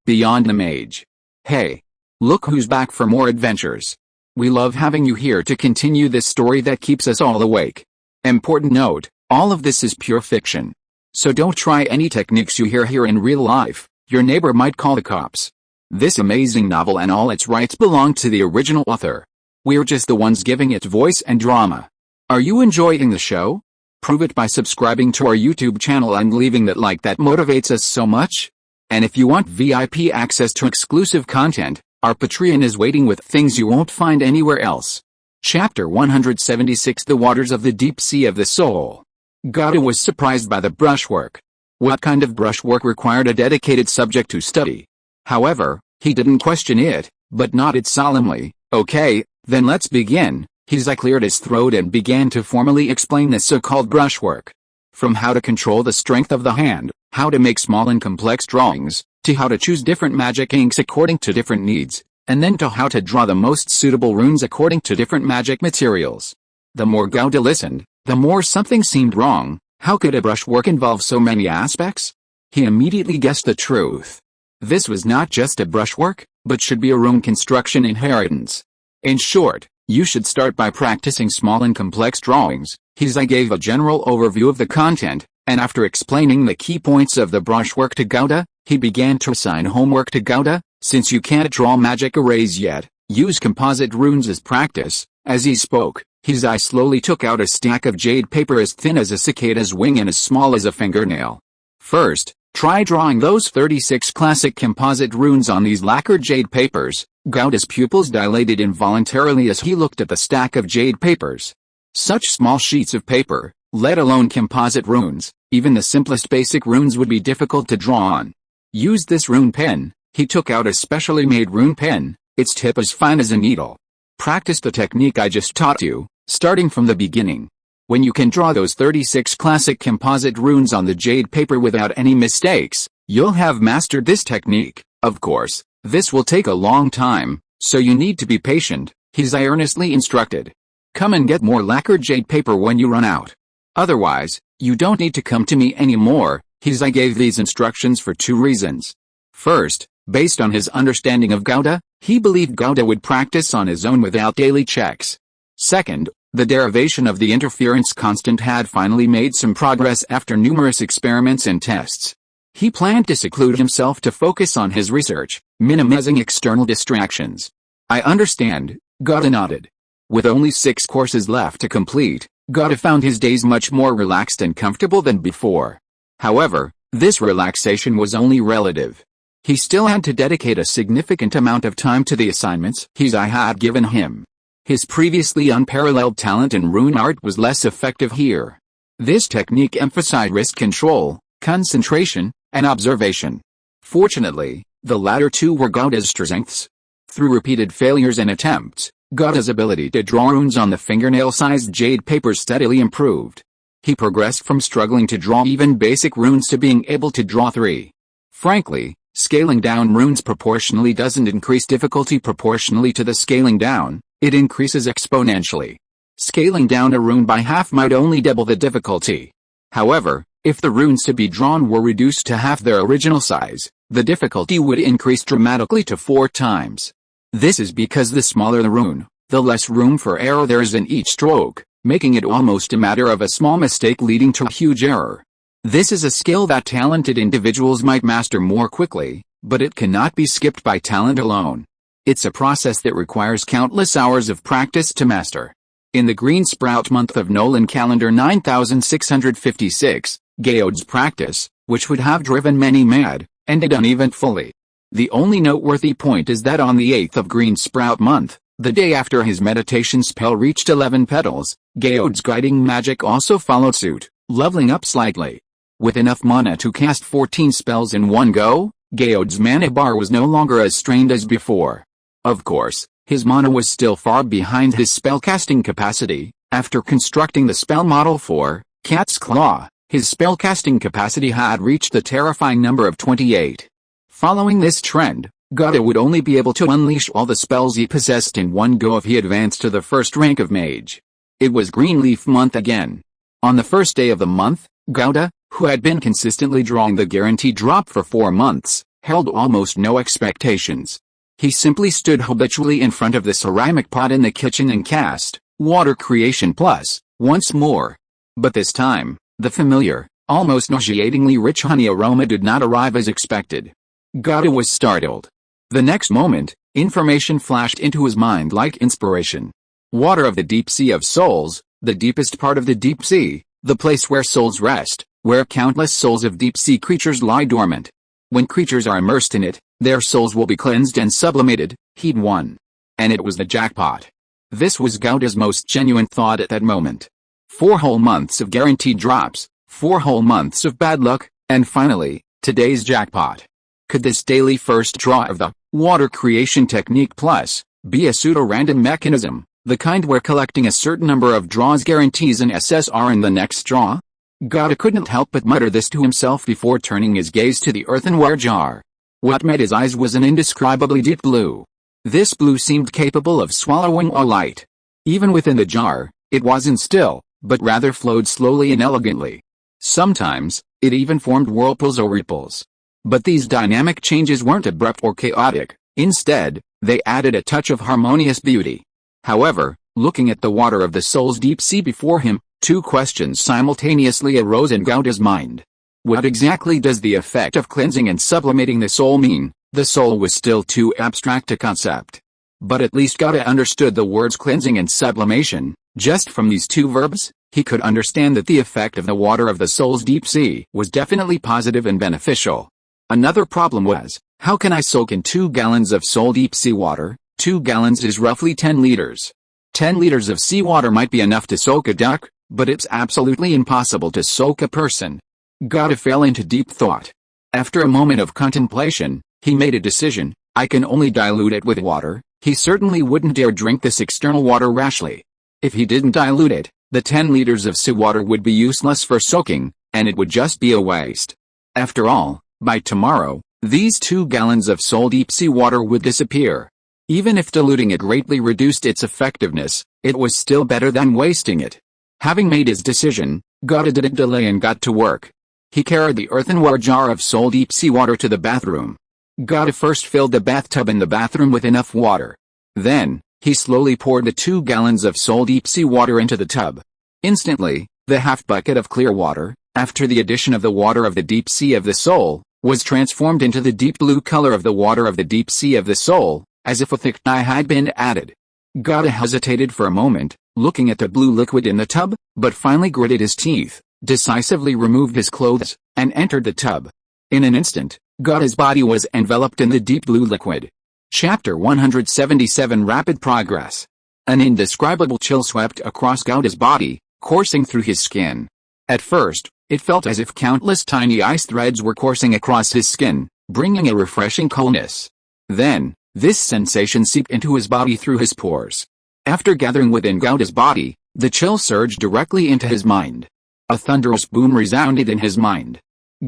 beyond the Mage. Hey! Look who's back for more adventures. We love having you here to continue this story that keeps us all awake. Important note, all of this is pure fiction. So don't try any techniques you hear here in real life, your neighbor might call the cops. This amazing novel and all its rights belong to the original author. We're just the ones giving it voice and drama. Are you enjoying the show? Prove it by subscribing to our YouTube channel and leaving that like that motivates us so much. And if you want VIP access to exclusive content, our Patreon is waiting with things you won't find anywhere else. Chapter 176 The Waters of the Deep Sea of the Soul. Gauda was surprised by the brushwork. What kind of brushwork required a dedicated subject to study? However, he didn't question it, but nodded solemnly. Okay, then let's begin. He cleared his throat and began to formally explain the so-called brushwork. From how to control the strength of the hand, how to make small and complex drawings, to how to choose different magic inks according to different needs, and then to how to draw the most suitable runes according to different magic materials. The more Gauda listened, the more something seemed wrong. How could a brushwork involve so many aspects? He immediately guessed the truth. This was not just a brushwork, but should be a rune construction inheritance. In short, you should start by practicing small and complex drawings. He gave a general overview of the content, and after explaining the key points of the brushwork to Gauda, he began to assign homework to Gauda. Since you can't draw magic arrays yet, use composite runes as practice. As he spoke, his eye slowly took out a stack of jade paper as thin as a cicada's wing and as small as a fingernail. First, try drawing those 36 classic composite runes on these lacquered jade papers. Gauda's pupils dilated involuntarily as he looked at the stack of jade papers. Such small sheets of paper, let alone composite runes, even the simplest basic runes would be difficult to draw on. Use this rune pen. He took out a specially made rune pen, its tip as fine as a needle. Practice the technique I just taught you, starting from the beginning. When you can draw those 36 classic composite runes on the jade paper without any mistakes, you'll have mastered this technique. Of course, this will take a long time, so you need to be patient, I earnestly instructed. Come and get more lacquered jade paper when you run out. Otherwise, you don't need to come to me anymore. I gave these instructions for two reasons. First, based on his understanding of Gauda, he believed Gauda would practice on his own without daily checks. Second, the derivation of the interference constant had finally made some progress after numerous experiments and tests. He planned to seclude himself to focus on his research, minimizing external distractions. I understand, Gauda nodded. With only 6 courses left to complete, Gauda found his days much more relaxed and comfortable than before. However, this relaxation was only relative. He still had to dedicate a significant amount of time to the assignments I had given him. His previously unparalleled talent in rune art was less effective here. This technique emphasized wrist control, concentration, and observation. Fortunately, the latter two were Gauda's strengths. Through repeated failures and attempts, Gauda's ability to draw runes on the fingernail-sized jade paper steadily improved. He progressed from struggling to draw even basic runes to being able to draw 3. Frankly, scaling down runes proportionally doesn't increase difficulty proportionally to the scaling down, it increases exponentially. Scaling down a rune by half might only double the difficulty. However, if the runes to be drawn were reduced to half their original size, the difficulty would increase dramatically to 4 times. This is because the smaller the rune, the less room for error there is in each stroke, making it almost a matter of a small mistake leading to a huge error. This is a skill that talented individuals might master more quickly, but it cannot be skipped by talent alone. It's a process that requires countless hours of practice to master. In the green sprout month of Nolan calendar 9656, Gauda's practice, which would have driven many mad, ended uneventfully. The only noteworthy point is that on the 8th of green sprout month, the day after his meditation spell reached 11 petals, Gauda's guiding magic also followed suit, leveling up slightly. With enough mana to cast 14 spells in one go, Gauda's mana bar was no longer as strained as before. Of course, his mana was still far behind his spellcasting capacity. After constructing the spell model for Cat's Claw, his spellcasting capacity had reached the terrifying number of 28. Following this trend, Gauda would only be able to unleash all the spells he possessed in one go if he advanced to the first rank of Mage. It was Greenleaf month again. On the first day of the month, Gauda, who had been consistently drawing the guaranteed drop for 4 months, held almost no expectations. He simply stood habitually in front of the ceramic pot in the kitchen and cast Water Creation Plus once more. But this time, the familiar, almost nauseatingly rich honey aroma did not arrive as expected. Gata was startled. The next moment, information flashed into his mind like inspiration. Water of the deep sea of souls, the deepest part of the deep sea, the place where souls rest, where countless souls of deep sea creatures lie dormant. When creatures are immersed in it, their souls will be cleansed and sublimated. He'd won. And it was the jackpot. This was Gata's most genuine thought at that moment. 4 whole months of guaranteed drops, 4 whole months of bad luck, and finally, today's jackpot. Could this daily first draw of the Water Creation Technique Plus be a pseudo-random mechanism, the kind where collecting a certain number of draws guarantees an SSR in the next draw? Gata couldn't help but mutter this to himself before turning his gaze to the earthenware jar. What met his eyes was an indescribably deep blue. This blue seemed capable of swallowing all light. Even within the jar, it wasn't still, but rather flowed slowly and elegantly. Sometimes, it even formed whirlpools or ripples. But these dynamic changes weren't abrupt or chaotic. Instead, they added a touch of harmonious beauty. However, looking at the water of the soul's deep sea before him, 2 questions simultaneously arose in Gata's mind. What exactly does the effect of cleansing and sublimating the soul mean? The soul was still too abstract a concept. But at least Gata understood the words cleansing and sublimation. Just from these 2 verbs, he could understand that the effect of the water of the soul's deep sea was definitely positive and beneficial. Another problem was, how can I soak in 2 gallons of soul deep sea water? 2 gallons is roughly 10 liters. 10 liters of seawater might be enough to soak a duck, but it's absolutely impossible to soak a person. Gata fell into deep thought. After a moment of contemplation, he made a decision. I can only dilute it with water. He certainly wouldn't dare drink this external water rashly. If he didn't dilute it, the 10 liters of seawater would be useless for soaking, and it would just be a waste. After all, by tomorrow, these 2 gallons of soul deep sea water would disappear. Even if diluting it greatly reduced its effectiveness, it was still better than wasting it. Having made his decision, Gata didn't delay and got to work. He carried the earthenware jar of soul deep sea water to the bathroom. Gata first filled the bathtub in the bathroom with enough water. Then, he slowly poured the 2 gallons of soul deep sea water into the tub. Instantly, the half bucket of clear water, after the addition of the water of the deep sea of the soul, was transformed into the deep blue color of the water of the deep sea of the soul, as if a thick dye had been added. Gata hesitated for a moment, looking at the blue liquid in the tub, but finally gritted his teeth, decisively removed his clothes, and entered the tub. In an instant, Gata's body was enveloped in the deep blue liquid. Chapter 177 Rapid Progress. An indescribable chill swept across Gata's body, coursing through his skin. At first, it felt as if countless tiny ice threads were coursing across his skin, bringing a refreshing coolness. Then, this sensation seeped into his body through his pores. After gathering within Gata's body, the chill surged directly into his mind. A thunderous boom resounded in his mind.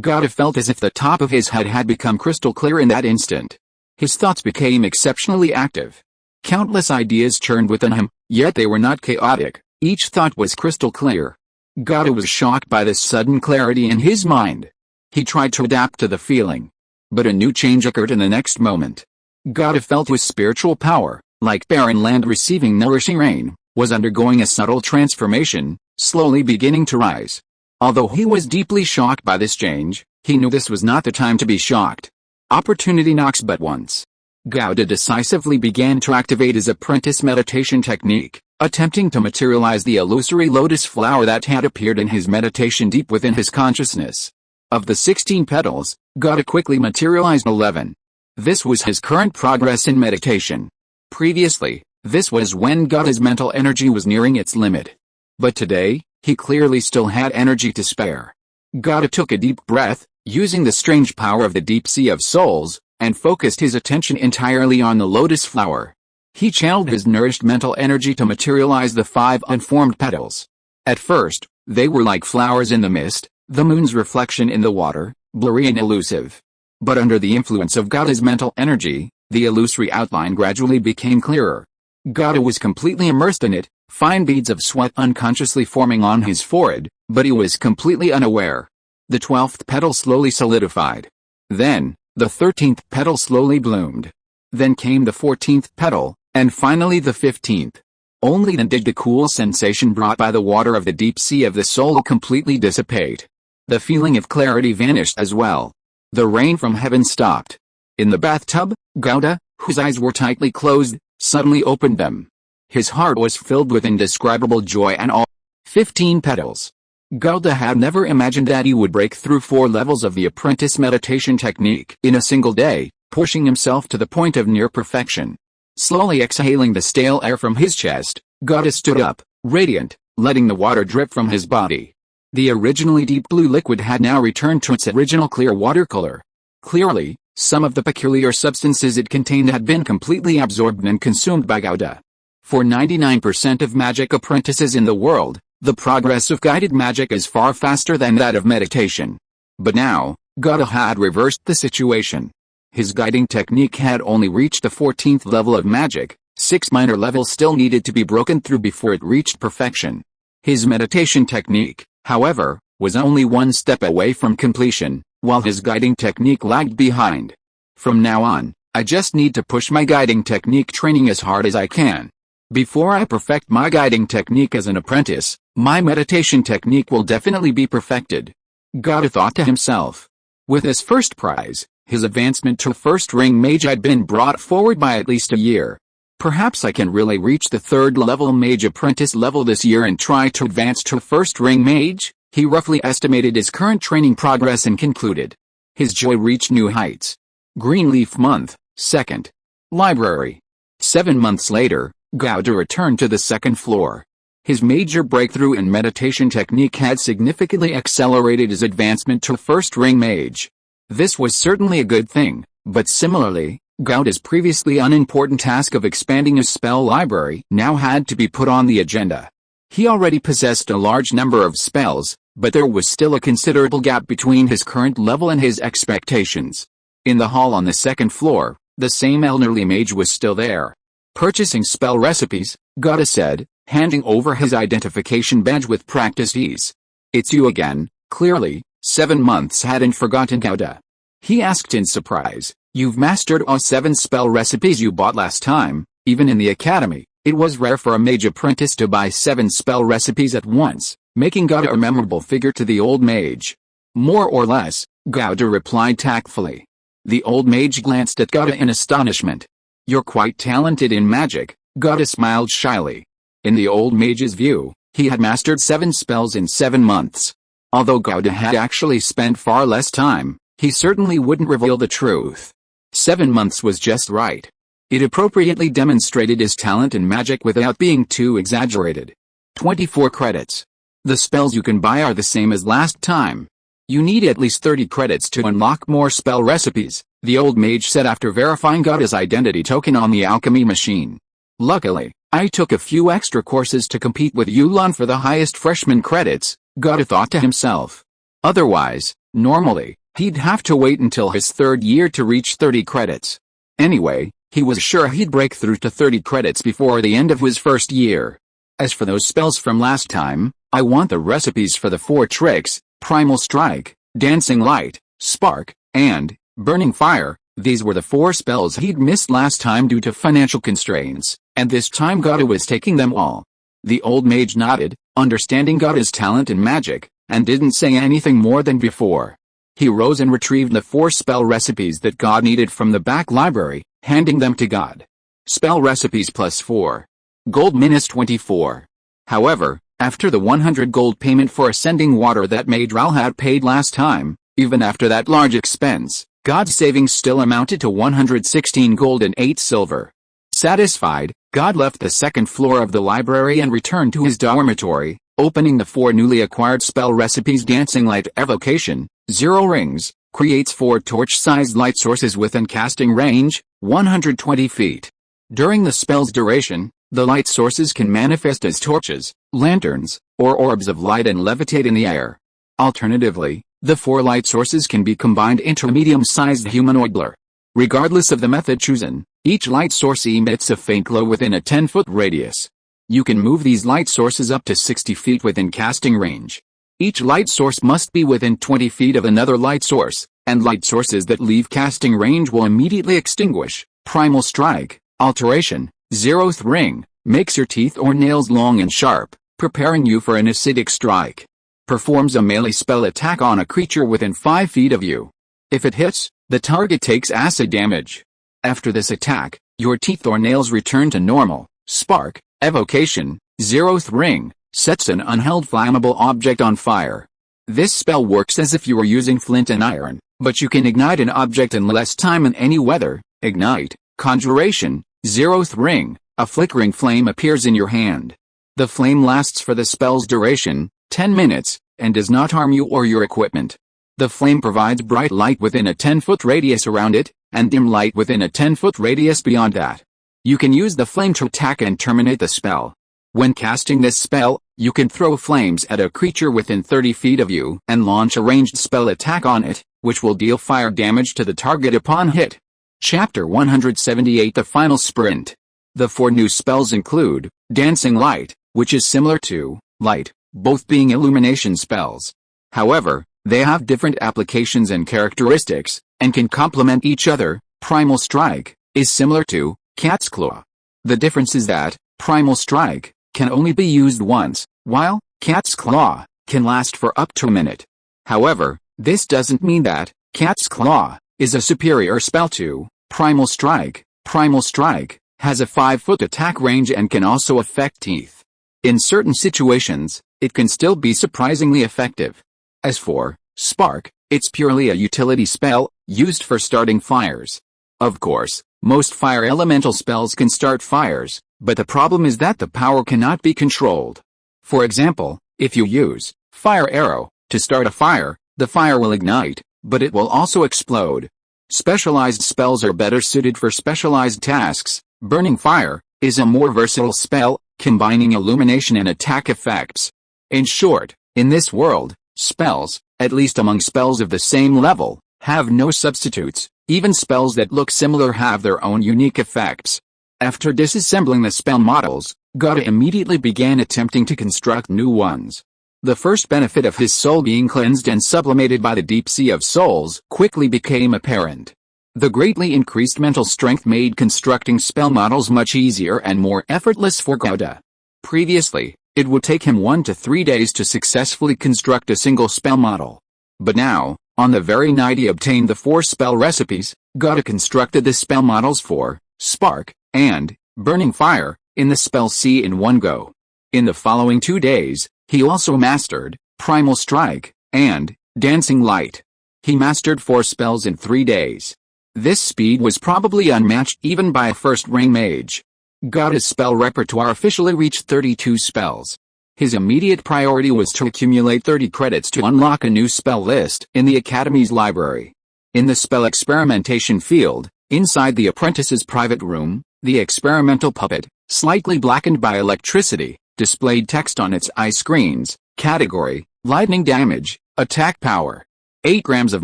Gata felt as if the top of his head had become crystal clear in that instant. His thoughts became exceptionally active. Countless ideas churned within him, yet they were not chaotic. Each thought was crystal clear. Gata was shocked by this sudden clarity in his mind. He tried to adapt to the feeling. But a new change occurred in the next moment. Gata felt his spiritual power, like barren land receiving nourishing rain, was undergoing a subtle transformation, slowly beginning to rise. Although he was deeply shocked by this change, he knew this was not the time to be shocked. Opportunity knocks but once. Gata decisively began to activate his apprentice meditation technique, attempting to materialize the illusory lotus flower that had appeared in his meditation deep within his consciousness. Of the 16 petals, Gata quickly materialized 11. This was his current progress in meditation. Previously, this was when Gata's mental energy was nearing its limit. But today, he clearly still had energy to spare. Gata took a deep breath, using the strange power of the deep sea of souls, and focused his attention entirely on the lotus flower. He channeled his nourished mental energy to materialize the 5 unformed petals. At first, they were like flowers in the mist, the moon's reflection in the water, blurry and elusive. But under the influence of Gata's mental energy, the illusory outline gradually became clearer. Gata was completely immersed in it, fine beads of sweat unconsciously forming on his forehead, but he was completely unaware. The 12th petal slowly solidified. Then, The 13th petal slowly bloomed. Then came the 14th petal, and finally the 15th. Only then did the cool sensation brought by the water of the deep sea of the soul completely dissipate. The feeling of clarity vanished as well. The rain from heaven stopped. In the bathtub, Gauda, whose eyes were tightly closed, suddenly opened them. His heart was filled with indescribable joy and awe. 15 petals. Gauda had never imagined that he would break through 4 levels of the apprentice meditation technique in a single day, pushing himself to the point of near perfection. Slowly exhaling the stale air from his chest, Gauda stood up, radiant, letting the water drip from his body. The originally deep blue liquid had now returned to its original clear watercolor. Clearly, some of the peculiar substances it contained had been completely absorbed and consumed by Gauda. For 99% of magic apprentices in the world, the progress of guided magic is far faster than that of meditation. But now, Gauda had reversed the situation. His guiding technique had only reached the 14th level of magic. 6 minor levels still needed to be broken through before it reached perfection. His meditation technique, however, was only 1 step away from completion, while his guiding technique lagged behind. From now on, I just need to push my guiding technique training as hard as I can. Before I perfect my guiding technique as an apprentice, my meditation technique will definitely be perfected. Gauda thought to himself. With his first prize, his advancement to first ring mage had been brought forward by at least a year. Perhaps I can really reach the 3rd level mage apprentice level this year and try to advance to first ring mage. He roughly estimated his current training progress and concluded. His joy reached new heights. Greenleaf month, 2nd. Library. 7 months later, Gauda returned to the 2nd floor. His major breakthrough in meditation technique had significantly accelerated his advancement to first ring mage. This was certainly a good thing, but similarly, Gauda's previously unimportant task of expanding his spell library now had to be put on the agenda. He already possessed a large number of spells, but there was still a considerable gap between his current level and his expectations. In the hall on the 2nd floor, the same elderly mage was still there. Purchasing spell recipes, Gauda said, handing over his identification badge with practiced ease. It's you again, clearly. 7 months hadn't forgotten Gauda. He asked in surprise, you've mastered all 7 spell recipes you bought last time. Even in the academy, it was rare for a mage apprentice to buy 7 spell recipes at once, making Gauda a memorable figure to the old mage. More or less, Gauda replied tactfully. The old mage glanced at Gauda in astonishment. You're quite talented in magic, Gauda smiled shyly. In the old mage's view, he had mastered 7 spells in 7 months. Although Gauda had actually spent far less time, he certainly wouldn't reveal the truth. 7 months was just right. It appropriately demonstrated his talent in magic without being too exaggerated. 24 credits. The spells you can buy are the same as last time. You need at least 30 credits to unlock more spell recipes, the old mage said after verifying Gauda's identity token on the alchemy machine. Luckily, I took a few extra courses to compete with Yulan for the highest freshman credits, Gauda thought to himself. Otherwise, normally, he'd have to wait until his 3rd year to reach 30 credits. Anyway, he was sure he'd break through to 30 credits before the end of his 1st year. As for those spells from last time, I want the recipes for the 4 tricks, Primal Strike, Dancing Light, Spark, and Burning Fire. These were the 4 spells he'd missed last time due to financial constraints, and this time Gauda was taking them all. The old mage nodded, understanding Gauda's talent in magic, and didn't say anything more than before. He rose and retrieved the 4 spell recipes that Gauda needed from the back library, handing them to Gauda. Spell recipes plus 4. Gold minus 24. However, after the 100 gold payment for ascending water that Madral had paid last time, even after that large expense, Gauda's savings still amounted to 116 gold and 8 silver. Satisfied, Gauda left the 2nd floor of the library and returned to his dormitory, opening the 4 newly acquired spell recipes. Dancing Light Evocation, 0 rings, creates 4 torch-sized light sources within casting range, 120 feet. During the spell's duration, the light sources can manifest as torches, lanterns, or orbs of light and levitate in the air. Alternatively, the 4 light sources can be combined into a medium-sized humanoid blur. Regardless of the method chosen, each light source emits a faint glow within a 10-foot radius. You can move these light sources up to 60 feet within casting range. Each light source must be within 20 feet of another light source, and light sources that leave casting range will immediately extinguish. Primal Strike, Alteration, 0th Ring, makes your teeth or nails long and sharp, preparing you for an acidic strike. Performs a melee spell attack on a creature within 5 feet of you. If it hits, the target takes acid damage. After this attack, your teeth or nails return to normal. Spark, Evocation, 0th Ring, sets an unheld flammable object on fire. This spell works as if you were using flint and iron, but you can ignite an object in less time in any weather. Ignite, Conjuration, 0th Ring, a flickering flame appears in your hand. The flame lasts for the spell's duration, 10 minutes, and does not harm you or your equipment. The flame provides bright light within a 10-foot radius around it, and dim light within a 10-foot radius beyond that. You can use the flame to attack and terminate the spell. When casting this spell, you can throw flames at a creature within 30 feet of you and launch a ranged spell attack on it, which will deal fire damage to the target upon hit. Chapter 178 The Final Sprint. The 4 new spells include Dancing Light, which is similar to Light, both being illumination spells. However, they have different applications and characteristics, and can complement each other. Primal Strike is similar to Cat's Claw. The difference is that Primal Strike can only be used once, while Cat's Claw can last for up to a minute. However, this doesn't mean that Cat's Claw is a superior spell to Primal Strike. Primal Strike has a 5-foot attack range and can also affect teeth. In certain situations, it can still be surprisingly effective. As for Spark, it's purely a utility spell, used for starting fires. Of course, most fire elemental spells can start fires, but the problem is that the power cannot be controlled. For example, if you use Fire Arrow to start a fire, the fire will ignite, but it will also explode. Specialized spells are better suited for specialized tasks. Burning Fire is a more versatile spell, combining illumination and attack effects. In short, in this world, spells, at least among spells of the same level, have no substitutes. Even spells that look similar have their own unique effects. After disassembling the spell models, Gata immediately began attempting to construct new ones. The first benefit of his soul being cleansed and sublimated by the deep sea of souls quickly became apparent. The greatly increased mental strength made constructing spell models much easier and more effortless for Gata. Previously, it would take him 1 to 3 days to successfully construct a single spell model. But now, on the very night he obtained the 4 spell recipes, Gata constructed the spell models for Spark and Burning Fire in the spell sea in one go. In the following 2 days, he also mastered Primal Strike and Dancing Light. He mastered 4 spells in 3 days. This speed was probably unmatched even by a first-ring mage. Gata's spell repertoire officially reached 32 spells. His immediate priority was to accumulate 30 credits to unlock a new spell list in the Academy's library. In the spell experimentation field, inside the apprentice's private room, the experimental puppet, slightly blackened by electricity, displayed text on its eye screens. Category: lightning damage, attack power. 8 grams of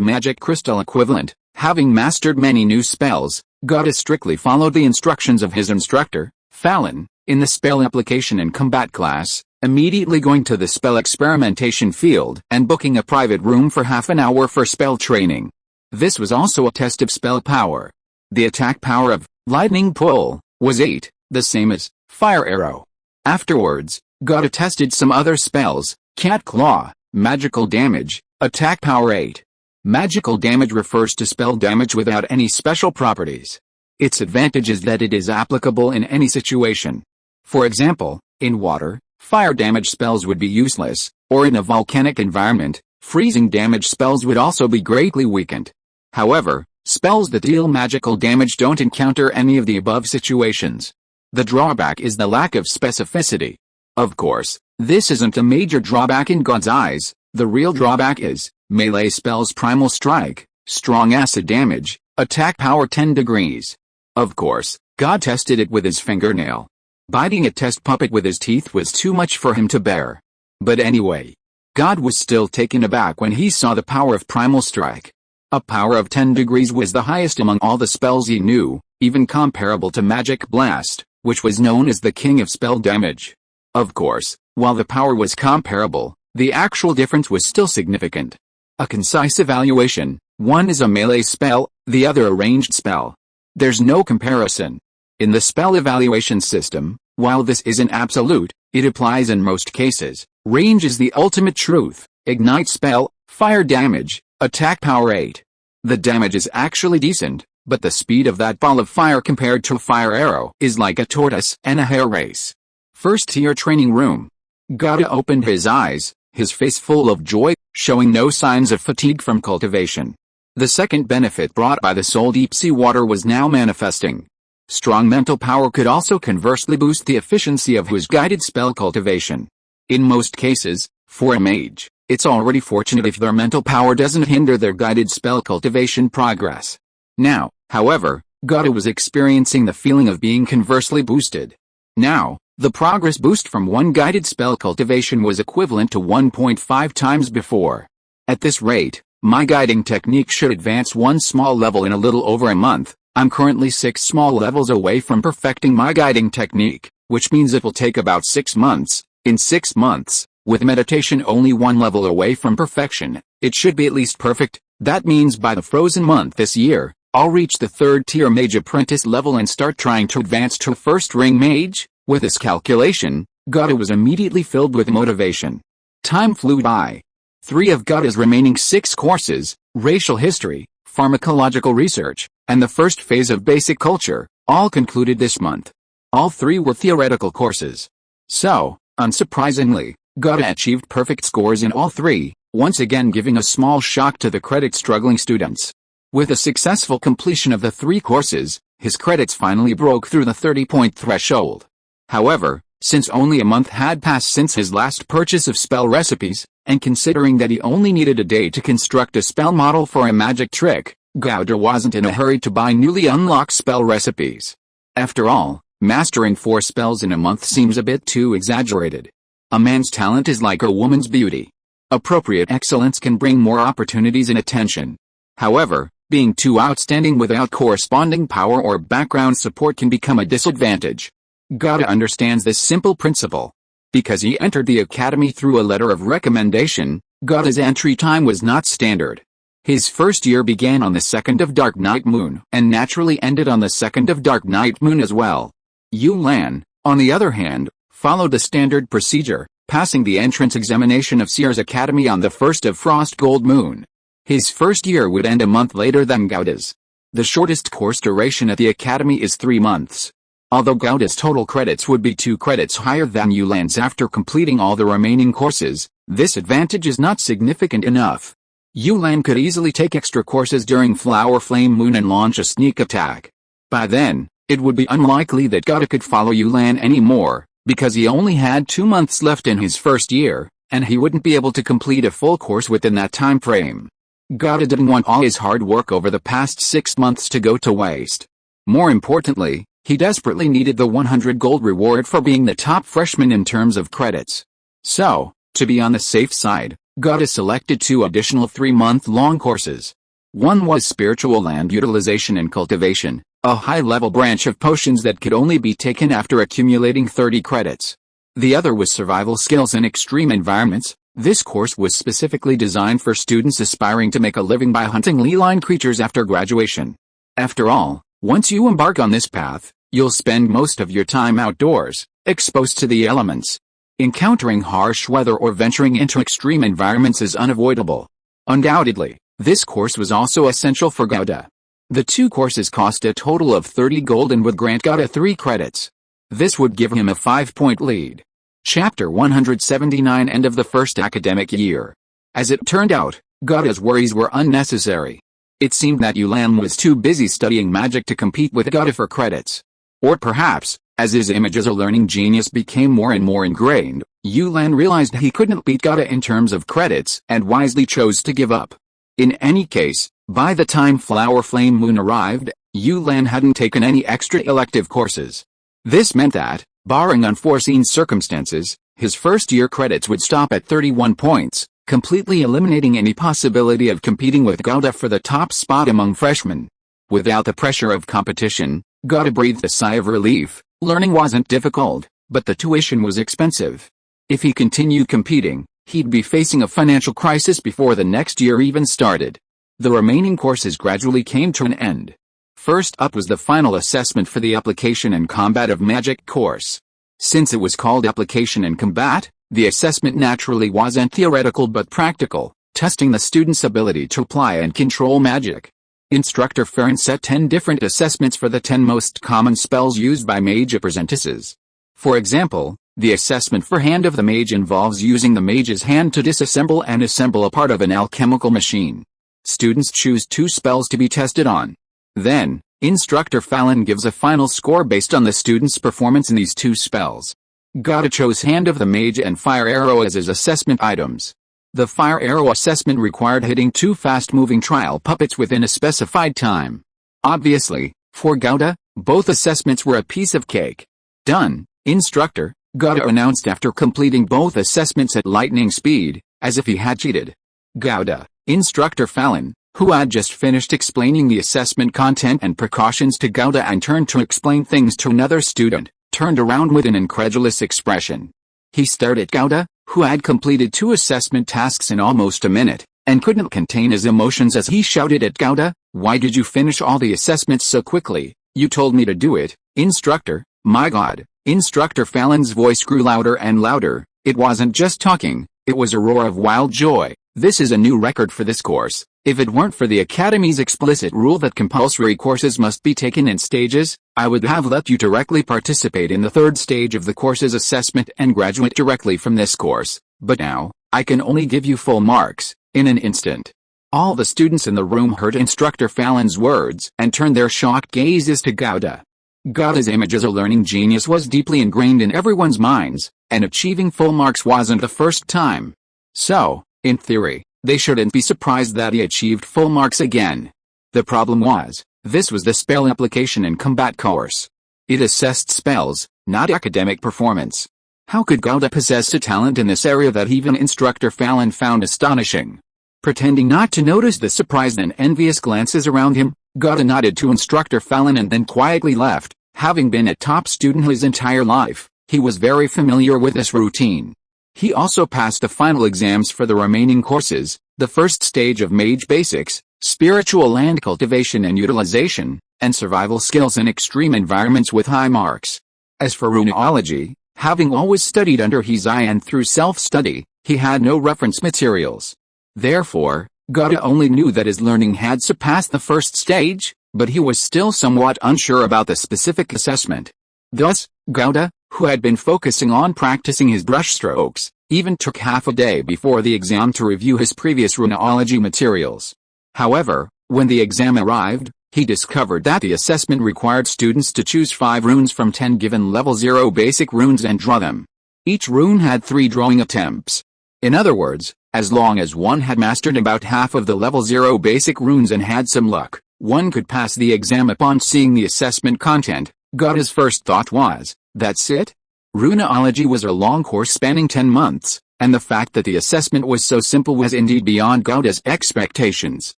magic crystal equivalent. Having mastered many new spells, Gata strictly followed the instructions of his instructor, Fallon, in the spell application and combat class, immediately going to the spell experimentation field and booking a private room for half an hour for spell training. This was also a test of spell power. The attack power of Lightning Pull was 8, the same as Fire Arrow. Afterwards, Gata tested some other spells. Cat Claw, magical damage, attack power 8. Magical damage refers to spell damage without any special properties. Its advantage is that it is applicable in any situation. For example, in water, fire damage spells would be useless, or in a volcanic environment, freezing damage spells would also be greatly weakened. However, spells that deal magical damage don't encounter any of the above situations. The drawback is the lack of specificity. Of course, this isn't a major drawback in God's eyes. The real drawback is melee spells. Primal Strike, strong acid damage, attack power 10 degrees. Of course, God tested it with his fingernail. Biting a test puppet with his teeth was too much for him to bear. But anyway, God was still taken aback when he saw the power of Primal Strike. A power of 10 degrees was the highest among all the spells he knew, even comparable to Magic Blast, which was known as the king of spell damage. Of course, while the power was comparable, the actual difference was still significant. A concise evaluation One is a melee spell, the other a ranged spell. There's no comparison. In the spell evaluation system, while this isn't absolute, it applies in most cases. Range is the ultimate truth. Ignite spell, fire damage, attack power 8. The damage is actually decent, but the speed of that ball of fire compared to a fire arrow is like a tortoise and a hare race. First tier training room. Gata opened his eyes, his face full of joy, showing no signs of fatigue from cultivation. The second benefit brought by the soul deep sea water was now manifesting. Strong mental power could also conversely boost the efficiency of his guided spell cultivation. In most cases, for a mage, it's already fortunate if their mental power doesn't hinder their guided spell cultivation progress. Now, however, Gata was experiencing the feeling of being conversely boosted. Now, the progress boost from one guided spell cultivation was equivalent to 1.5 times before. At this rate, my guiding technique should advance one small level in a little over a month. I'm currently 6 small levels away from perfecting my guiding technique, which means it will take about 6 months. In 6 months, with meditation only 1 level away from perfection, it should be at least perfect. That means by the frozen month this year, I'll reach the 3rd tier mage apprentice level and start trying to advance to first ring mage. With this calculation, Gata was immediately filled with motivation. Time flew by. 3 of Gata's remaining 6 courses, racial history, pharmacological research, and the first phase of basic culture, all concluded this month. All 3 were theoretical courses. So, unsurprisingly, Gata achieved perfect scores in all 3, once again giving a small shock to the credit-struggling students. With a successful completion of the 3 courses, his credits finally broke through the 30-point threshold. However, since only a month had passed since his last purchase of spell recipes, and considering that he only needed a day to construct a spell model for a magic trick, Gata wasn't in a hurry to buy newly unlocked spell recipes. After all, mastering 4 spells in a month seems a bit too exaggerated. A man's talent is like a woman's beauty. Appropriate excellence can bring more opportunities and attention. However, being too outstanding without corresponding power or background support can become a disadvantage. Gata understands this simple principle. Because he entered the academy through a letter of recommendation, Gata's entry time was not standard. His first year began on the 2nd of Dark Night Moon and naturally ended on the 2nd of Dark Night Moon as well. Yulan, on the other hand, followed the standard procedure, passing the entrance examination of Seer's Academy on the 1st of Frost Gold Moon. His first year would end a month later than Gata's. The shortest course duration at the academy is 3 months. Although Gata's total credits would be 2 credits higher than Yulan's after completing all the remaining courses, this advantage is not significant enough. Yulan could easily take extra courses during Flower Flame Moon and launch a sneak attack. By then, it would be unlikely that Gata could follow Yulan anymore, because he only had 2 months left in his first year, and he wouldn't be able to complete a full course within that time frame. Gata didn't want all his hard work over the past 6 months to go to waste. More importantly, he desperately needed the 100 gold reward for being the top freshman in terms of credits. So, to be on the safe side, Gata selected 2 additional 3-month-long courses. One was Spiritual Land Utilization and Cultivation, a high-level branch of potions that could only be taken after accumulating 30 credits. The other was Survival Skills in Extreme Environments. This course was specifically designed for students aspiring to make a living by hunting leeline creatures after graduation. After all, once you embark on this path, you'll spend most of your time outdoors, exposed to the elements. Encountering harsh weather or venturing into extreme environments is unavoidable. Undoubtedly, this course was also essential for Gata. The 2 courses cost a total of 30 gold and would grant Gata 3 credits. This would give him a 5-point lead. Chapter 179 End of the first academic year. As it turned out, Gata's worries were unnecessary. It seemed that Yulan was too busy studying magic to compete with Gata for credits. Or perhaps, as his image as a learning genius became more and more ingrained, Yulan realized he couldn't beat Gata in terms of credits and wisely chose to give up. In any case, by the time Flower Flame Moon arrived, Yulan hadn't taken any extra elective courses. This meant that, barring unforeseen circumstances, his first-year credits would stop at 31 points, completely eliminating any possibility of competing with Gata for the top spot among freshmen. Without the pressure of competition, Gata breathed a sigh of relief. Learning wasn't difficult, but the tuition was expensive. If he continued competing, he'd be facing a financial crisis before the next year even started. The remaining courses gradually came to an end. First up was the final assessment for the Application and Combat of Magic course. Since it was called Application and Combat, the assessment naturally wasn't theoretical but practical, testing the student's ability to apply and control magic. Instructor Farron set 10 different assessments for the 10 most common spells used by mage apprentices. For example, the assessment for Hand of the Mage involves using the mage's hand to disassemble and assemble a part of an alchemical machine. Students choose 2 spells to be tested on. Then, Instructor Fallon gives a final score based on the student's performance in these 2 spells. Gada chose Hand of the Mage and Fire Arrow as his assessment items. The Fire Arrow assessment required hitting 2 fast-moving trial puppets within a specified time. Obviously, for Gada, both assessments were a piece of cake. Done, Instructor, Gada announced after completing both assessments at lightning speed, as if he had cheated. Gada, Instructor Fallon, who had just finished explaining the assessment content and precautions to Gada and turned to explain things to another student, turned around with an incredulous expression. He stared at Gada, who had completed 2 assessment tasks in almost a minute, and couldn't contain his emotions as he shouted at Gada, "Why did you finish all the assessments so quickly? You told me to do it, Instructor." "My God." Instructor Fallon's voice grew louder and louder. It wasn't just talking, it was a roar of wild joy. "This is a new record for this course. If it weren't for the Academy's explicit rule that compulsory courses must be taken in stages, I would have let you directly participate in the 3rd stage of the course's assessment and graduate directly from this course, but now, I can only give you full marks, in an instant." All the students in the room heard Instructor Fallon's words and turned their shocked gazes to Gada. Gada's image as a learning genius was deeply ingrained in everyone's minds, and achieving full marks wasn't the first time. So, in theory, they shouldn't be surprised that he achieved full marks again. The problem was, this was the Spell Application and Combat course. It assessed spells, not academic performance. How could Gada possess a talent in this area that even Instructor Fallon found astonishing? Pretending not to notice the surprised and envious glances around him, Gada nodded to Instructor Fallon and then quietly left. Having been a top student his entire life, he was very familiar with this routine. He also passed the final exams for the remaining courses, the 1st stage of Mage Basics, Spiritual Land Cultivation and Utilization, and Survival Skills in Extreme Environments with high marks. As for runeology, having always studied under his eye and through self-study, he had no reference materials. Therefore, Gada only knew that his learning had surpassed the 1st stage, but he was still somewhat unsure about the specific assessment. Thus, Gada, who had been focusing on practicing his brushstrokes, even took half a day before the exam to review his previous runeology materials. However, when the exam arrived, he discovered that the assessment required students to choose 5 runes from 10 given level 0 basic runes and draw them. Each rune had 3 drawing attempts. In other words, as long as one had mastered about half of the level 0 basic runes and had some luck, one could pass the exam. Upon seeing the assessment content, Gada's first thought was, "That's it?" Runeology was a long course spanning 10 months, and the fact that the assessment was so simple was indeed beyond Gada's expectations.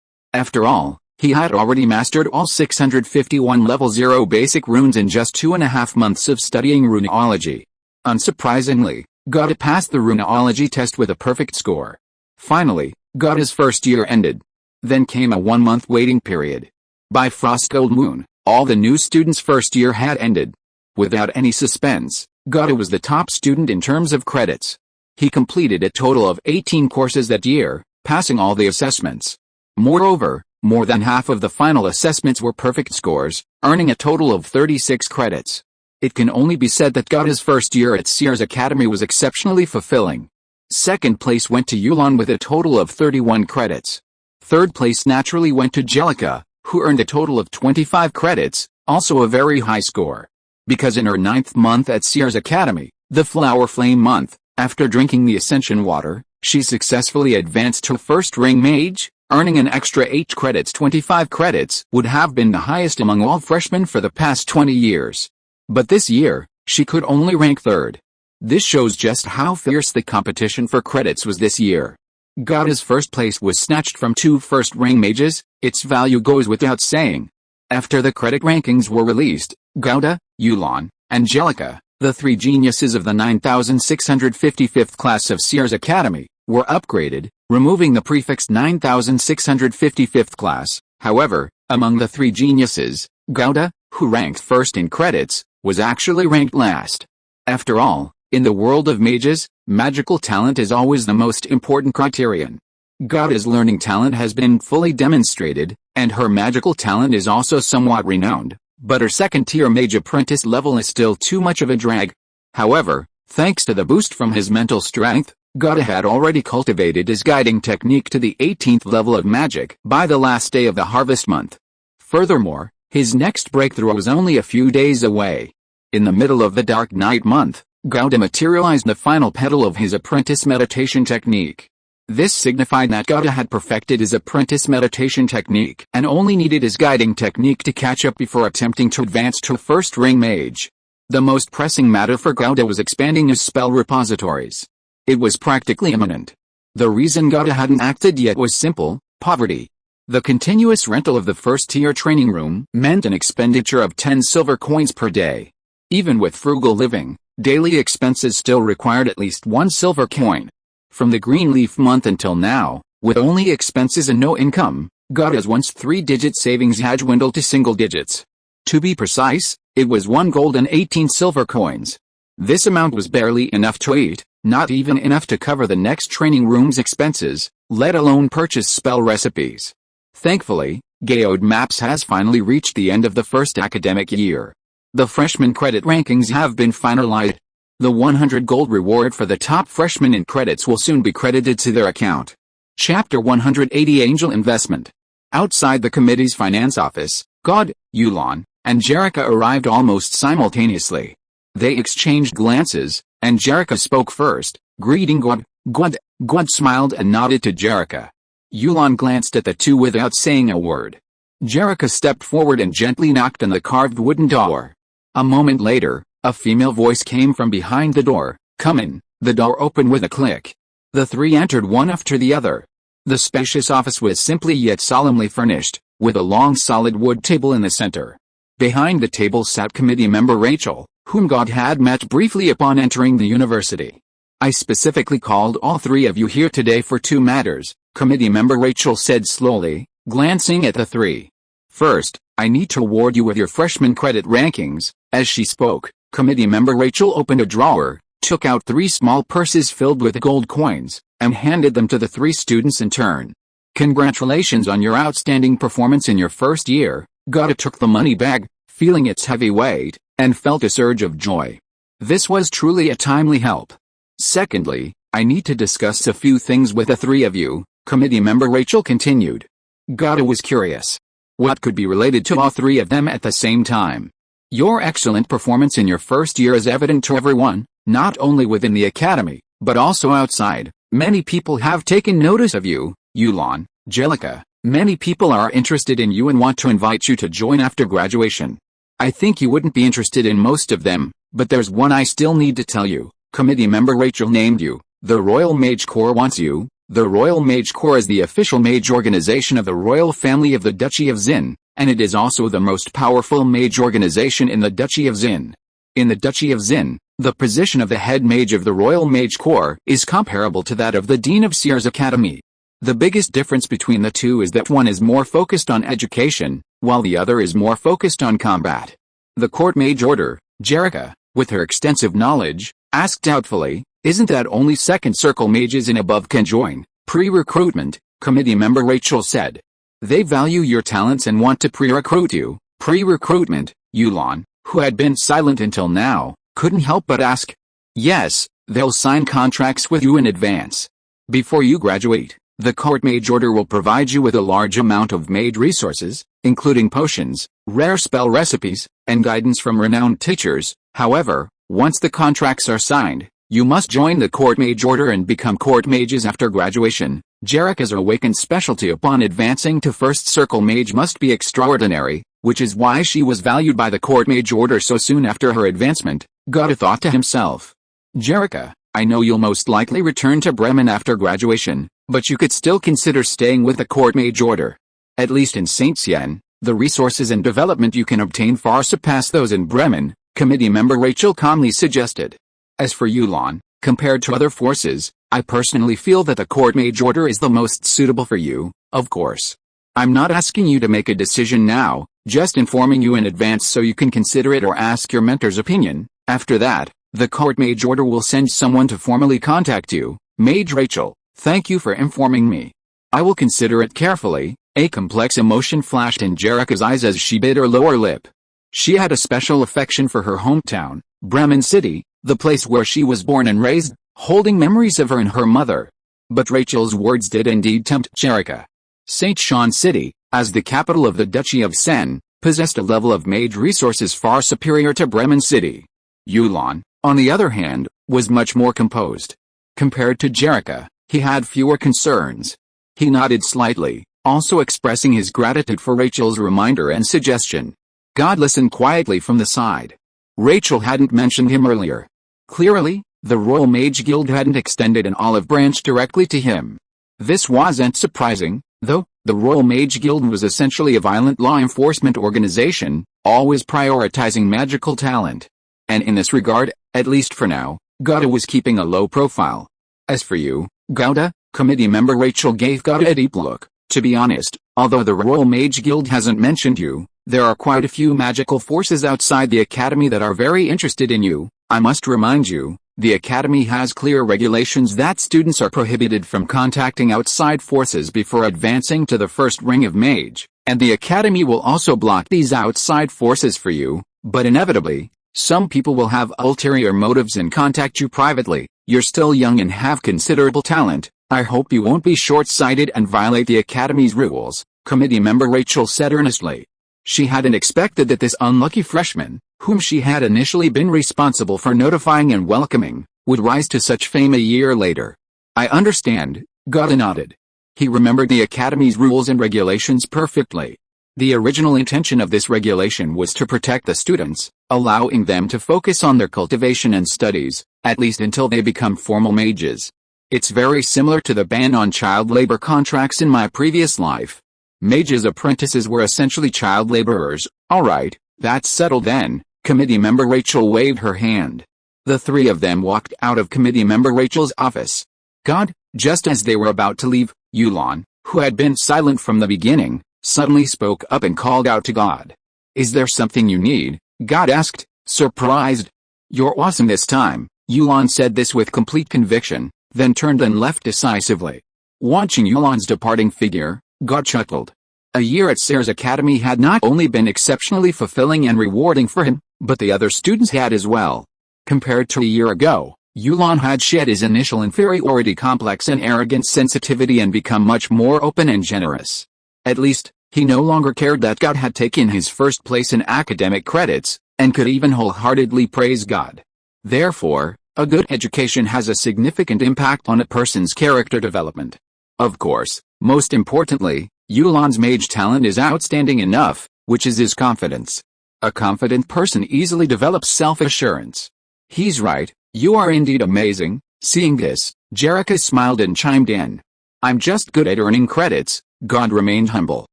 After all, he had already mastered all 651 level 0 basic runes in just 2.5 months of studying runeology. Unsurprisingly, Gada passed the runeology test with a perfect score. Finally, Gada's first year ended. Then came a 1-month waiting period. By Frost Gold Moon, all the new students' first year had ended. Without any suspense, Gada was the top student in terms of credits. He completed a total of 18 courses that year, passing all the assessments. Moreover, more than half of the final assessments were perfect scores, earning a total of 36 credits. It can only be said that Gada's first year at Sears Academy was exceptionally fulfilling. Second place went to Yulon with a total of 31 credits. Third place naturally went to Jellica, who earned a total of 25 credits, also a very high score. Because in her 9th month at Sears Academy, the Flower Flame month, after drinking the Ascension water, she successfully advanced to first ring Mage, earning an extra 8 credits. 25 credits would have been the highest among all freshmen for the past 20 years. But this year, she could only rank 3rd. This shows just how fierce the competition for credits was this year. Gada's first place was snatched from 2 first-ring mages, its value goes without saying. After the credit rankings were released, Gada, Yulon, and Jellica, the 3 geniuses of the 9655th class of Sears Academy, were upgraded, removing the prefix 9655th class. However, among the three geniuses, Gauda, who ranked first in credits, was actually ranked last. After all, in the world of mages, magical talent is always the most important criterion. Gauda's learning talent has been fully demonstrated, and her magical talent is also somewhat renowned, but her second-tier mage apprentice level is still too much of a drag. However, thanks to the boost from his mental strength, Gauda had already cultivated his guiding technique to the 18th level of magic by the last day of the harvest month. Furthermore, his next breakthrough was only a few days away. In the middle of the Dark Night month, Gauda materialized the final petal of his apprentice meditation technique. This signified that Gauda had perfected his apprentice meditation technique and only needed his guiding technique to catch up before attempting to advance to first ring mage. The most pressing matter for Gauda was expanding his spell repositories. It was practically imminent. The reason Gauda hadn't acted yet was simple: poverty. The continuous rental of the first-tier training room meant an expenditure of 10 silver coins per day. Even with frugal living, daily expenses still required at least 1 silver coin. From the Greenleaf month until now, with only expenses and no income, Gauda's once 3-digit savings had dwindled to single digits. To be precise, it was 1 gold and 18 silver coins. This amount was barely enough to eat, not even enough to cover the next training room's expenses, let alone purchase spell recipes. Thankfully, Geode Maps has finally reached the end of the first academic year. The freshman credit rankings have been finalized. The 100 gold reward for the top freshmen in credits will soon be credited to their account. Chapter 180 Angel Investment. Outside the committee's finance office, God, Yulon, and Jerica arrived almost simultaneously. They exchanged glances, and Jerica spoke first, greeting God. God smiled and nodded to Jerica. Yulon glanced at the two without saying a word. Jerica stepped forward and gently knocked on the carved wooden door. A moment later, a female voice came from behind the door. Come in. The door opened with a click. The three entered one after the other. The spacious office was simply yet solemnly furnished, with a long solid wood table in the center. Behind the table sat committee member Rachel, whom God had met briefly upon entering the university. I specifically called all three of you here today for 2 matters, committee member Rachel said slowly, glancing at the three. First, I need to award you with your freshman credit rankings. As she spoke, committee member Rachel opened a drawer, took out 3 small purses filled with gold coins, and handed them to the 3 students in turn. Congratulations on your outstanding performance in your first year. Gauda took the money bag, feeling its heavy weight, and felt a surge of joy. This was truly a timely help. Secondly, I need to discuss a few things with the 3 of you, committee member Rachel continued. Gauda was curious. What could be related to all 3 of them at the same time? Your excellent performance in your first year is evident to everyone, not only within the academy, but also outside. Many people have taken notice of you, Yulon, Jelica. Many people are interested in you and want to invite you to join after graduation. I think you wouldn't be interested in most of them, but there's one I still need to tell you. Committee member Rachel named you. The Royal Mage Corps wants you. The Royal Mage Corps is the official mage organization of the royal family of the Duchy of Zin, and it is also the most powerful mage organization in the Duchy of Zin. In the Duchy of Zin, the position of the head mage of the Royal Mage Corps is comparable to that of the Dean of Seer's Academy. The biggest difference between the two is that one is more focused on education, while the other is more focused on combat. The Court Mage Order, Jerica, with her extensive knowledge, asked doubtfully, isn't that only second circle mages and above can join? Pre-recruitment, committee member Rachel said. They value your talents and want to pre-recruit you. Pre-recruitment, Yulon, who had been silent until now, couldn't help but ask. Yes, they'll sign contracts with you in advance. Before you graduate, the Court Mage Order will provide you with a large amount of mage resources, including potions, rare spell recipes, and guidance from renowned teachers. However, once the contracts are signed, you must join the Court Mage Order and become Court Mages after graduation. Jerica's awakened specialty upon advancing to First Circle Mage must be extraordinary, which is why she was valued by the Court Mage Order so soon after her advancement. Gauda thought to himself. Jerica, I know you'll most likely return to Bremen after graduation, but you could still consider staying with the Court Mage Order. At least in Saint Cien, the resources and development you can obtain far surpass those in Bremen, committee member Rachel calmly suggested. As for Yulon, compared to other forces, I personally feel that the court mage order is the most suitable for you, of course. I'm not asking you to make a decision now, just informing you in advance so you can consider it or ask your mentor's opinion. After that, the court mage order will send someone to formally contact you. Mage Rachel, thank you for informing me. I will consider it carefully. A complex emotion flashed in Jerica's eyes as she bit her lower lip. She had a special affection for her hometown, Bremen City, the place where she was born and raised, holding memories of her and her mother. But Rachel's words did indeed tempt Jerica. St. Jean City, as the capital of the Duchy of Sen, possessed a level of mage resources far superior to Bremen City. Yulon, on the other hand, was much more composed. Compared to Jerica, he had fewer concerns. He nodded slightly, also expressing his gratitude for Rachel's reminder and suggestion. God listened quietly from the side. Rachel hadn't mentioned him earlier. Clearly, the Royal Mage Guild hadn't extended an olive branch directly to him. This wasn't surprising, though. The Royal Mage Guild was essentially a violent law enforcement organization, always prioritizing magical talent. And in this regard, at least for now, Gauda was keeping a low profile. As for you, Gauda, committee member Rachel gave Gauda a deep look. To be honest, although the Royal Mage Guild hasn't mentioned you, there are quite a few magical forces outside the Academy that are very interested in you. I must remind you, the Academy has clear regulations that students are prohibited from contacting outside forces before advancing to the first ring of Mage, and the Academy will also block these outside forces for you, but inevitably, some people will have ulterior motives and contact you privately. You're still young and have considerable talent. I hope you won't be short-sighted and violate the Academy's rules, committee member Rachel said earnestly. She hadn't expected that this unlucky freshman, whom she had initially been responsible for notifying and welcoming, would rise to such fame a year later. I understand, Gauda nodded. He remembered the Academy's rules and regulations perfectly. The original intention of this regulation was to protect the students, allowing them to focus on their cultivation and studies, at least until they become formal mages. It's very similar to the ban on child labor contracts in my previous life. Mages' apprentices were essentially child laborers. Alright, that's settled then. Committee member Rachel waved her hand. The three of them walked out of committee member Rachel's office. God, just as they were about to leave, Yulon, who had been silent from the beginning, suddenly spoke up and called out to God. Is there something you need? God asked, surprised. You're awesome this time. Yulon said this with complete conviction, then turned and left decisively. Watching Yulon's departing figure, God chuckled. A year at Sayre's Academy had not only been exceptionally fulfilling and rewarding for him, but the other students had as well. Compared to a year ago, Yulon had shed his initial inferiority complex and arrogant sensitivity and become much more open and generous. At least, he no longer cared that God had taken his first place in academic credits, and could even wholeheartedly praise God. Therefore, a good education has a significant impact on a person's character development. Of course, most importantly, Yulon's mage talent is outstanding enough, which is his confidence. A confident person easily develops self-assurance. He's right, you are indeed amazing. Seeing this, Jerica smiled and chimed in. I'm just good at earning credits. God remained humble.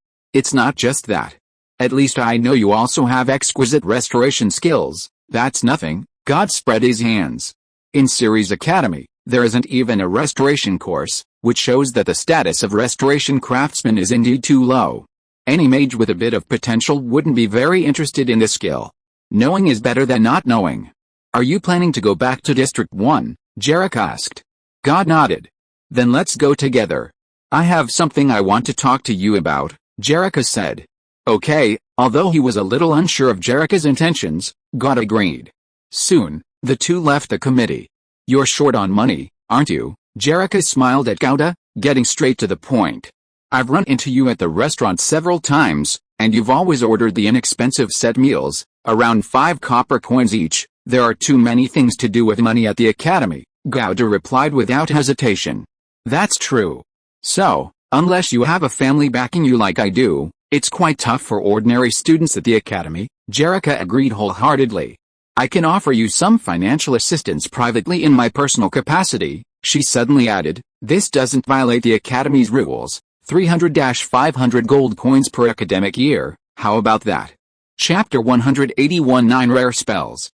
It's not just that. At least I know you also have exquisite restoration skills. That's nothing. God spread his hands. In Sayre's Academy, there isn't even a restoration course, which shows that the status of restoration craftsman is indeed too low. Any mage with a bit of potential wouldn't be very interested in this skill. Knowing is better than not knowing. Are you planning to go back to District 1? Jerica asked. God nodded. Then let's go together. I have something I want to talk to you about, Jerica said. Okay, although he was a little unsure of Jerica's intentions, God agreed. Soon, the two left the committee. You're short on money, aren't you? Jerica smiled at Gauda, getting straight to the point. I've run into you at the restaurant several times, and you've always ordered the inexpensive set meals, around 5 copper coins each. There are too many things to do with money at the Academy, Gauda replied without hesitation. That's true. So, unless you have a family backing you like I do, it's quite tough for ordinary students at the Academy, Jerica agreed wholeheartedly. I can offer you some financial assistance privately in my personal capacity, she suddenly added. This doesn't violate the Academy's rules. 300-500 gold coins per academic year, how about that? Chapter 181 9 Rare Spells.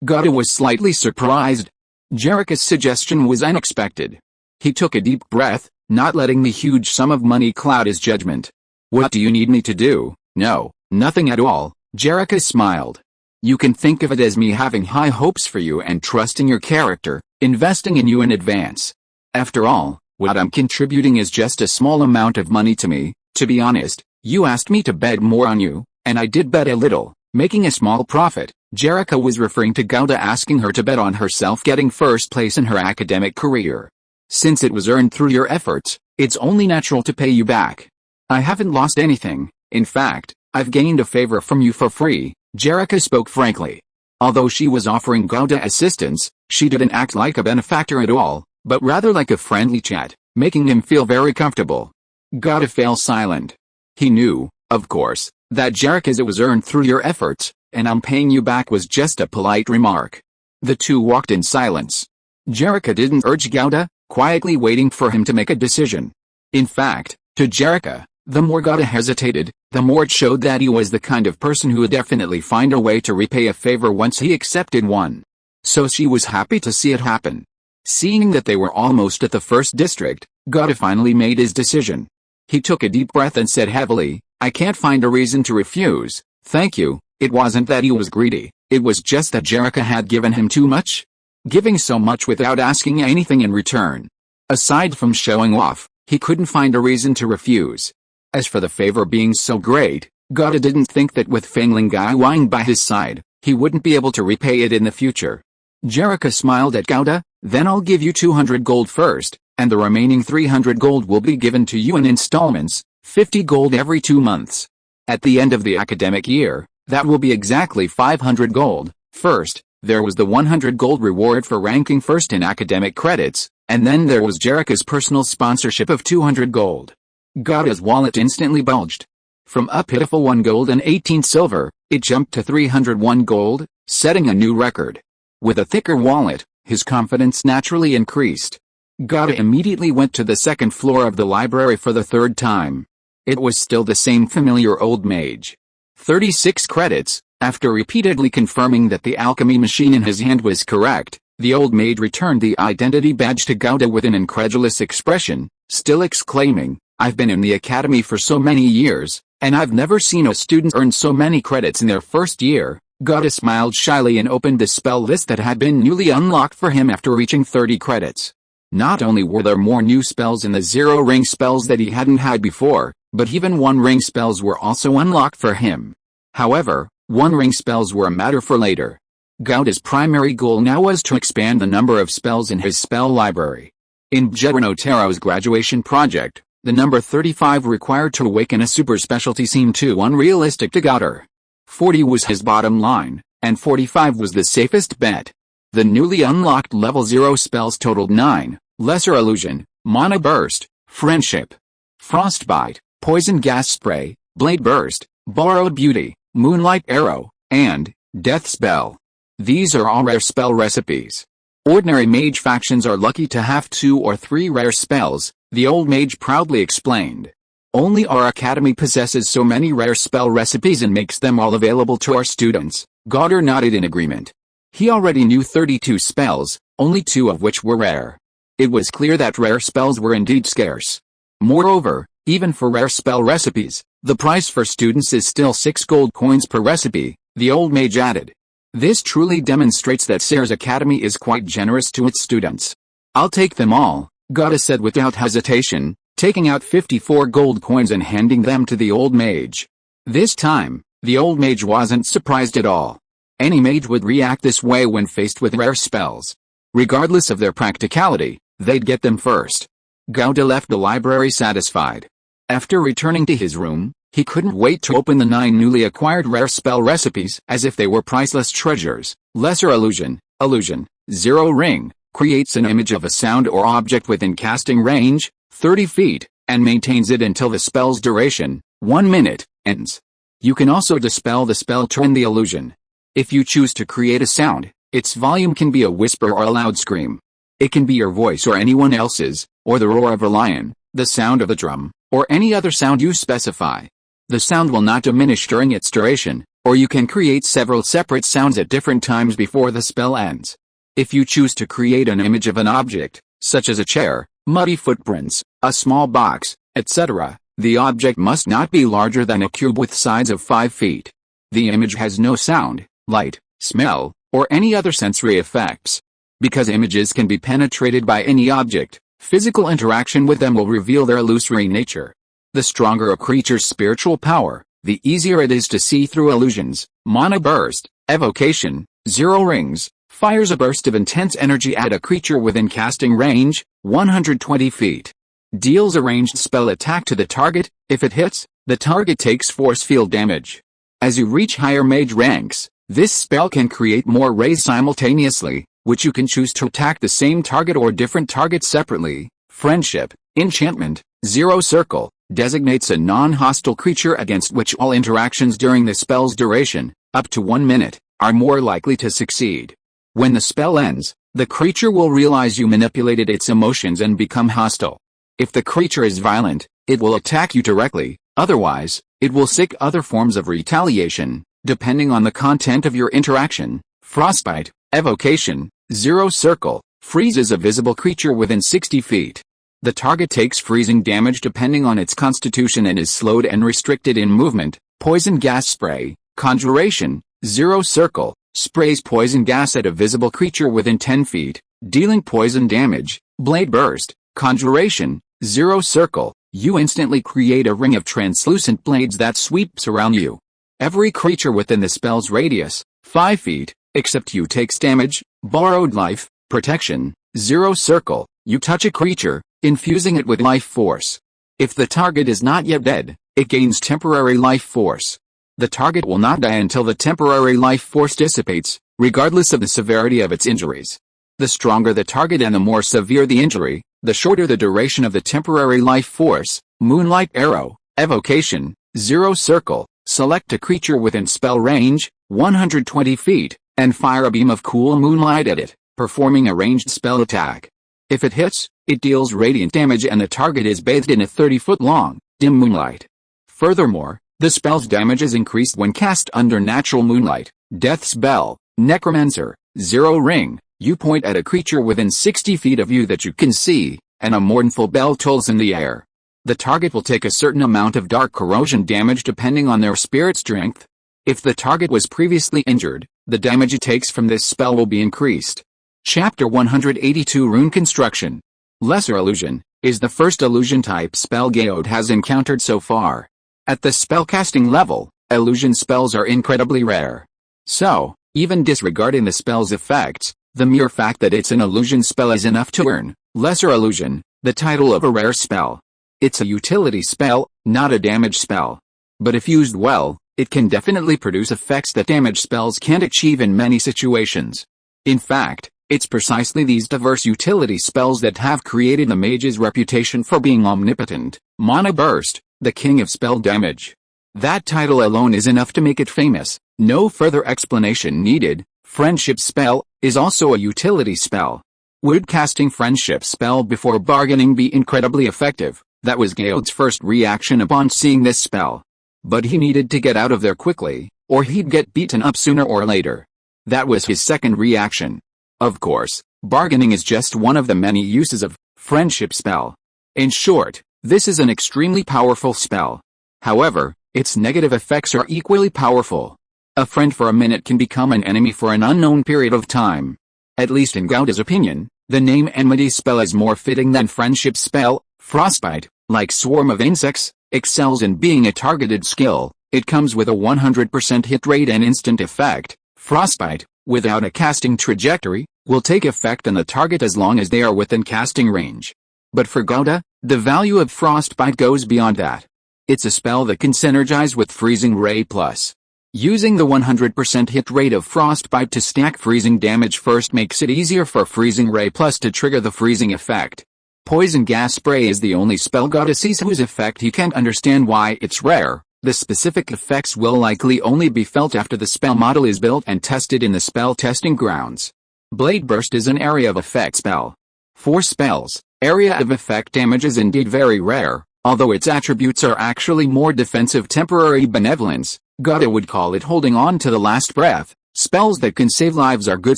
Gauda was slightly surprised. Jerica's suggestion was unexpected. He took a deep breath, not letting the huge sum of money cloud his judgment. "What do you need me to do?" "No, nothing at all," Jerica smiled. "You can think of it as me having high hopes for you and trusting your character, investing in you in advance. After all, what I'm contributing is just a small amount of money to me. To be honest, you asked me to bet more on you, and I did bet a little, making a small profit." Jerica was referring to Gouda asking her to bet on herself getting first place in her academic career. "Since it was earned through your efforts, it's only natural to pay you back. I haven't lost anything. In fact, I've gained a favor from you for free," Jerica spoke frankly. Although she was offering Gouda assistance, she didn't act like a benefactor at all, but rather like a friendly chat, making him feel very comfortable. Gouda fell silent. He knew, of course, that Jerica's "it was earned through your efforts, and I'm paying you back" was just a polite remark. The two walked in silence. Jerica didn't urge Gouda, quietly waiting for him to make a decision. In fact, to Jerica, the more Gouda hesitated, the more it showed that he was the kind of person who would definitely find a way to repay a favor once he accepted one. So she was happy to see it happen. Seeing that they were almost at the first district, Gouda finally made his decision. He took a deep breath and said heavily, "I can't find a reason to refuse, thank you." It wasn't that he was greedy, it was just that Jerica had given him too much. Giving so much without asking anything in return. Aside from showing off, he couldn't find a reason to refuse. As for the favor being so great, Gouda didn't think that with Fangling Gaiwang by his side, he wouldn't be able to repay it in the future. Jerica smiled at Gouda, "Then I'll give you 200 gold first, and the remaining 300 gold will be given to you in installments, 50 gold every 2 months. At the end of the academic year, that will be exactly 500 gold. First, there was the 100 gold reward for ranking first in academic credits, and then there was Jerica's personal sponsorship of 200 gold. Gouda's wallet instantly bulged. From a pitiful 1 gold and 18 silver, it jumped to 301 gold, setting a new record. With a thicker wallet, his confidence naturally increased. Gouda immediately went to the second floor of the library for the third time. It was still the same familiar old mage. 36 credits. After repeatedly confirming that the alchemy machine in his hand was correct, the old mage returned the identity badge to Gouda with an incredulous expression, still exclaiming, "I've been in the academy for so many years, and I've never seen a student earn so many credits in their first year." Gouda smiled shyly and opened the spell list that had been newly unlocked for him after reaching 30 credits. Not only were there more new spells in the zero-ring spells that he hadn't had before, but even one-ring spells were also unlocked for him. However, one-ring spells were a matter for later. Gouda's primary goal now was to expand the number of spells in his spell library. In Bjerno Taro's graduation project, the number 35 required to awaken a super specialty seemed too unrealistic to Gouda. 40 was his bottom line, and 45 was the safest bet. The newly unlocked level 0 spells totaled 9, Lesser Illusion, Mana Burst, Friendship, Frostbite, Poison Gas Spray, Blade Burst, Borrowed Beauty, Moonlight Arrow, and Death Spell. These are all rare spell recipes. Ordinary mage factions are lucky to have 2 or 3 rare spells, the old mage proudly explained. Only our academy possesses so many rare spell recipes and makes them all available to our students. Gouda nodded in agreement. He already knew 32 spells, only 2 of which were rare. It was clear that rare spells were indeed scarce. Moreover, even for rare spell recipes, the price for students is still 6 gold coins per recipe, the old mage added. This truly demonstrates that Sayre's academy is quite generous to its students. "I'll take them all," Gouda said without hesitation, taking out 54 gold coins and handing them to the old mage. This time, the old mage wasn't surprised at all. Any mage would react this way when faced with rare spells. Regardless of their practicality, they'd get them first. Gouda left the library satisfied. After returning to his room, he couldn't wait to open the 9 newly acquired rare spell recipes as if they were priceless treasures. Lesser Illusion, Zero Ring, creates an image of a sound or object within casting range, 30 feet, and maintains it until the spell's duration, 1 minute, ends. You can also dispel the spell to end the illusion. If you choose to create a sound, its volume can be a whisper or a loud scream. It can be your voice or anyone else's, or the roar of a lion, the sound of a drum, or any other sound you specify. The sound will not diminish during its duration, or you can create several separate sounds at different times before the spell ends. If you choose to create an image of an object, such as a chair, muddy footprints, a small box, etc., the object must not be larger than a cube with sides of 5 feet. The image has no sound, light, smell, or any other sensory effects. Because images can be penetrated by any object, physical interaction with them will reveal their illusory nature. The stronger a creature's spiritual power, the easier it is to see through illusions. Mana burst, evocation, 0 rings, fires a burst of intense energy at a creature within casting range, 120 feet. Deals a ranged spell attack to the target. If it hits, the target takes force field damage. As you reach higher mage ranks, this spell can create more rays simultaneously, which you can choose to attack the same target or different targets separately. Friendship, enchantment, 0 circle, designates a non-hostile creature against which all interactions during the spell's duration, up to 1 minute, are more likely to succeed. When the spell ends, the creature will realize you manipulated its emotions and become hostile. If the creature is violent, it will attack you directly, otherwise, it will seek other forms of retaliation, depending on the content of your interaction. Frostbite, evocation, 0 circle, freezes a visible creature within 60 feet. The target takes freezing damage depending on its constitution and is slowed and restricted in movement. Poison gas spray, conjuration, 0 circle, sprays poison gas at a visible creature within 10 feet, dealing poison damage. Blade burst, conjuration, 0 circle, you instantly create a ring of translucent blades that sweeps around you. Every creature within the spell's radius, 5 feet, except you takes damage. Borrowed life, protection, 0 circle, you touch a creature, infusing it with life force. If the target is not yet dead, it gains temporary life force. The target will not die until the temporary life force dissipates, regardless of the severity of its injuries. The stronger the target and the more severe the injury, the shorter the duration of the temporary life force. Moonlight arrow, evocation, 0 circle, select a creature within spell range, 120 feet, and fire a beam of cool moonlight at it, performing a ranged spell attack. If it hits, it deals radiant damage and the target is bathed in a 30-foot-long, dim moonlight. Furthermore, the spell's damage is increased when cast under natural moonlight. Death spell, necromancer, 0 ring, you point at a creature within 60 feet of you that you can see, and a mournful bell tolls in the air. The target will take a certain amount of dark corrosion damage depending on their spirit strength. If the target was previously injured, the damage it takes from this spell will be increased. Chapter 182 Rune Construction. Lesser Illusion is the first illusion type spell Gaod has encountered so far. At the spellcasting level, illusion spells are incredibly rare. So, even disregarding the spell's effects, the mere fact that it's an illusion spell is enough to earn Lesser Illusion, the title of a rare spell. It's a utility spell, not a damage spell. But if used well, it can definitely produce effects that damage spells can't achieve in many situations. In fact, it's precisely these diverse utility spells that have created the Mage's reputation for being omnipotent. Mana burst, the king of spell damage. That title alone is enough to make it famous, no further explanation needed. Friendship spell is also a utility spell. Would casting friendship spell before bargaining be incredibly effective? That was Gaod's first reaction upon seeing this spell. But he needed to get out of there quickly, or he'd get beaten up sooner or later. That was his second reaction. Of course, bargaining is just one of the many uses of friendship spell. In short, this is an extremely powerful spell. However, its negative effects are equally powerful. A friend for a minute can become an enemy for an unknown period of time. At least in Gaud's opinion, the name enmity spell is more fitting than friendship spell. Frostbite, like swarm of insects, excels in being a targeted skill. It comes with a 100% hit rate and instant effect. Frostbite, without a casting trajectory, will take effect on the target as long as they are within casting range. But for Gauda, the value of Frostbite goes beyond that. It's a spell that can synergize with Freezing Ray Plus. Using the 100% hit rate of Frostbite to stack freezing damage first makes it easier for Freezing Ray Plus to trigger the freezing effect. Poison gas spray is the only spell Gauda sees whose effect he can't understand why it's rare. The specific effects will likely only be felt after the spell model is built and tested in the spell testing grounds. Blade Burst is an area of effect spell. For spells, area of effect damage is indeed very rare, although its attributes are actually more defensive. Temporary benevolence, Gauda would call it holding on to the last breath. Spells that can save lives are good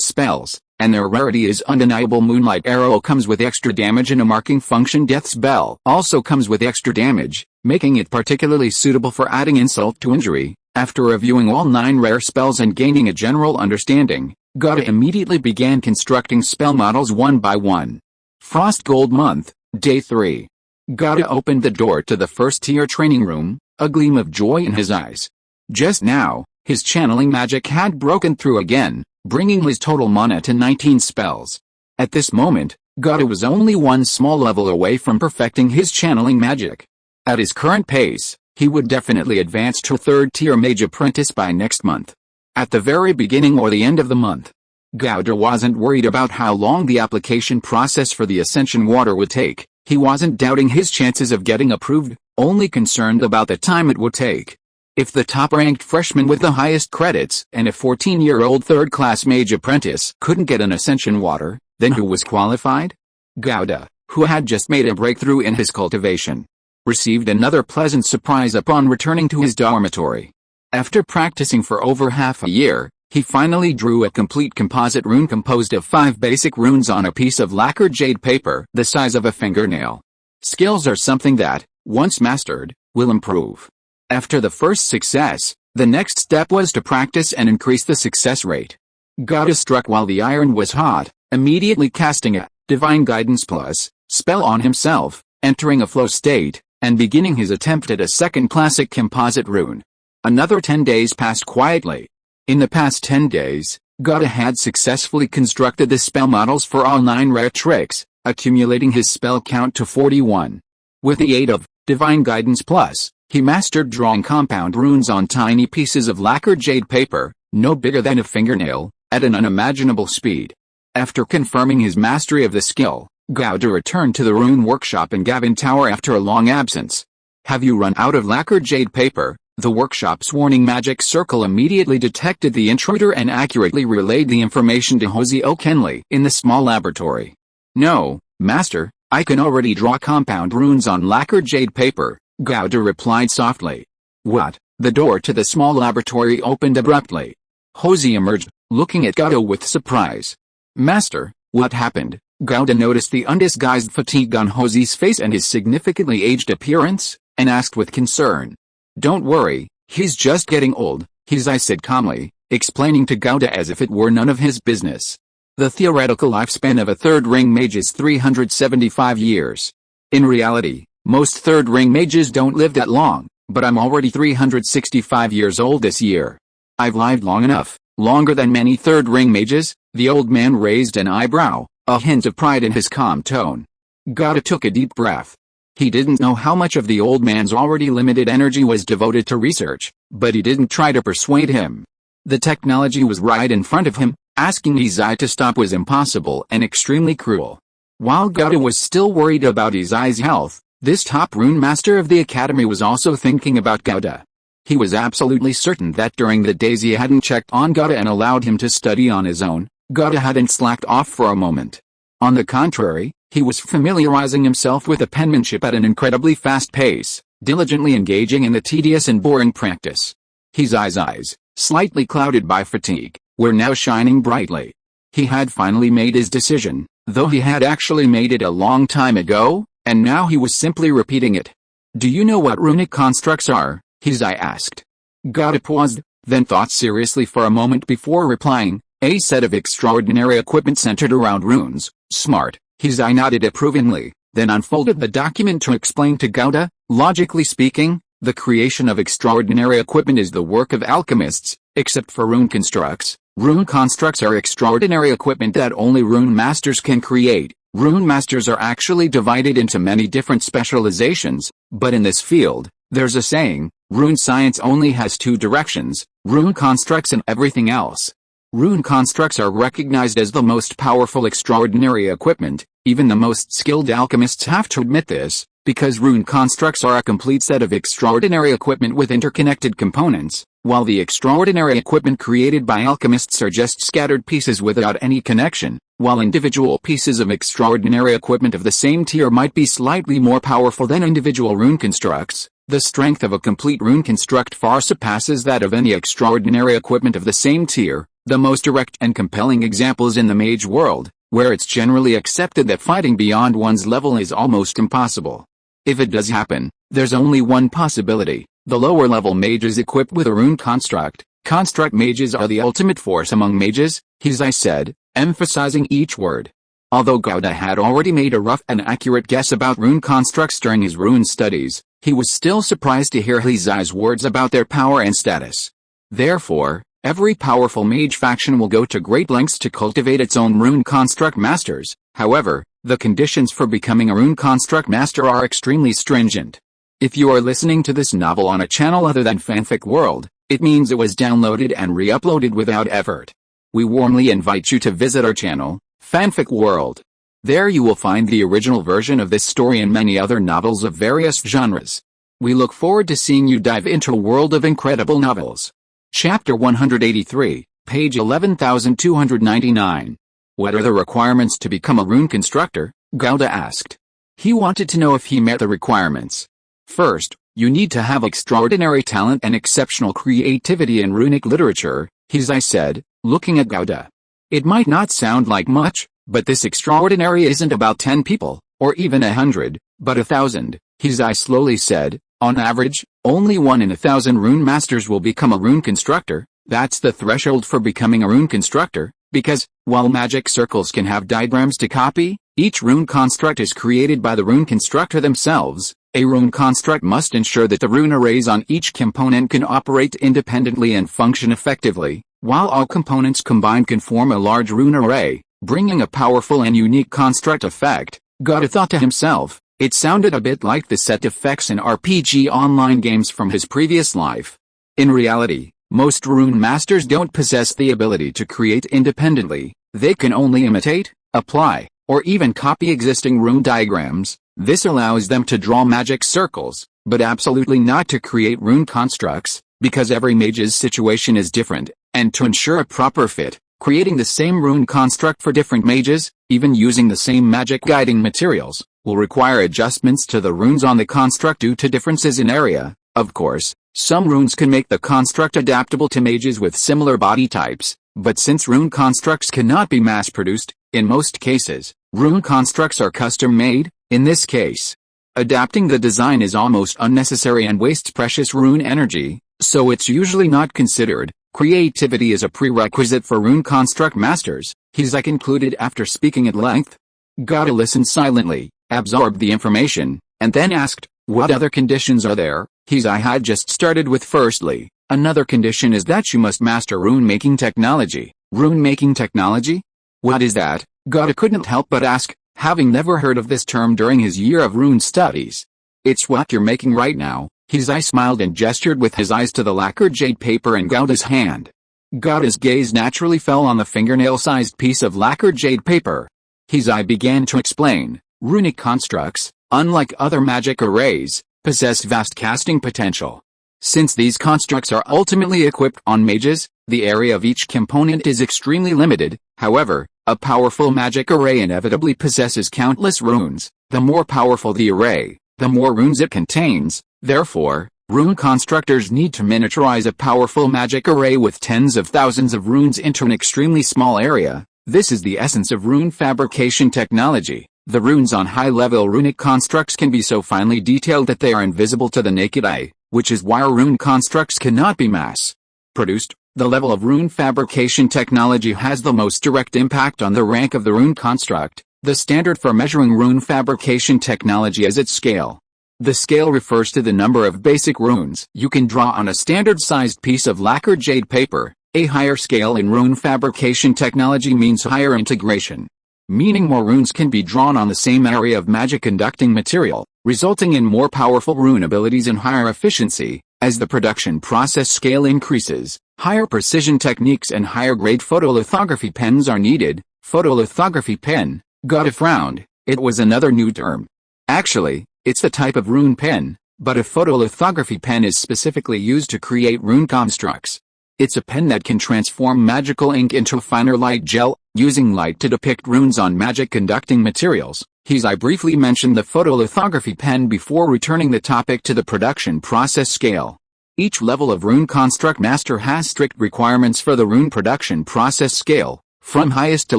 spells, and their rarity is undeniable. Moonlight Arrow comes with extra damage, and a marking function Death's Bell also comes with extra damage, making it particularly suitable for adding insult to injury. After reviewing all 9 rare spells and gaining a general understanding, Gata immediately began constructing spell models one by one. Frost Gold Month, Day 3. Gata opened the door to the first-tier training room, a gleam of joy in his eyes. Just now, his channeling magic had broken through again, bringing his total mana to 19 spells. At this moment, Gata was only one small level away from perfecting his channeling magic. At his current pace, he would definitely advance to 3rd-tier Mage Apprentice by next month. At the very beginning or the end of the month, Gata wasn't worried about how long the application process for the Ascension Water would take. He wasn't doubting his chances of getting approved, only concerned about the time it would take. If the top-ranked freshman with the highest credits and a 14-year-old third-class Mage Apprentice couldn't get an Ascension Water, then who was qualified? Gata, who had just made a breakthrough in his cultivation, received another pleasant surprise upon returning to his dormitory. After practicing for over half a year, he finally drew a complete composite rune composed of 5 basic runes on a piece of lacquered jade paper the size of a fingernail. Skills are something that, once mastered, will improve. After the first success, the next step was to practice and increase the success rate. Gata struck while the iron was hot, immediately casting a Divine Guidance Plus spell on himself, entering a flow state, and beginning his attempt at a second classic composite rune. Another 10 days passed quietly. In the past 10 days, Gata had successfully constructed the spell models for all 9 rare tricks, accumulating his spell count to 41. With the aid of Divine Guidance Plus, he mastered drawing compound runes on tiny pieces of lacquered jade paper, no bigger than a fingernail, at an unimaginable speed. After confirming his mastery of the skill, Gata returned to the rune workshop in Gavin Tower after a long absence. "Have you run out of lacquered jade paper?" The workshop's warning magic circle immediately detected the intruder and accurately relayed the information to Hosey O'Kenley in the small laboratory. "No, Master, I can already draw compound runes on lacquered jade paper," Gata replied softly. "What?" The door to the small laboratory opened abruptly. Hosey emerged, looking at Gata with surprise. "Master, what happened?" Gata noticed the undisguised fatigue on Hosey's face and his significantly aged appearance, and asked with concern. "Don't worry, he's just getting old," Hosey said calmly, explaining to Gata as if it were none of his business. The theoretical lifespan of a third-ring mage is 375 years. In reality, most third-ring mages don't live that long, but I'm already 365 years old this year. I've lived long enough, longer than many third-ring mages. The old man raised an eyebrow, a hint of pride in his calm tone. Gata took a deep breath. He didn't know how much of the old man's already limited energy was devoted to research, but he didn't try to persuade him. The technology was right in front of him. Asking Hosey to stop was impossible and extremely cruel. While Gata was still worried about Hosey's health, this top rune master of the academy was also thinking about Gata. He was absolutely certain that during the days he hadn't checked on Gata and allowed him to study on his own, Gata hadn't slacked off for a moment. On the contrary, he was familiarizing himself with the penmanship at an incredibly fast pace, diligently engaging in the tedious and boring practice. Hosey's eyes, slightly clouded by fatigue, were now shining brightly. He had finally made his decision, though he had actually made it a long time ago, and now he was simply repeating it. "Do you know what runic constructs are?" Hosey asked. Gata paused, then thought seriously for a moment before replying. "A set of extraordinary equipment centered around runes." "Smart." Hosey nodded approvingly, then unfolded the document to explain to Gata. "Logically speaking, the creation of extraordinary equipment is the work of alchemists, except for rune constructs. Rune constructs are extraordinary equipment that only rune masters can create. Rune masters are actually divided into many different specializations, but in this field, there's a saying, rune science only has 2 directions, rune constructs and everything else. Rune constructs are recognized as the most powerful extraordinary equipment. Even the most skilled alchemists have to admit this, because rune constructs are a complete set of extraordinary equipment with interconnected components, while the extraordinary equipment created by alchemists are just scattered pieces without any connection. While individual pieces of extraordinary equipment of the same tier might be slightly more powerful than individual rune constructs, the strength of a complete rune construct far surpasses that of any extraordinary equipment of the same tier. The most direct and compelling example is in the mage world, where it's generally accepted that fighting beyond one's level is almost impossible. If it does happen, there's only one possibility: the lower level mage is equipped with a rune construct. Construct mages are the ultimate force among mages, Hizai said, emphasizing each word. Although Gouda had already made a rough and accurate guess about rune constructs during his rune studies, he was still surprised to hear Hizai's words about their power and status. Therefore, every powerful mage faction will go to great lengths to cultivate its own rune construct masters. However, the conditions for becoming a rune construct master are extremely stringent. If you are listening to this novel on a channel other than Fanfic World, it means it was downloaded and re-uploaded without effort. We warmly invite you to visit our channel, Fanfic World. There you will find the original version of this story and many other novels of various genres. We look forward to seeing you dive into a world of incredible novels. Chapter 183, page 11299. What are the requirements to become a rune constructor? Gouda asked. He wanted to know if he met the requirements. First, you need to have extraordinary talent and exceptional creativity in runic literature, Hizai said, looking at Gouda. It might not sound like much, but this extraordinary isn't about 10 people, or even 100, but 1,000, Hizai slowly said. On average, only 1 in 1,000 rune masters will become a rune constructor. That's the threshold for becoming a rune constructor, because, while magic circles can have diagrams to copy, each rune construct is created by the rune constructor themselves. A rune construct must ensure that the rune arrays on each component can operate independently and function effectively, while all components combined can form a large rune array, bringing a powerful and unique construct effect. Gouda thought to himself. It sounded a bit like the set effects in RPG online games from his previous life. In reality, most rune masters don't possess the ability to create independently. They can only imitate, apply, or even copy existing rune diagrams. This allows them to draw magic circles, but absolutely not to create rune constructs, because every mage's situation is different, and to ensure a proper fit, creating the same rune construct for different mages, even using the same magic guiding materials, will require adjustments to the runes on the construct due to differences in area. Of course, some runes can make the construct adaptable to mages with similar body types, but since rune constructs cannot be mass-produced, in most cases, rune constructs are custom-made. In this case, adapting the design is almost unnecessary and wastes precious rune energy, so it's usually not considered. Creativity is a prerequisite for rune construct masters, Hizai concluded after speaking at length. Gouda listened silently, absorbed the information, and then asked, what other conditions are there? Hizai had just started with firstly, another condition is that you must master rune-making technology. Rune-making technology? What is that? Gouda couldn't help but ask, having never heard of this term during his year of rune studies. It's what you're making right now. Hizai smiled and gestured with his eyes to the lacquered jade paper in Gouda's hand. Gouda's gaze naturally fell on the fingernail-sized piece of lacquered jade paper. Hizai began to explain. Runic constructs, unlike other magic arrays, possess vast casting potential. Since these constructs are ultimately equipped on mages, the area of each component is extremely limited. However, a powerful magic array inevitably possesses countless runes. The more powerful the array, the more runes it contains. Therefore, rune constructors need to miniaturize a powerful magic array with tens of thousands of runes into an extremely small area. This is the essence of rune fabrication technology. The runes on high-level runic constructs can be so finely detailed that they are invisible to the naked eye, which is why rune constructs cannot be mass-produced. The level of rune fabrication technology has the most direct impact on the rank of the rune construct. The standard for measuring rune fabrication technology is its scale. The scale refers to the number of basic runes you can draw on a standard-sized piece of lacquered jade paper. A higher scale in rune fabrication technology means higher integration, meaning more runes can be drawn on the same area of magic conducting material, resulting in more powerful rune abilities and higher efficiency. As the production process scale increases, higher precision techniques and higher grade photolithography pens are needed. Photolithography pen? Gouda frowned. It was another new term. Actually, it's the type of rune pen, but a photolithography pen is specifically used to create rune constructs. It's a pen that can transform magical ink into finer light gel, using light to depict runes on magic conducting materials. Hizai briefly mentioned the photolithography pen before returning the topic to the production process scale. Each level of Rune Construct Master has strict requirements for the rune production process scale, from highest to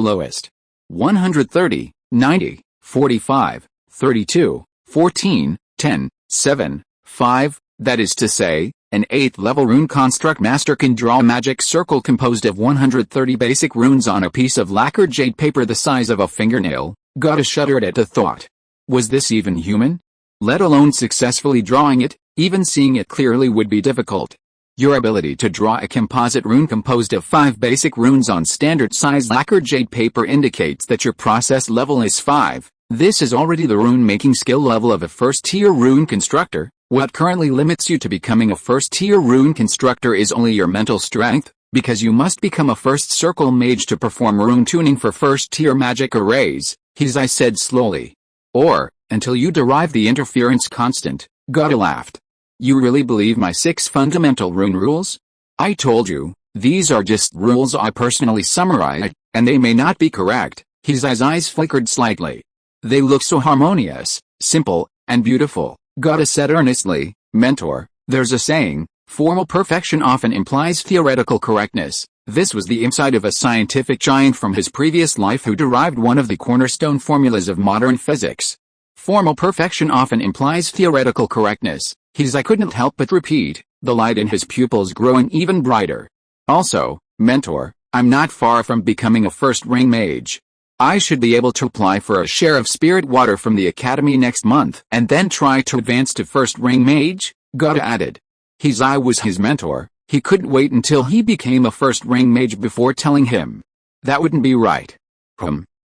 lowest. 130, 90, 45, 32, 14, 10, 7, 5, that is to say, an 8th level Rune Construct Master can draw a magic circle composed of 130 basic runes on a piece of lacquered jade paper the size of a fingernail. Gotta shuddered at the thought. Was this even human? Let alone successfully drawing it, even seeing it clearly would be difficult. Your ability to draw a composite rune composed of 5 basic runes on standard size lacquered jade paper indicates that your process level is 5. This is already the rune-making skill level of a first-tier rune constructor. What currently limits you to becoming a first-tier rune constructor is only your mental strength, because you must become a first circle mage to perform rune tuning for first-tier magic arrays, Hizai said slowly. Or, until you derive the interference constant, Gata laughed. You really believe my 6 fundamental rune rules? I told you, these are just rules I personally summarized, and they may not be correct. Hizai's eyes flickered slightly. They look so harmonious, simple, and beautiful, Gata said earnestly. Mentor, there's a saying, formal perfection often implies theoretical correctness. This was the insight of a scientific giant from his previous life who derived one of the cornerstone formulas of modern physics. Formal perfection often implies theoretical correctness. I couldn't help but repeat, the light in his pupils growing even brighter. Also, mentor, I'm not far from becoming a first-ring mage. I should be able to apply for a share of spirit water from the academy next month and then try to advance to first-ring mage, Gata added. Hizai was his mentor, he couldn't wait until he became a first-ring mage before telling him. That wouldn't be right.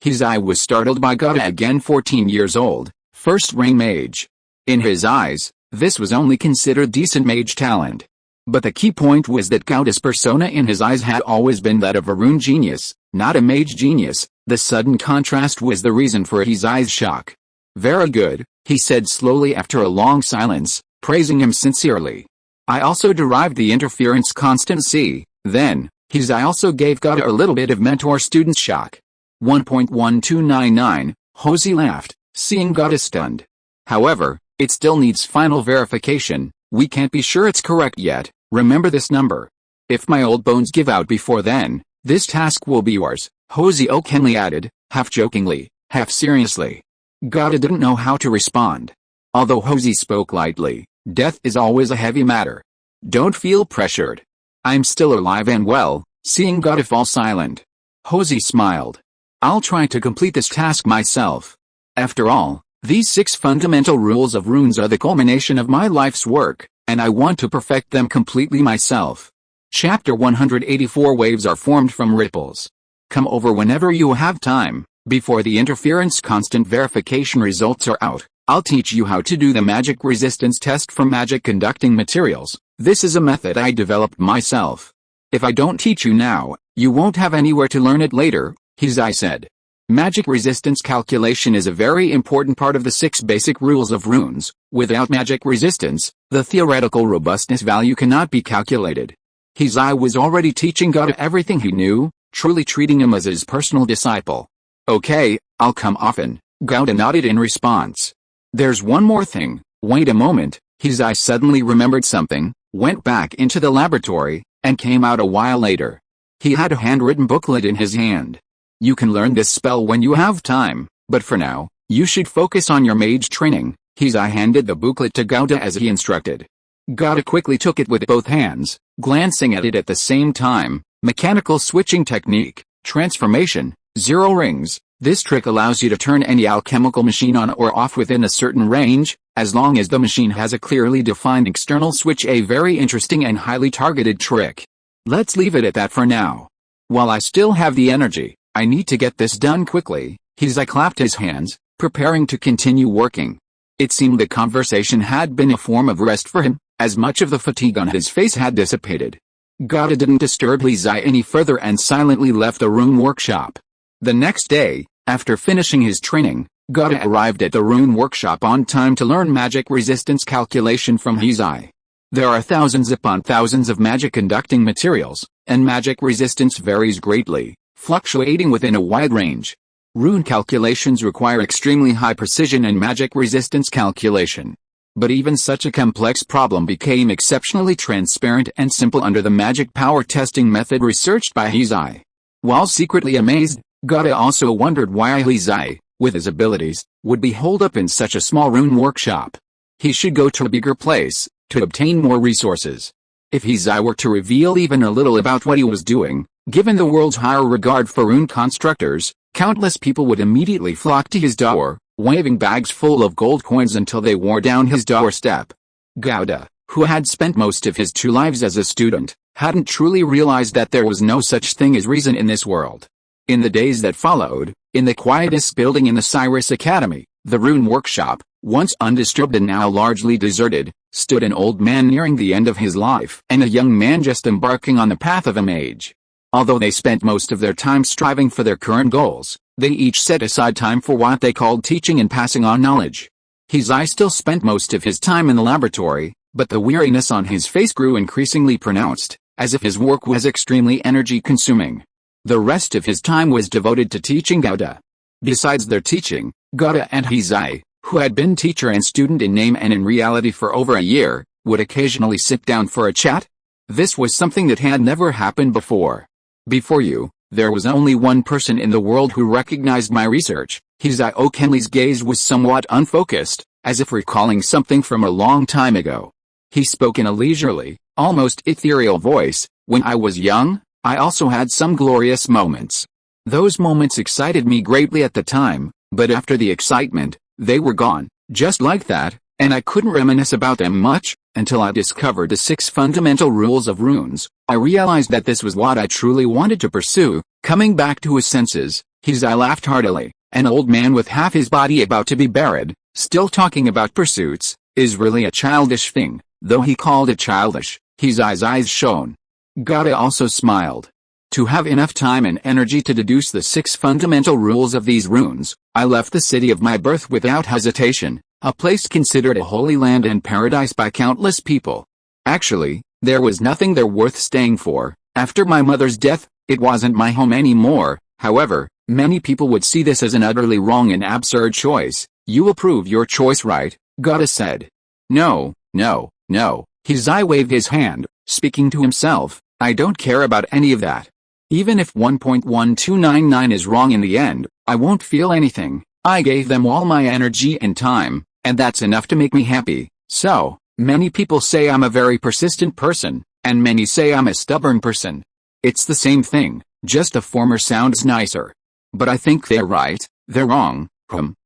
Hizai was startled by Gata again. 14 years old, first-ring mage. In his eyes, this was only considered decent mage talent. But the key point was that Gata's persona in his eyes had always been that of a rune genius, not a mage genius. The sudden contrast was the reason for Hizai's shock. Very good, he said slowly after a long silence, praising him sincerely. I also derived the interference constant C. Then, Hizai also gave Gata a little bit of mentor-student shock. 1.1299, Hosey laughed, seeing Gata stunned. However, it still needs final verification. We can't be sure it's correct yet. Remember this number. If my old bones give out before then, this task will be yours, Hosey O'Kenley added, half jokingly, half seriously. Gata didn't know how to respond. Although Hosey spoke lightly, death is always a heavy matter. Don't feel pressured. I'm still alive and well. Seeing Gata fall silent, Hosey smiled. I'll try to complete this task myself. After all, these 6 fundamental rules of runes are the culmination of my life's work, and I want to perfect them completely myself. Chapter 184 Waves are formed from ripples. Come over whenever you have time. Before the interference constant verification results are out, I'll teach you how to do the magic resistance test for magic conducting materials. This is a method I developed myself. If I don't teach you now, you won't have anywhere to learn it later, Hizai said. Magic resistance calculation is a very important part of the 6 basic rules of runes. Without magic resistance, the theoretical robustness value cannot be calculated. Hizai was already teaching Gata everything he knew, truly treating him as his personal disciple. Okay, I'll come often, Gata nodded in response. There's one more thing. Wait a moment. Hizai suddenly remembered something, went back into the laboratory, and came out a while later. He had a handwritten booklet in his hand. You can learn this spell when you have time, but for now, you should focus on your mage training. Hizai handed the booklet to Gata as he instructed. Gata quickly took it with both hands, glancing at it at the same time. Mechanical switching technique, transformation, 0 rings. This trick allows you to turn any alchemical machine on or off within a certain range, as long as the machine has a clearly defined external switch. A very interesting and highly targeted trick. Let's leave it at that for now. While I still have the energy, I need to get this done quickly. Hizai clapped his hands, preparing to continue working. It seemed the conversation had been a form of rest for him, as much of the fatigue on his face had dissipated. Gata didn't disturb Hizai any further and silently left the rune workshop. The next day, after finishing his training, Gata arrived at the rune workshop on time to learn magic resistance calculation from Hizai. There are thousands upon thousands of magic conducting materials, and magic resistance varies greatly, fluctuating within a wide range. Rune calculations require extremely high precision and magic resistance calculation. But even such a complex problem became exceptionally transparent and simple under the magic power testing method researched by Hizai. While secretly amazed, Gata also wondered why Hizai, with his abilities, would be holed up in such a small rune workshop. He should go to a bigger place, to obtain more resources. If Hizai were to reveal even a little about what he was doing, given the world's higher regard for rune constructors, countless people would immediately flock to his door, waving bags full of gold coins until they wore down his doorstep. Gouda, who had spent most of his 2 lives as a student, hadn't truly realized that there was no such thing as reason in this world. In the days that followed, in the quietest building in the Cyrus Academy, the rune workshop, once undisturbed and now largely deserted, stood an old man nearing the end of his life and a young man just embarking on the path of a mage. Although they spent most of their time striving for their current goals, they each set aside time for what they called teaching and passing on knowledge. Hizai still spent most of his time in the laboratory, but the weariness on his face grew increasingly pronounced, as if his work was extremely energy-consuming. The rest of his time was devoted to teaching Gouda. Besides their teaching, Gouda and Hizai, who had been teacher and student in name and in reality for over a year, would occasionally sit down for a chat. This was something that had never happened before. Before you, there was only one person in the world who recognized my research. Hizai Okenli's gaze was somewhat unfocused, as if recalling something from a long time ago. He spoke in a leisurely, almost ethereal voice. When I was young, I also had some glorious moments. Those moments excited me greatly at the time, but after the excitement, they were gone, just like that, and I couldn't reminisce about them much, until I discovered the 6 fundamental rules of runes. I realized that this was what I truly wanted to pursue. Coming back to his senses, Hizai laughed heartily. An old man with half his body about to be buried, still talking about pursuits, is really a childish thing. Though he called it childish, Hizai's eyes shone. Gata also smiled. To have enough time and energy to deduce the 6 fundamental rules of these runes, I left the city of my birth without hesitation, a place considered a holy land and paradise by countless people. Actually, there was nothing there worth staying for. After my mother's death, it wasn't my home anymore. However, many people would see this as an utterly wrong and absurd choice. You will prove your choice right, Gata said. No, no, no. Hizai waved his hand, speaking to himself. I don't care about any of that. Even if 1.1299 is wrong in the end, I won't feel anything. I gave them all my energy and time, and that's enough to make me happy. So, many people say I'm a very persistent person, and many say I'm a stubborn person. It's the same thing, just the former sounds nicer. But I think they're right. They're wrong.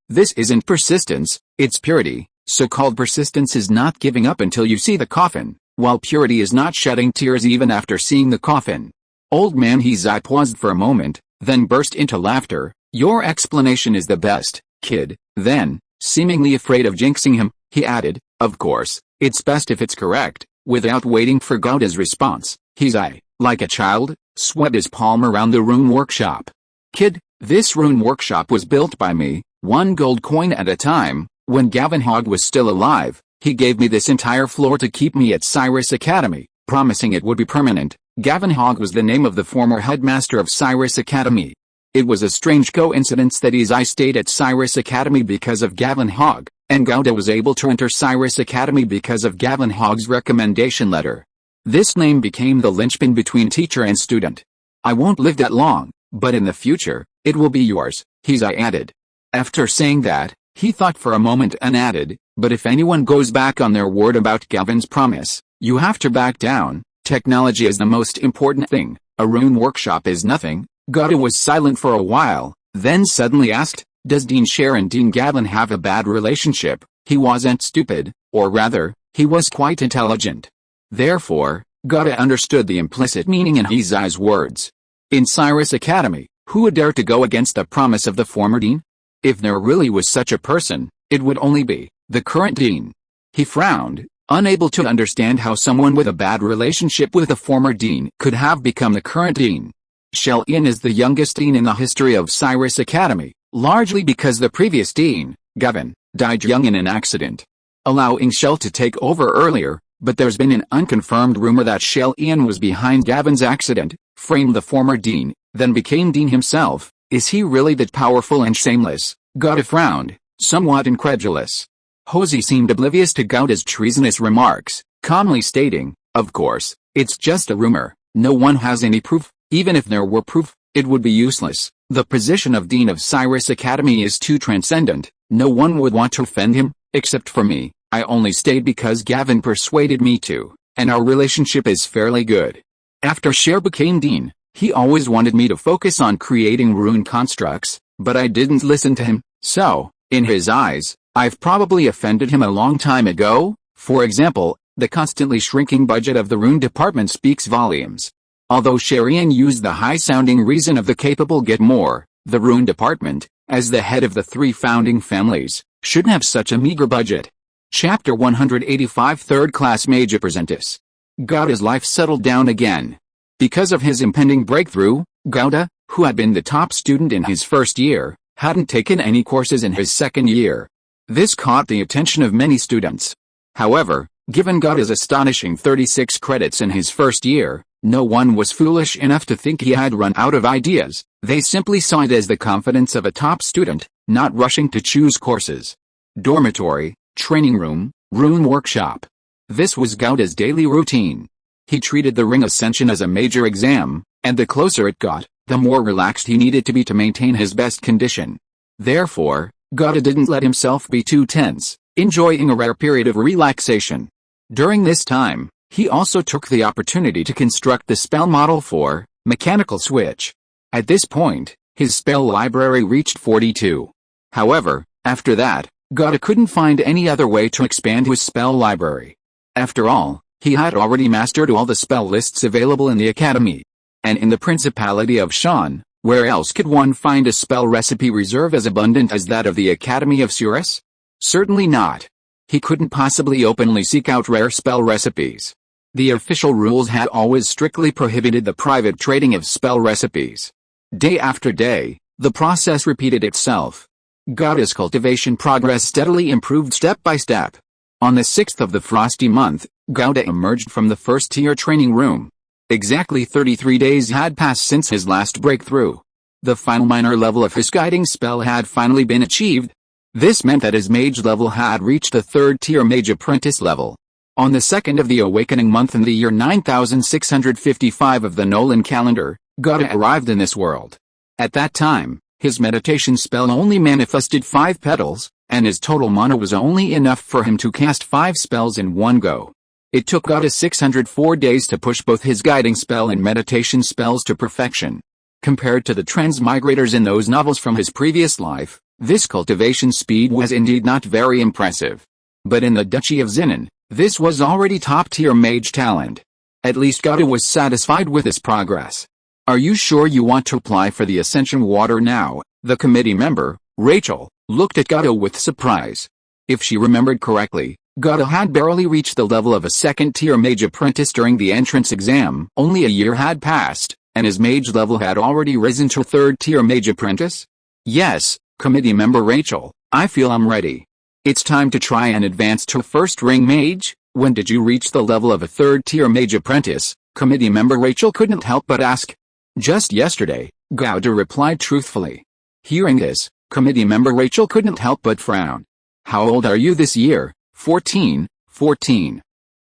This isn't persistence, it's purity. So-called persistence is not giving up until you see the coffin, while purity is not shedding tears even after seeing the coffin. Old man Hizai paused for a moment, then burst into laughter. Your explanation is the best, kid. Then, seemingly afraid of jinxing him, he added, of course, it's best if it's correct. Without waiting for Gouda's response, Hizai, like a child, swept his palm around the rune workshop. Kid, this rune workshop was built by me, 1 gold coin at a time. When Gavin Hogg was still alive, he gave me this entire floor to keep me at Cyrus Academy, promising it would be permanent. Gavin Hogg was the name of the former headmaster of Cyrus Academy. It was a strange coincidence that Hizai stayed at Cyrus Academy because of Gavin Hogg, and Gouda was able to enter Cyrus Academy because of Gavin Hogg's recommendation letter. This name became the linchpin between teacher and student. I won't live that long, but in the future, it will be yours, Hizai added. After saying that, he thought for a moment and added, but if anyone goes back on their word about Gavin's promise, you have to back down. Technology is the most important thing. A rune workshop is nothing. Gouda was silent for a while, then suddenly asked, does Dean Cher and Dean Gavin have a bad relationship? He wasn't stupid, or rather, he was quite intelligent. Therefore, Gouda understood the implicit meaning in Hizai's words. In Cyrus Academy, who would dare to go against the promise of the former dean? If there really was such a person, it would only be the current dean. He frowned, unable to understand how someone with a bad relationship with the former dean could have become the current dean. Shell Ian is the youngest dean in the history of Cyrus Academy, largely because the previous dean, Gavin, died young in an accident, allowing Shell to take over earlier, but there's been an unconfirmed rumor that Shell Ian was behind Gavin's accident, framed the former dean, then became dean himself. Is he really that powerful and shameless? Gouda frowned, somewhat incredulous. Hosey seemed oblivious to Gauda's treasonous remarks, calmly stating, "Of course, it's just a rumor. No one has any proof. Even if there were proof, it would be useless. The position of Dean of Cyrus Academy is too transcendent. No one would want to offend him, except for me. I only stayed because Gavin persuaded me to, and our relationship is fairly good. After Cher became Dean, he always wanted me to focus on creating rune constructs, but I didn't listen to him, so, in his eyes, I've probably offended him a long time ago. For example, the constantly shrinking budget of the rune department speaks volumes. Although Sherian used the high-sounding reason of the capable get more, the rune department, as the head of the 3 founding families, shouldn't have such a meager budget." Chapter 185 Third Class Mage Apprentice. Gauda's life settled down again. Because of his impending breakthrough, Gauda, who had been the top student in his first year, hadn't taken any courses in his second year. This caught the attention of many students. However, given Gauda's astonishing 36 credits in his first year, no one was foolish enough to think he had run out of ideas. They simply saw it as the confidence of a top student, not rushing to choose courses. Dormitory, training room, rune workshop. This was Gauda's daily routine. He treated the Ring Ascension as a major exam, and the closer it got, the more relaxed he needed to be to maintain his best condition. Therefore, Gauda didn't let himself be too tense, enjoying a rare period of relaxation. During this time, he also took the opportunity to construct the spell model for Mechanical Switch. At this point, his spell library reached 42. However, after that, Gauda couldn't find any other way to expand his spell library. After all, he had already mastered all the spell lists available in the academy. And in the Principality of Shan, where else could one find a spell recipe reserve as abundant as that of the Academy of Cirrus? Certainly not. He couldn't possibly openly seek out rare spell recipes. The official rules had always strictly prohibited the private trading of spell recipes. Day after day, the process repeated itself. Gauda's cultivation progress steadily improved step by step. On the 6th of the frosty month, Gauda emerged from the first-tier training room. Exactly 33 days had passed since his last breakthrough. The final minor level of his guiding spell had finally been achieved. This meant that his mage level had reached the 3rd-tier mage apprentice level. On the 2nd of the awakening month in the year 9655 of the Nolan calendar, Gauda arrived in this world. At that time, his meditation spell only manifested 5 petals, and his total mana was only enough for him to cast 5 spells in one go. It took Gauda 604 days to push both his guiding spell and meditation spells to perfection. Compared to the transmigrators in those novels from his previous life, this cultivation speed was indeed not very impressive. But in the Duchy of Zinnan, this was already top-tier mage talent. At least Gauda was satisfied with his progress. "Are you sure you want to apply for the Ascension Water now?" The committee member, Rachel, looked at Gauda with surprise. If she remembered correctly, Gauda had barely reached the level of a 2nd-tier mage apprentice during the entrance exam. Only a year had passed, and his mage level had already risen to 3rd-tier mage apprentice. "Yes, committee member Rachel, I feel I'm ready. It's time to try and advance to 1st ring mage." "When did you reach the level of a 3rd-tier mage apprentice?" committee member Rachel couldn't help but ask. "Just yesterday," Gauda replied truthfully. Hearing this, committee member Rachel couldn't help but frown. "How old are you this year?" 14.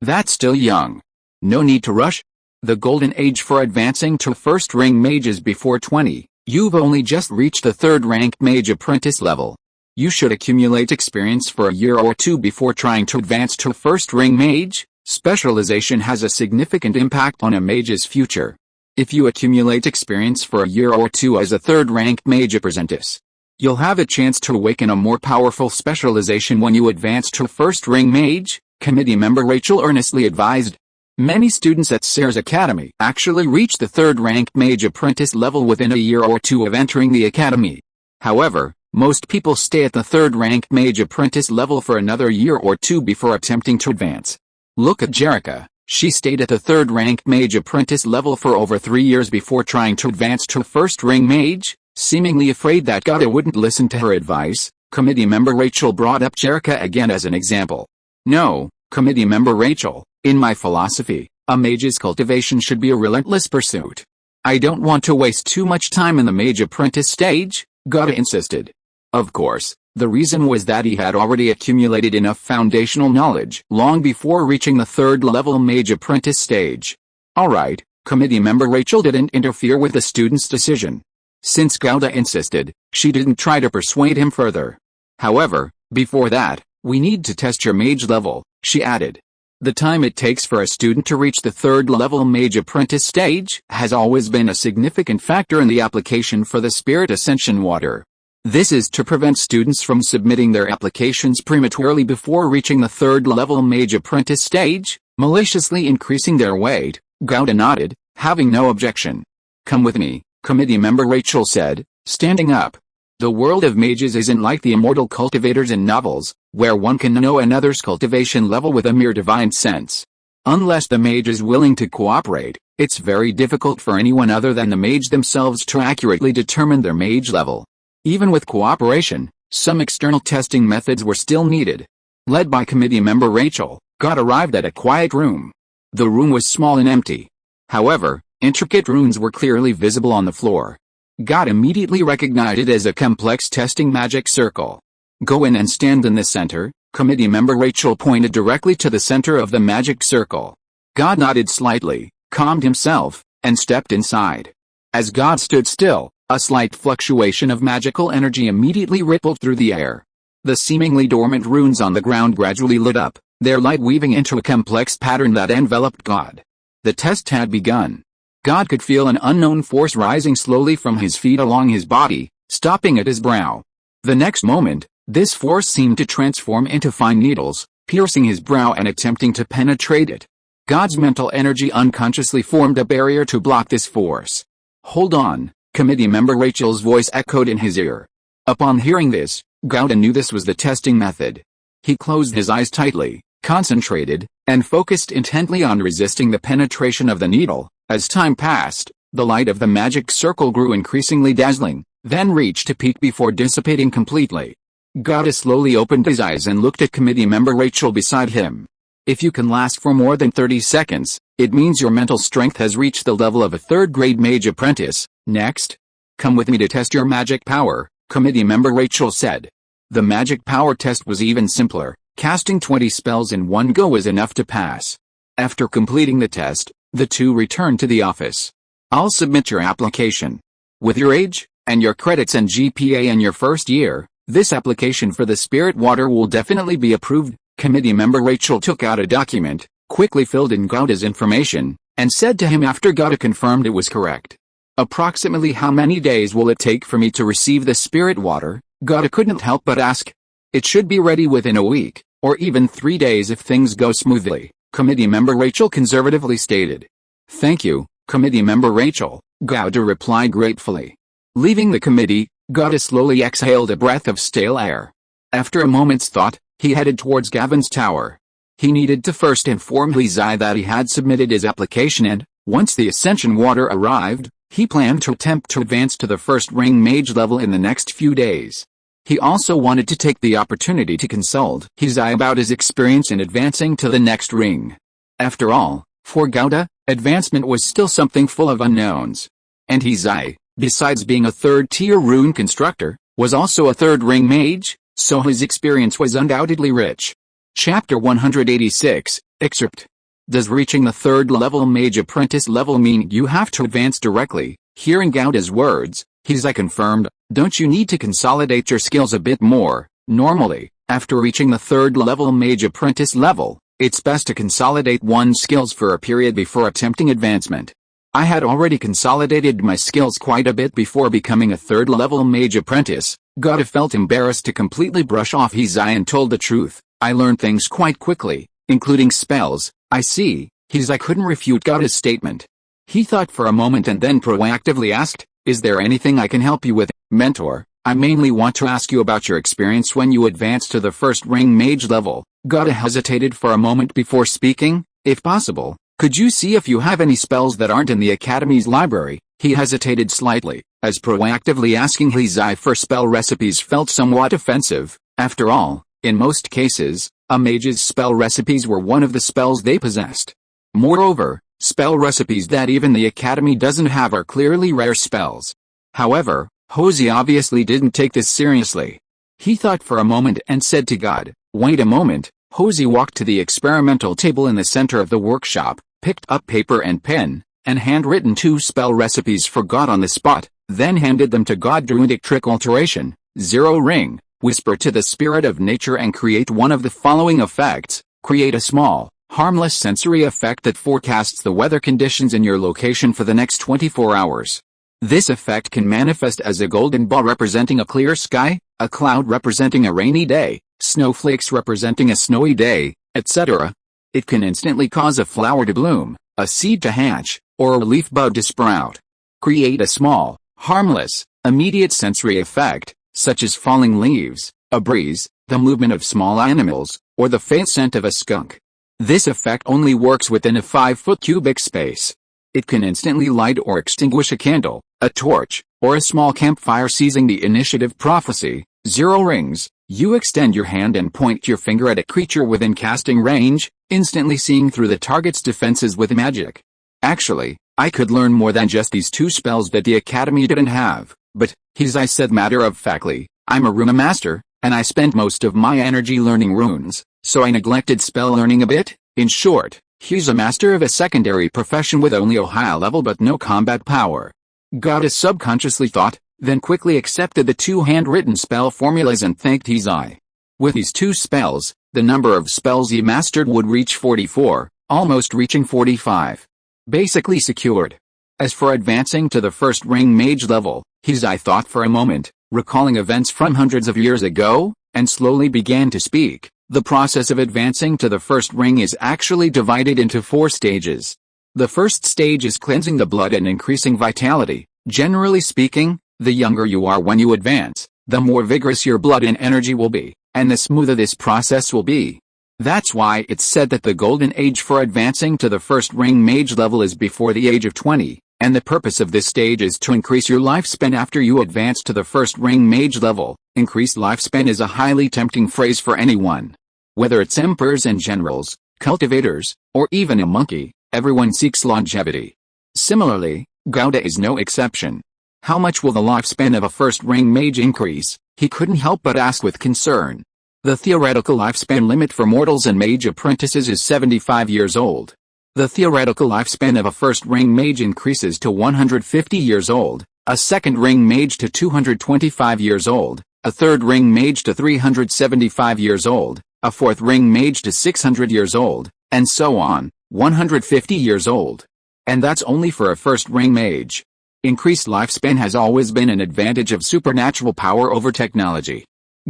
"That's still young. No need to rush. The golden age for advancing to 1st ring mage is before 20. You've only just reached the 3rd rank mage apprentice level. You should accumulate experience for a year or 2 before trying to advance to 1st ring mage. Specialization has a significant impact on a mage's future. If you accumulate experience for a year or 2 as a 3rd rank mage apprentice, you'll have a chance to awaken a more powerful specialization when you advance to 1st ring mage," committee member Rachel earnestly advised. Many students at Sayers Academy actually reach the 3rd rank mage apprentice level within a year or 2 of entering the academy. However, most people stay at the 3rd rank mage apprentice level for another year or 2 before attempting to advance. Look at Jerica. She stayed at the 3rd rank mage apprentice level for over 3 years before trying to advance to 1st ring mage. Seemingly afraid that Gauda wouldn't listen to her advice, committee member Rachel brought up Jerica again as an example. "No, committee member Rachel, in my philosophy, a mage's cultivation should be a relentless pursuit. I don't want to waste too much time in the mage apprentice stage," Gauda insisted. Of course, The reason was that he had already accumulated enough foundational knowledge long before reaching the third-level mage apprentice stage. Alright, committee member Rachel didn't interfere with the student's decision. Since Gouda insisted, she didn't try to persuade him further. However, before that, we need to test your mage level, she added. The time it takes for a student to reach the third-level mage apprentice stage has always been a significant factor in the application for the Spirit Ascension Water. This is to prevent students from submitting their applications prematurely before reaching the third-level mage apprentice stage, maliciously increasing their weight. Gouda nodded, having no objection. Come with me, committee member Rachel said, standing up. The world of mages isn't like the immortal cultivators in novels, where one can know another's cultivation level with a mere divine sense. Unless the mage is willing to cooperate, it's very difficult for anyone other than the mage themselves to accurately determine their mage level. Even with cooperation, some external testing methods were still needed. Led by committee member Rachel, God arrived at a quiet room. The room was small and empty. However, intricate runes were clearly visible on the floor. God immediately recognized it as a complex testing magic circle. Go in and stand in the center, committee member Rachel pointed directly to the center of the magic circle. God nodded slightly, calmed himself, and stepped inside. As God stood still, a slight fluctuation of magical energy immediately rippled through the air. The seemingly dormant runes on the ground gradually lit up, their light weaving into a complex pattern that enveloped God. The test had begun. God could feel an unknown force rising slowly from his feet along his body, stopping at his brow. The next moment, this force seemed to transform into fine needles, piercing his brow and attempting to penetrate it. God's mental energy unconsciously formed a barrier to block this force. Hold on, committee member Rachel's voice echoed in his ear. Upon hearing this, Gouda knew this was the testing method. He closed his eyes tightly, concentrated, and focused intently on resisting the penetration of the needle. As time passed, the light of the magic circle grew increasingly dazzling, then reached a peak before dissipating completely. Gouda slowly opened his eyes and looked at committee member Rachel beside him. If you can last for more than 30 seconds, it means your mental strength has reached the level of a third-grade mage apprentice. Next, come with me to test your magic power, committee member Rachel said. The magic power test was even simpler. Casting 20 spells in one go was enough to pass. After completing the test, the two returned to the office. I'll submit your application. With your age, and your credits and GPA in your first year, this application for the Spirit Water will definitely be approved. Committee member Rachel took out a document, quickly filled in Gouda's information, and said to him after Gouda confirmed it was correct. Approximately how many days will it take for me to receive the Spirit Water? Gouda couldn't help but ask. It should be ready within a week, or even 3 days if things go smoothly, committee member Rachel conservatively stated. Thank you, committee member Rachel, Gouda replied gratefully. Leaving the committee, Gouda slowly exhaled a breath of stale air. After a moment's thought, he headed towards Gavin's tower. He needed to first inform Lizai that he had submitted his application and, once the Ascension Water arrived, he planned to attempt to advance to the first ring mage level in the next few days. He also wanted to take the opportunity to consult Lizai about his experience in advancing to the next ring. After all, for Gouda, advancement was still something full of unknowns. And Lizai, besides being a third-tier rune constructor, was also a third-ring mage, so his experience was undoubtedly rich. Chapter 186, Excerpt. Does reaching the third-level mage apprentice level mean you have to advance directly? Hearing Gouda's words, Lizai confirmed, don't you need to consolidate your skills a bit more? Normally, after reaching the third-level mage apprentice level, it's best to consolidate one's skills for a period before attempting advancement. I had already consolidated my skills quite a bit before becoming a third-level mage apprentice. Gouda felt embarrassed to completely brush off Lizai and told the truth. I learned things quite quickly, including spells. I see. Lizai couldn't refute Gouda's statement. He thought for a moment and then proactively asked, is there anything I can help you with? Mentor, I mainly want to ask you about your experience when you advanced to the first ring mage level. Gouda hesitated for a moment before speaking. If possible, could you see if you have any spells that aren't in the Academy's library? He hesitated slightly, as proactively asking Lizai for spell recipes felt somewhat offensive. After all, in most cases, a mage's spell recipes were one of the spells they possessed. Moreover, spell recipes that even the Academy doesn't have are clearly rare spells. However, Hosey obviously didn't take this seriously. He thought for a moment and said to God, "Wait a moment." Hosey walked to the experimental table in the center of the workshop, picked up paper and pen, and handwritten 2 spell recipes for God on the spot, then handed them to God. Druidic trick alteration, 0 ring. Whisper to the spirit of nature and create one of the following effects. Create a small, harmless sensory effect that forecasts the weather conditions in your location for the next 24 hours. This effect can manifest as a golden ball representing a clear sky, a cloud representing a rainy day, snowflakes representing a snowy day, etc. It can instantly cause a flower to bloom, a seed to hatch, or a leaf bud to sprout. Create a small, harmless, immediate sensory effect, such as falling leaves, a breeze, the movement of small animals, or the faint scent of a skunk. This effect only works within a 5-foot cubic space. It can instantly light or extinguish a candle, a torch, or a small campfire. Seizing the initiative prophecy, 0 rings. You extend your hand and point your finger at a creature within casting range, instantly seeing through the target's defenses with magic. Actually, I could learn more than just these 2 spells that the Academy didn't have, but, I said matter-of-factly, I'm a rune master, and I spend most of my energy learning runes, so I neglected spell learning a bit. In short, he's a master of a secondary profession with only a high level but no combat power. Goddess subconsciously thought, then quickly accepted the 2 handwritten spell formulas and thanked Hizai. With these 2 spells, the number of spells he mastered would reach 44, almost reaching 45. Basically secured. As for advancing to the first ring mage level, Hizai thought for a moment, recalling events from hundreds of years ago, and slowly began to speak. The process of advancing to the first ring is actually divided into 4 stages. The first stage is cleansing the blood and increasing vitality. Generally speaking, the younger you are when you advance, the more vigorous your blood and energy will be, and the smoother this process will be. That's why it's said that the golden age for advancing to the first ring mage level is before the age of 20, and the purpose of this stage is to increase your lifespan after you advance to the first ring mage level. Increased lifespan is a highly tempting phrase for anyone. Whether it's emperors and generals, cultivators, or even a monkey, everyone seeks longevity. Similarly, Gouda is no exception. How much will the lifespan of a first ring mage increase? He couldn't help but ask with concern. The theoretical lifespan limit for mortals and mage apprentices is 75 years old. The theoretical lifespan of a first ring mage increases to 150 years old, a second ring mage to 225 years old, a third ring mage to 375 years old, a fourth ring mage to 600 years old, and so on, 150 years old. And that's only for a first ring mage. Increased lifespan has always been an advantage of supernatural power over technology.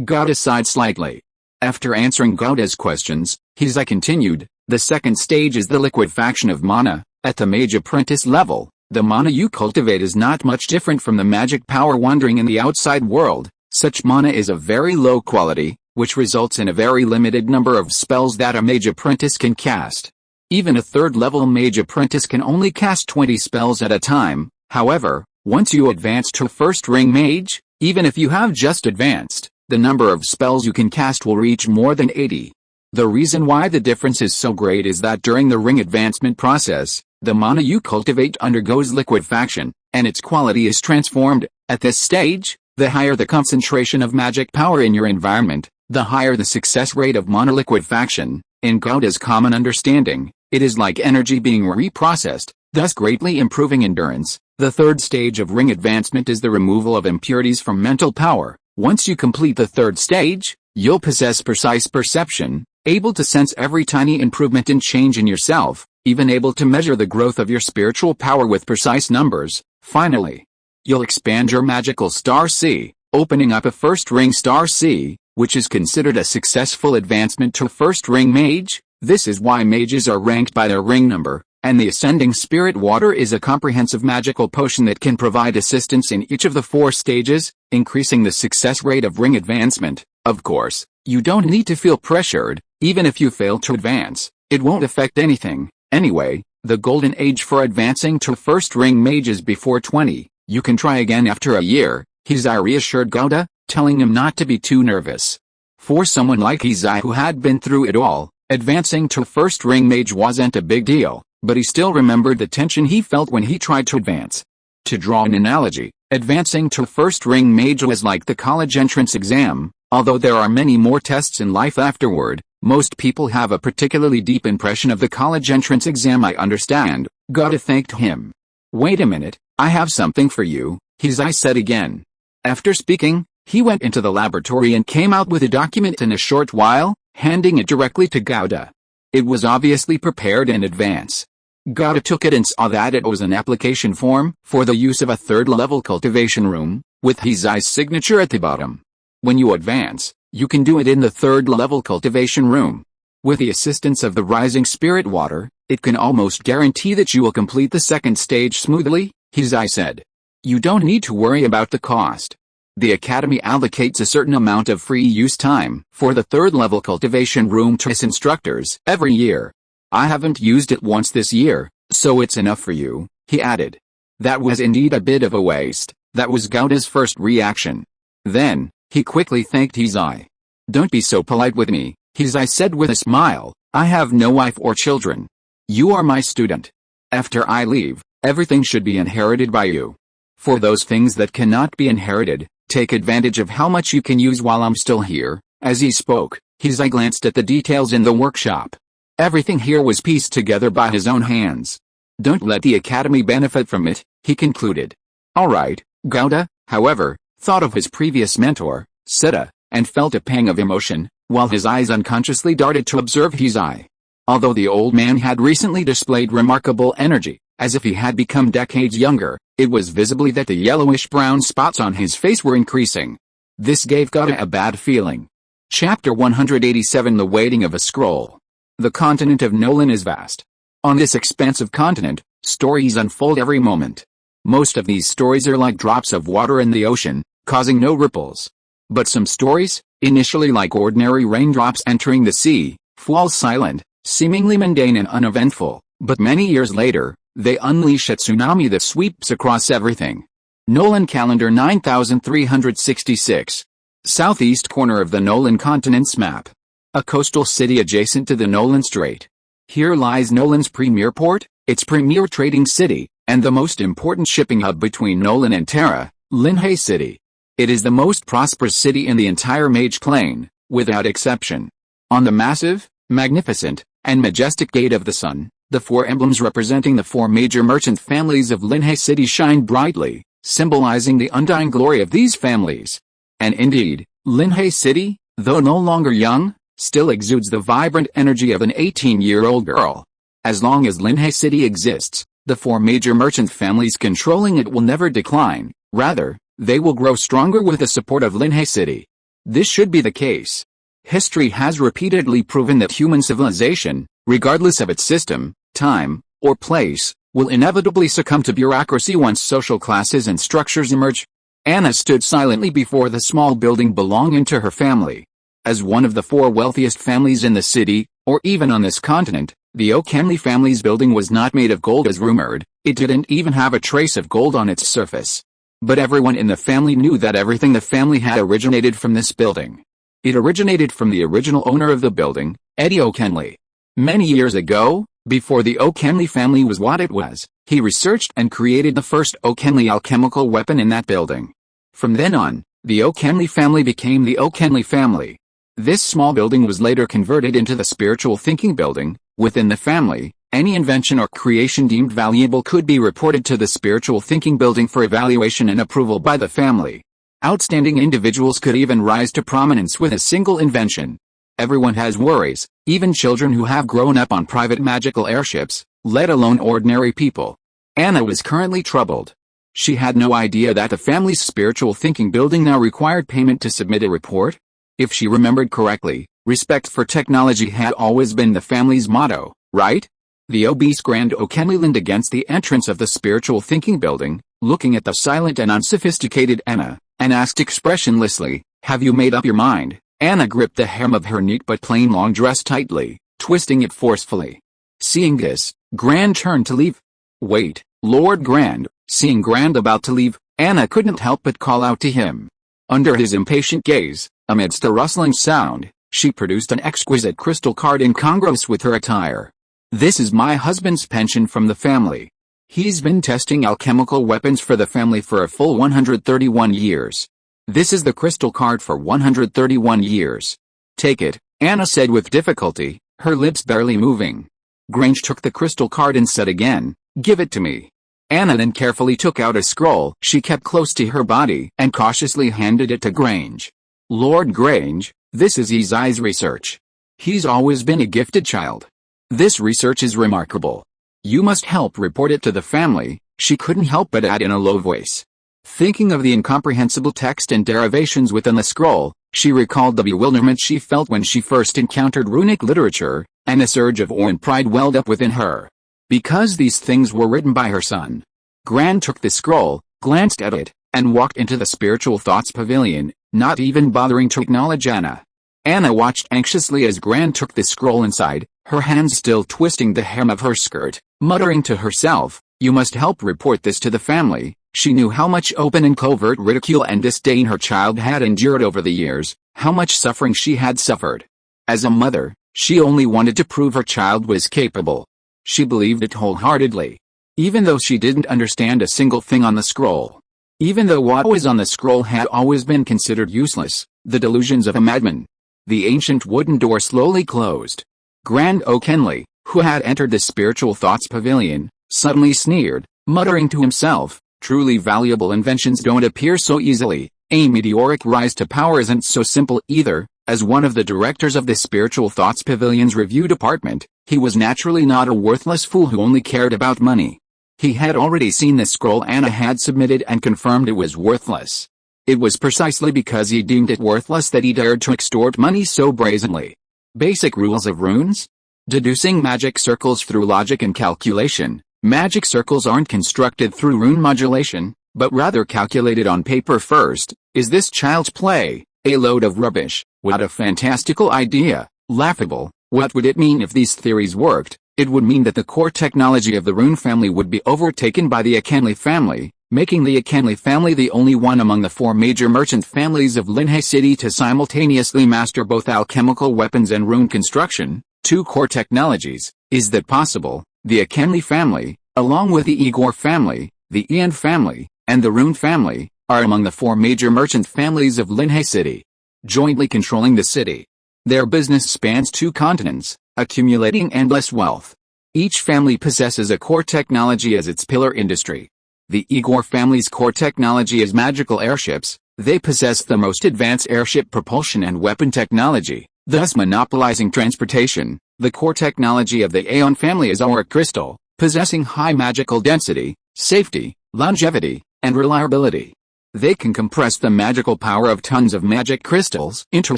Gouda sighed slightly. After answering Gouda's questions, Hizai continued, the second stage is the liquefaction of mana. At the mage apprentice level, the mana you cultivate is not much different from the magic power wandering in the outside world. Such mana is of very low quality, which results in a very limited number of spells that a mage apprentice can cast. Even a third-level mage apprentice can only cast 20 spells at a time. However, once you advance to first ring mage, even if you have just advanced, the number of spells you can cast will reach more than 80. The reason why the difference is so great is that during the ring advancement process, the mana you cultivate undergoes liquefaction, and its quality is transformed. At this stage, the higher the concentration of magic power in your environment, the higher the success rate of mana liquefaction. In Gouda's common understanding, it is like energy being reprocessed, thus greatly improving endurance. The third stage of ring advancement is the removal of impurities from mental power. Once you complete the third stage, you'll possess precise perception, able to sense every tiny improvement and change in yourself, even able to measure the growth of your spiritual power with precise numbers. Finally, you'll expand your magical star C, opening up a first ring star C, which is considered a successful advancement to first ring mage. This is why mages are ranked by their ring number. And the Ascending Spirit Water is a comprehensive magical potion that can provide assistance in each of the 4 stages, increasing the success rate of ring advancement. Of course, you don't need to feel pressured. Even if you fail to advance, it won't affect anything. Anyway, the golden age for advancing to first ring mage is before 20. You can try again after a year, Hizai reassured Gouda, telling him not to be too nervous. For someone like Hizai who had been through it all, advancing to first ring mage wasn't a big deal. But he still remembered the tension he felt when he tried to advance. To draw an analogy, advancing to first ring mage was like the college entrance exam. Although there are many more tests in life afterward, most people have a particularly deep impression of the college entrance exam. I understand, Gauda thanked him. Wait a minute, I have something for you, Hizai said again. After speaking, he went into the laboratory and came out with a document in a short while, handing it directly to Gauda. It was obviously prepared in advance. Gauda took it and saw that it was an application form for the use of a third-level cultivation room, with Hizai's signature at the bottom. When you advance, you can do it in the third-level cultivation room. With the assistance of the rising spirit water, it can almost guarantee that you will complete the second stage smoothly, Hizai said. You don't need to worry about the cost. The Academy allocates a certain amount of free use time for the third-level cultivation room to its instructors every year. I haven't used it once this year, so it's enough for you, he added. That was indeed a bit of a waste, that was Gauda's first reaction. Then, he quickly thanked Hizai. Don't be so polite with me, Hizai said with a smile. I have no wife or children. You are my student. After I leave, everything should be inherited by you. For those things that cannot be inherited, take advantage of how much you can use while I'm still here. As he spoke, Hizai glanced at the details in the workshop. Everything here was pieced together by his own hands. Don't let the Academy benefit from it, he concluded. Alright, Gauda, however, thought of his previous mentor, Seta, and felt a pang of emotion, while his eyes unconsciously darted to observe Hizai. Although the old man had recently displayed remarkable energy, as if he had become decades younger, it was visibly that the yellowish-brown spots on his face were increasing. This gave Gauda a bad feeling. Chapter 187 The Waiting of a Scroll. The continent of Nolan is vast. On this expansive continent, stories unfold every moment. Most of these stories are like drops of water in the ocean, causing no ripples. But some stories, initially like ordinary raindrops entering the sea, fall silent, seemingly mundane and uneventful, but many years later, they unleash a tsunami that sweeps across everything. Nolan Calendar 9366. Southeast corner of the Nolan continent's map. A coastal city adjacent to the Nolan Strait. Here lies Nolan's premier port, its premier trading city, and the most important shipping hub between Nolan and Terra, Linhai City. It is the most prosperous city in the entire Mage Plain, without exception. On the massive, magnificent, and majestic Gate of the Sun, the four emblems representing the four major merchant families of Linhai City shine brightly, symbolizing the undying glory of these families. And indeed, Linhai City, though no longer young, still exudes the vibrant energy of an 18-year-old girl. As long as Linhai City exists, the four major merchant families controlling it will never decline, rather, they will grow stronger with the support of Linhai City. This should be the case. History has repeatedly proven that human civilization, regardless of its system, time, or place, will inevitably succumb to bureaucracy once social classes and structures emerge. Anna stood silently before the small building belonging to her family. As one of the four wealthiest families in the city, or even on this continent, the O'Kenley family's building was not made of gold as rumored. It didn't even have a trace of gold on its surface. But everyone in the family knew that everything the family had originated from this building. It originated from the original owner of the building, Eddie O'Kenley. Many years ago, before the O'Kenley family was what it was, he researched and created the first O'Kenley alchemical weapon in that building. From then on, the O'Kenley family became the O'Kenley family. This small building was later converted into the spiritual thinking building. Within the family, any invention or creation deemed valuable could be reported to the spiritual thinking building for evaluation and approval by the family. Outstanding individuals could even rise to prominence with a single invention. Everyone has worries, even children who have grown up on private magical airships, let alone ordinary people. Anna was currently troubled. She had no idea that the family's spiritual thinking building now required payment to submit a report. If she remembered correctly, respect for technology had always been the family's motto, right? The obese Grand O'Kenley leaned against the entrance of the spiritual thinking building, looking at the silent and unsophisticated Anna, and asked expressionlessly, "Have you made up your mind?" Anna gripped the hem of her neat but plain long dress tightly, twisting it forcefully. Seeing this, Grand turned to leave. "Wait, Lord Grand." Seeing Grand about to leave, Anna couldn't help but call out to him. Under his impatient gaze, amidst a rustling sound, she produced an exquisite crystal card incongruous with her attire. "This is my husband's pension from the family. He's been testing alchemical weapons for the family for a full 131 years. This is the crystal card for 131 years. Take it, Anna said with difficulty, her lips barely moving. Grange took the crystal card and said again, "Give it to me." Anna then carefully took out a scroll she kept close to her body and cautiously handed it to Grange. "Lord Grange, this is Ezai's research. He's always been a gifted child. This research is remarkable. You must help report it to the family," she couldn't help but add in a low voice. Thinking of the incomprehensible text and derivations within the scroll, she recalled the bewilderment she felt when she first encountered runic literature, and a surge of awe and pride welled up within her. Because these things were written by her son. Gran took the scroll, glanced at it, and walked into the spiritual thoughts pavilion, not even bothering to acknowledge Anna. Anna watched anxiously as Gran took the scroll inside, her hands still twisting the hem of her skirt, muttering to herself, "You must help report this to the family." She knew how much open and covert ridicule and disdain her child had endured over the years, how much suffering she had suffered. As a mother, she only wanted to prove her child was capable. She believed it wholeheartedly. Even though she didn't understand a single thing on the scroll. Even though what was on the scroll had always been considered useless, the delusions of a madman. The ancient wooden door slowly closed. Grand O'Kenley, who had entered the spiritual thoughts pavilion, suddenly sneered, muttering to himself, "Truly valuable inventions don't appear so easily. A meteoric rise to power isn't so simple either." As one of the directors of the Spiritual Thoughts Pavilion's review department, he was naturally not a worthless fool who only cared about money. He had already seen the scroll Anna had submitted and confirmed it was worthless. It was precisely because he deemed it worthless that he dared to extort money so brazenly. Basic rules of runes? Deducing magic circles through logic and calculation. Magic circles aren't constructed through rune modulation, but rather calculated on paper first. Is this child's play? A load of rubbish. What a fantastical idea. Laughable. What would it mean if these theories worked? It would mean that the core technology of the rune family would be overtaken by the O'Kenley family, making the O'Kenley family the only one among the 4 major merchant families of Linhay City to simultaneously master both alchemical weapons and rune construction, 2 core technologies. Is that possible? The O'Kenley family, along with the Igor family, the Ian family, and the Rune family, are among the 4 major merchant families of Linhay City, jointly controlling the city. Their business spans 2 continents, accumulating endless wealth. Each family possesses a core technology as its pillar industry. The Igor family's core technology is magical airships. They possess the most advanced airship propulsion and weapon technology, thus monopolizing transportation. The core technology of the Aeon family is auric crystal, possessing high magical density, safety, longevity, and reliability. They can compress the magical power of tons of magic crystals into a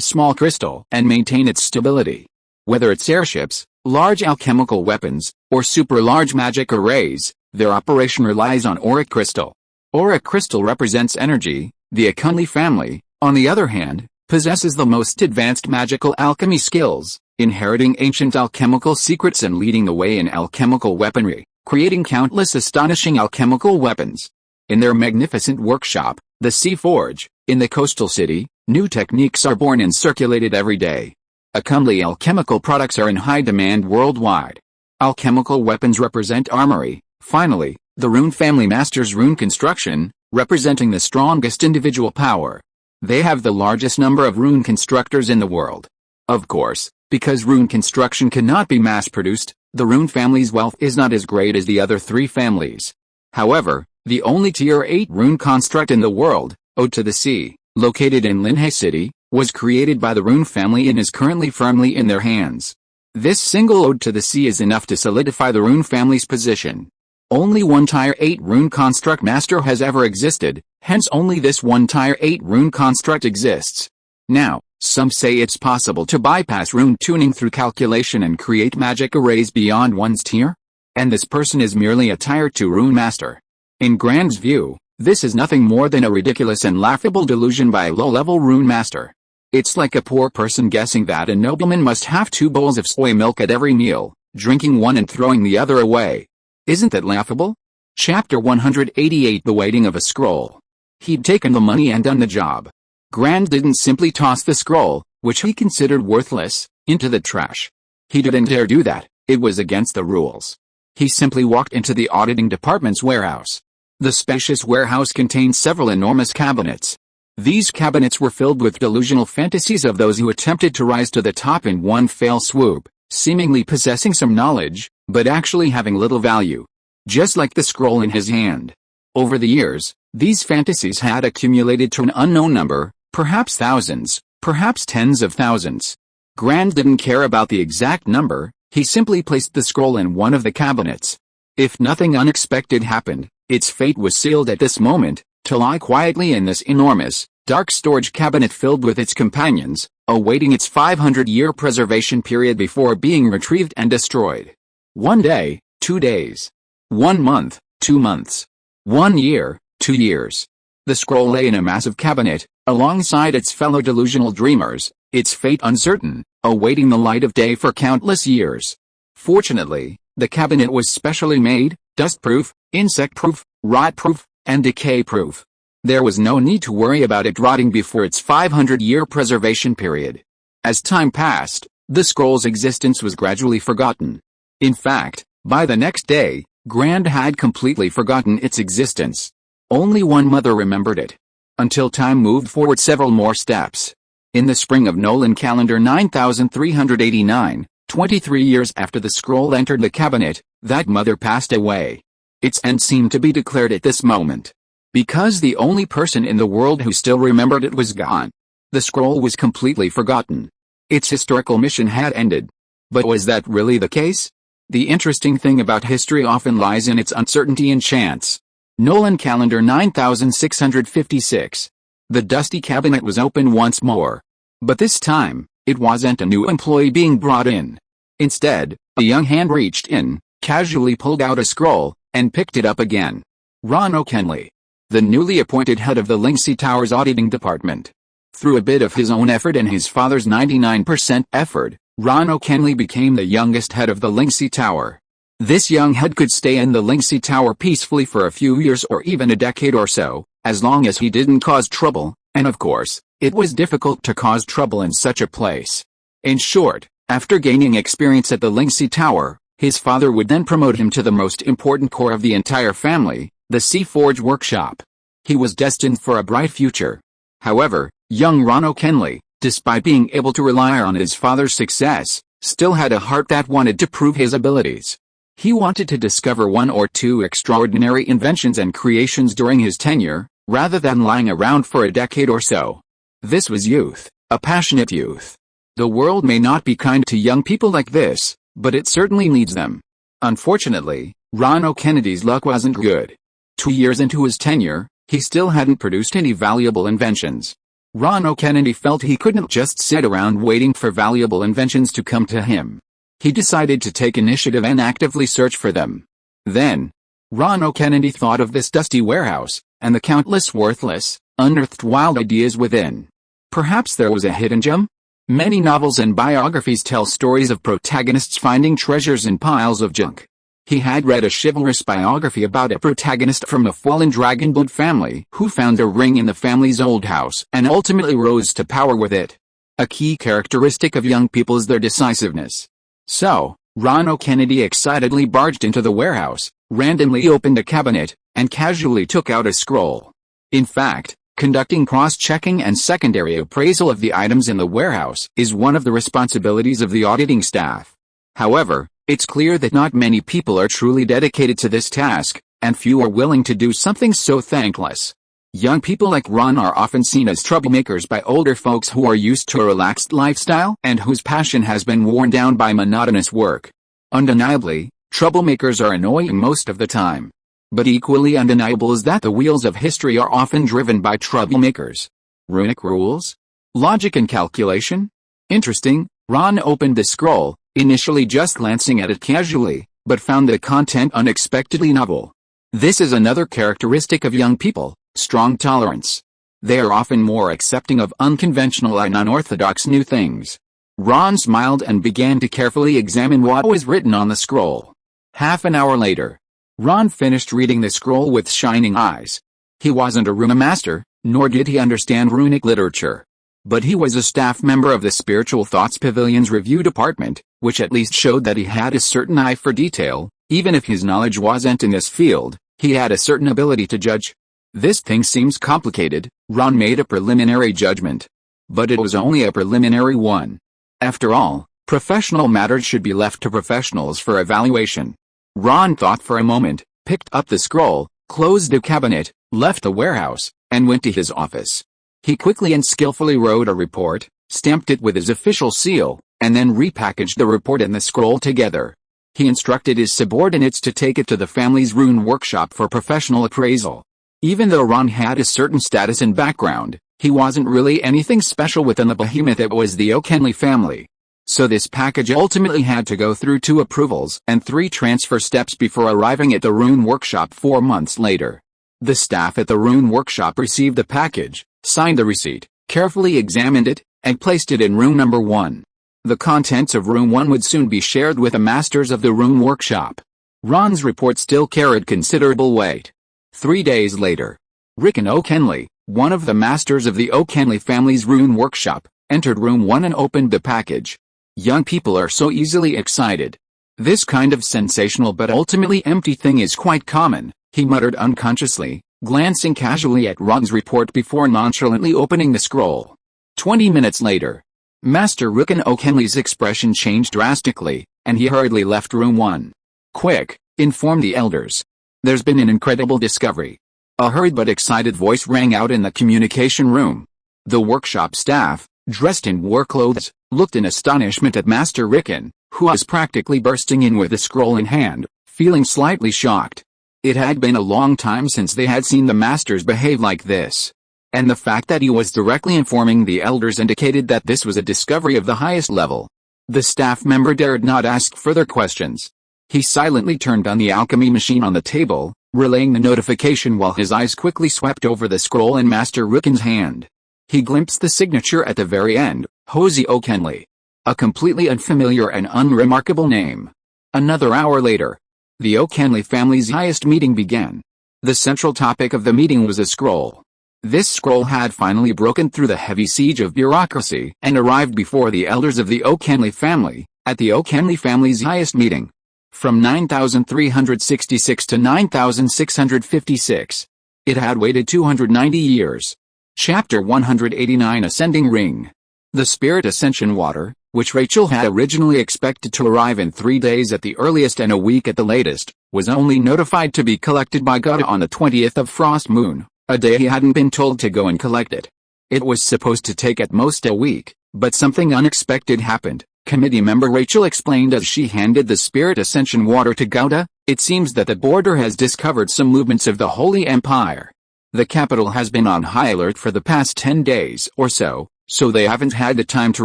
small crystal and maintain its stability. Whether it's airships, large alchemical weapons, or super-large magic arrays, their operation relies on auric crystal. Auric crystal represents energy. The O'Kenley family, on the other hand, possesses the most advanced magical alchemy skills, inheriting ancient alchemical secrets and leading the way in alchemical weaponry, creating countless astonishing alchemical weapons. In their magnificent workshop, the Sea Forge, in the coastal city, new techniques are born and circulated every day. O'Kenley alchemical products are in high demand worldwide. Alchemical weapons represent armory. Finally, the Rune family masters rune construction, representing the strongest individual power. They have the largest number of rune constructors in the world. Of course, because rune construction cannot be mass-produced, the Rune family's wealth is not as great as the other 3 families. However, the only Tier 8 rune construct in the world, Ode to the Sea, located in Linhay City, was created by the Rune family and is currently firmly in their hands. This single Ode to the Sea is enough to solidify the Rune family's position. Only one Tier 8 rune construct master has ever existed, hence only this one Tier 8 rune construct exists. Now, some say it's possible to bypass rune tuning through calculation and create magic arrays beyond one's tier? And this person is merely a Tier 2 rune master. In Grand's view, this is nothing more than a ridiculous and laughable delusion by a low-level rune master. It's like a poor person guessing that a nobleman must have 2 bowls of soy milk at every meal, drinking one and throwing the other away. Isn't that laughable? Chapter 188 The Waiting of a Scroll. He'd taken the money and done the job. Grand didn't simply toss the scroll, which he considered worthless, into the trash. He didn't dare do that, it was against the rules. He simply walked into the auditing department's warehouse. The spacious warehouse contained several enormous cabinets. These cabinets were filled with delusional fantasies of those who attempted to rise to the top in one fell swoop, seemingly possessing some knowledge, but actually having little value. Just like the scroll in his hand. Over the years, these fantasies had accumulated to an unknown number, perhaps thousands, perhaps tens of thousands. Grand didn't care about the exact number, he simply placed the scroll in one of the cabinets. If nothing unexpected happened, its fate was sealed at this moment, to lie quietly in this enormous, dark storage cabinet filled with its companions, awaiting its 500-year preservation period before being retrieved and destroyed. 1 day, 2 days. 1 month, 2 months. 1 year, 2 years. The scroll lay in a massive cabinet, alongside its fellow delusional dreamers, its fate uncertain, awaiting the light of day for countless years. Fortunately, the cabinet was specially made, dust-proof, insect-proof, rot-proof, and decay-proof. There was no need to worry about it rotting before its 500-year preservation period. As time passed, the scroll's existence was gradually forgotten. In fact, by the next day, Grand had completely forgotten its existence. Only one mother remembered it. Until time moved forward several more steps. In the spring of Nolan calendar 9389, 23 years after the scroll entered the cabinet, that mother passed away. Its end seemed to be declared at this moment. Because the only person in the world who still remembered it was gone. The scroll was completely forgotten. Its historical mission had ended. But was that really the case? The interesting thing about history often lies in its uncertainty and chance. Nolan calendar 9656. The dusty cabinet was opened once more. But this time, it wasn't a new employee being brought in. Instead, a young hand reached in, casually pulled out a scroll, and picked it up again. Ron O'Kenley, the newly appointed head of the Linksea Tower's auditing department. Through a bit of his own effort and his father's 99% effort, Ron O'Kenley became the youngest head of the Linksea Tower. This young head could stay in the Linksea Tower peacefully for a few years or even a decade or so, as long as he didn't cause trouble, and of course, it was difficult to cause trouble in such a place. In short, after gaining experience at the Linksea Tower, his father would then promote him to the most important core of the entire family, the Sea Forge workshop. He was destined for a bright future. However, young Ron O'Kenley, despite being able to rely on his father's success, still had a heart that wanted to prove his abilities. He wanted to discover 1 or 2 extraordinary inventions and creations during his tenure, rather than lying around for a decade or so. This was youth, a passionate youth. The world may not be kind to young people like this, but it certainly needs them. Unfortunately, Ron O'Kennedy's luck wasn't good. 2 years into his tenure, he still hadn't produced any valuable inventions. Ron O'Kennedy felt he couldn't just sit around waiting for valuable inventions to come to him. He decided to take initiative and actively search for them. Then, Ron O'Kennedy thought of this dusty warehouse, and the countless worthless, unearthed wild ideas within. Perhaps there was a hidden gem? Many novels and biographies tell stories of protagonists finding treasures in piles of junk. He had read a chivalrous biography about a protagonist from a fallen dragonblood family who found a ring in the family's old house and ultimately rose to power with it. A key characteristic of young people is their decisiveness. So, Ron O'Kennedy excitedly barged into the warehouse, randomly opened a cabinet, and casually took out a scroll. In fact, conducting cross-checking and secondary appraisal of the items in the warehouse is one of the responsibilities of the auditing staff. However, it's clear that not many people are truly dedicated to this task, and few are willing to do something so thankless. Young people like Ron are often seen as troublemakers by older folks who are used to a relaxed lifestyle and whose passion has been worn down by monotonous work. Undeniably, troublemakers are annoying most of the time. But equally undeniable is that the wheels of history are often driven by troublemakers. Runic rules? Logic and calculation? Interesting. Ron opened the scroll, initially just glancing at it casually, but found the content unexpectedly novel. This is another characteristic of young people, strong tolerance. They are often more accepting of unconventional and unorthodox new things. Ron smiled and began to carefully examine what was written on the scroll. Half an hour later, Ron finished reading the scroll with shining eyes. He wasn't a runa master, nor did he understand runic literature. But he was a staff member of the Spiritual Thoughts Pavilion's review department, which at least showed that he had a certain eye for detail. Even if his knowledge wasn't in this field, he had a certain ability to judge. This thing seems complicated, Ron made a preliminary judgment. But it was only a preliminary one. After all, professional matters should be left to professionals for evaluation. Ron thought for a moment, picked up the scroll, closed the cabinet, left the warehouse, and went to his office. He quickly and skillfully wrote a report, stamped it with his official seal, and then repackaged the report and the scroll together. He instructed his subordinates to take it to the family's rune workshop for professional appraisal. Even though Ron had a certain status and background, he wasn't really anything special within the behemoth that was the O'Kenley family. So this package ultimately had to go through 2 approvals and 3 transfer steps before arriving at the rune workshop 4 months later. The staff at the rune workshop received the package, signed the receipt, carefully examined it, and placed it in room number 1. The contents of room 1 would soon be shared with the masters of the rune workshop. Ron's report still carried considerable weight. 3 days later, Rickon O'Kenley, one of the masters of the O'Kenley family's rune workshop, entered room 1 and opened the package. Young people are so easily excited. This kind of sensational but ultimately empty thing is quite common, he muttered unconsciously, glancing casually at Ron's report before nonchalantly opening the scroll. 20 minutes later, Master Rickon O'Kenley's expression changed drastically, and he hurriedly left room 1. Quick, inform the elders. There's been an incredible discovery. A hurried but excited voice rang out in the communication room. The workshop staff, dressed in war clothes, looked in astonishment at Master Rickon, who was practically bursting in with the scroll in hand, feeling slightly shocked. It had been a long time since they had seen the masters behave like this. And the fact that he was directly informing the elders indicated that this was a discovery of the highest level. The staff member dared not ask further questions. He silently turned on the alchemy machine on the table, relaying the notification while his eyes quickly swept over the scroll in Master Rickon's hand. He glimpsed the signature at the very end, Hosey O'Kenley. A completely unfamiliar and unremarkable name. Another hour later, the O'Kenley family's highest meeting began. The central topic of the meeting was a scroll. This scroll had finally broken through the heavy siege of bureaucracy and arrived before the elders of the O'Kenley family, at the O'Kenley family's highest meeting. From 9,366 to 9,656. It had waited 290 years. Chapter 189 Ascending Ring. The Spirit Ascension Water, which Rachel had originally expected to arrive in 3 days at the earliest and a week at the latest, was only notified to be collected by Gauda on the 20th of Frost Moon, a day he hadn't been told to go and collect it. It was supposed to take at most a week, but something unexpected happened. Committee member Rachel explained as she handed the Spirit Ascension Water to Gauda. It seems that the border has discovered some movements of the Holy Empire. The capital has been on high alert for the past 10 days or so they haven't had the time to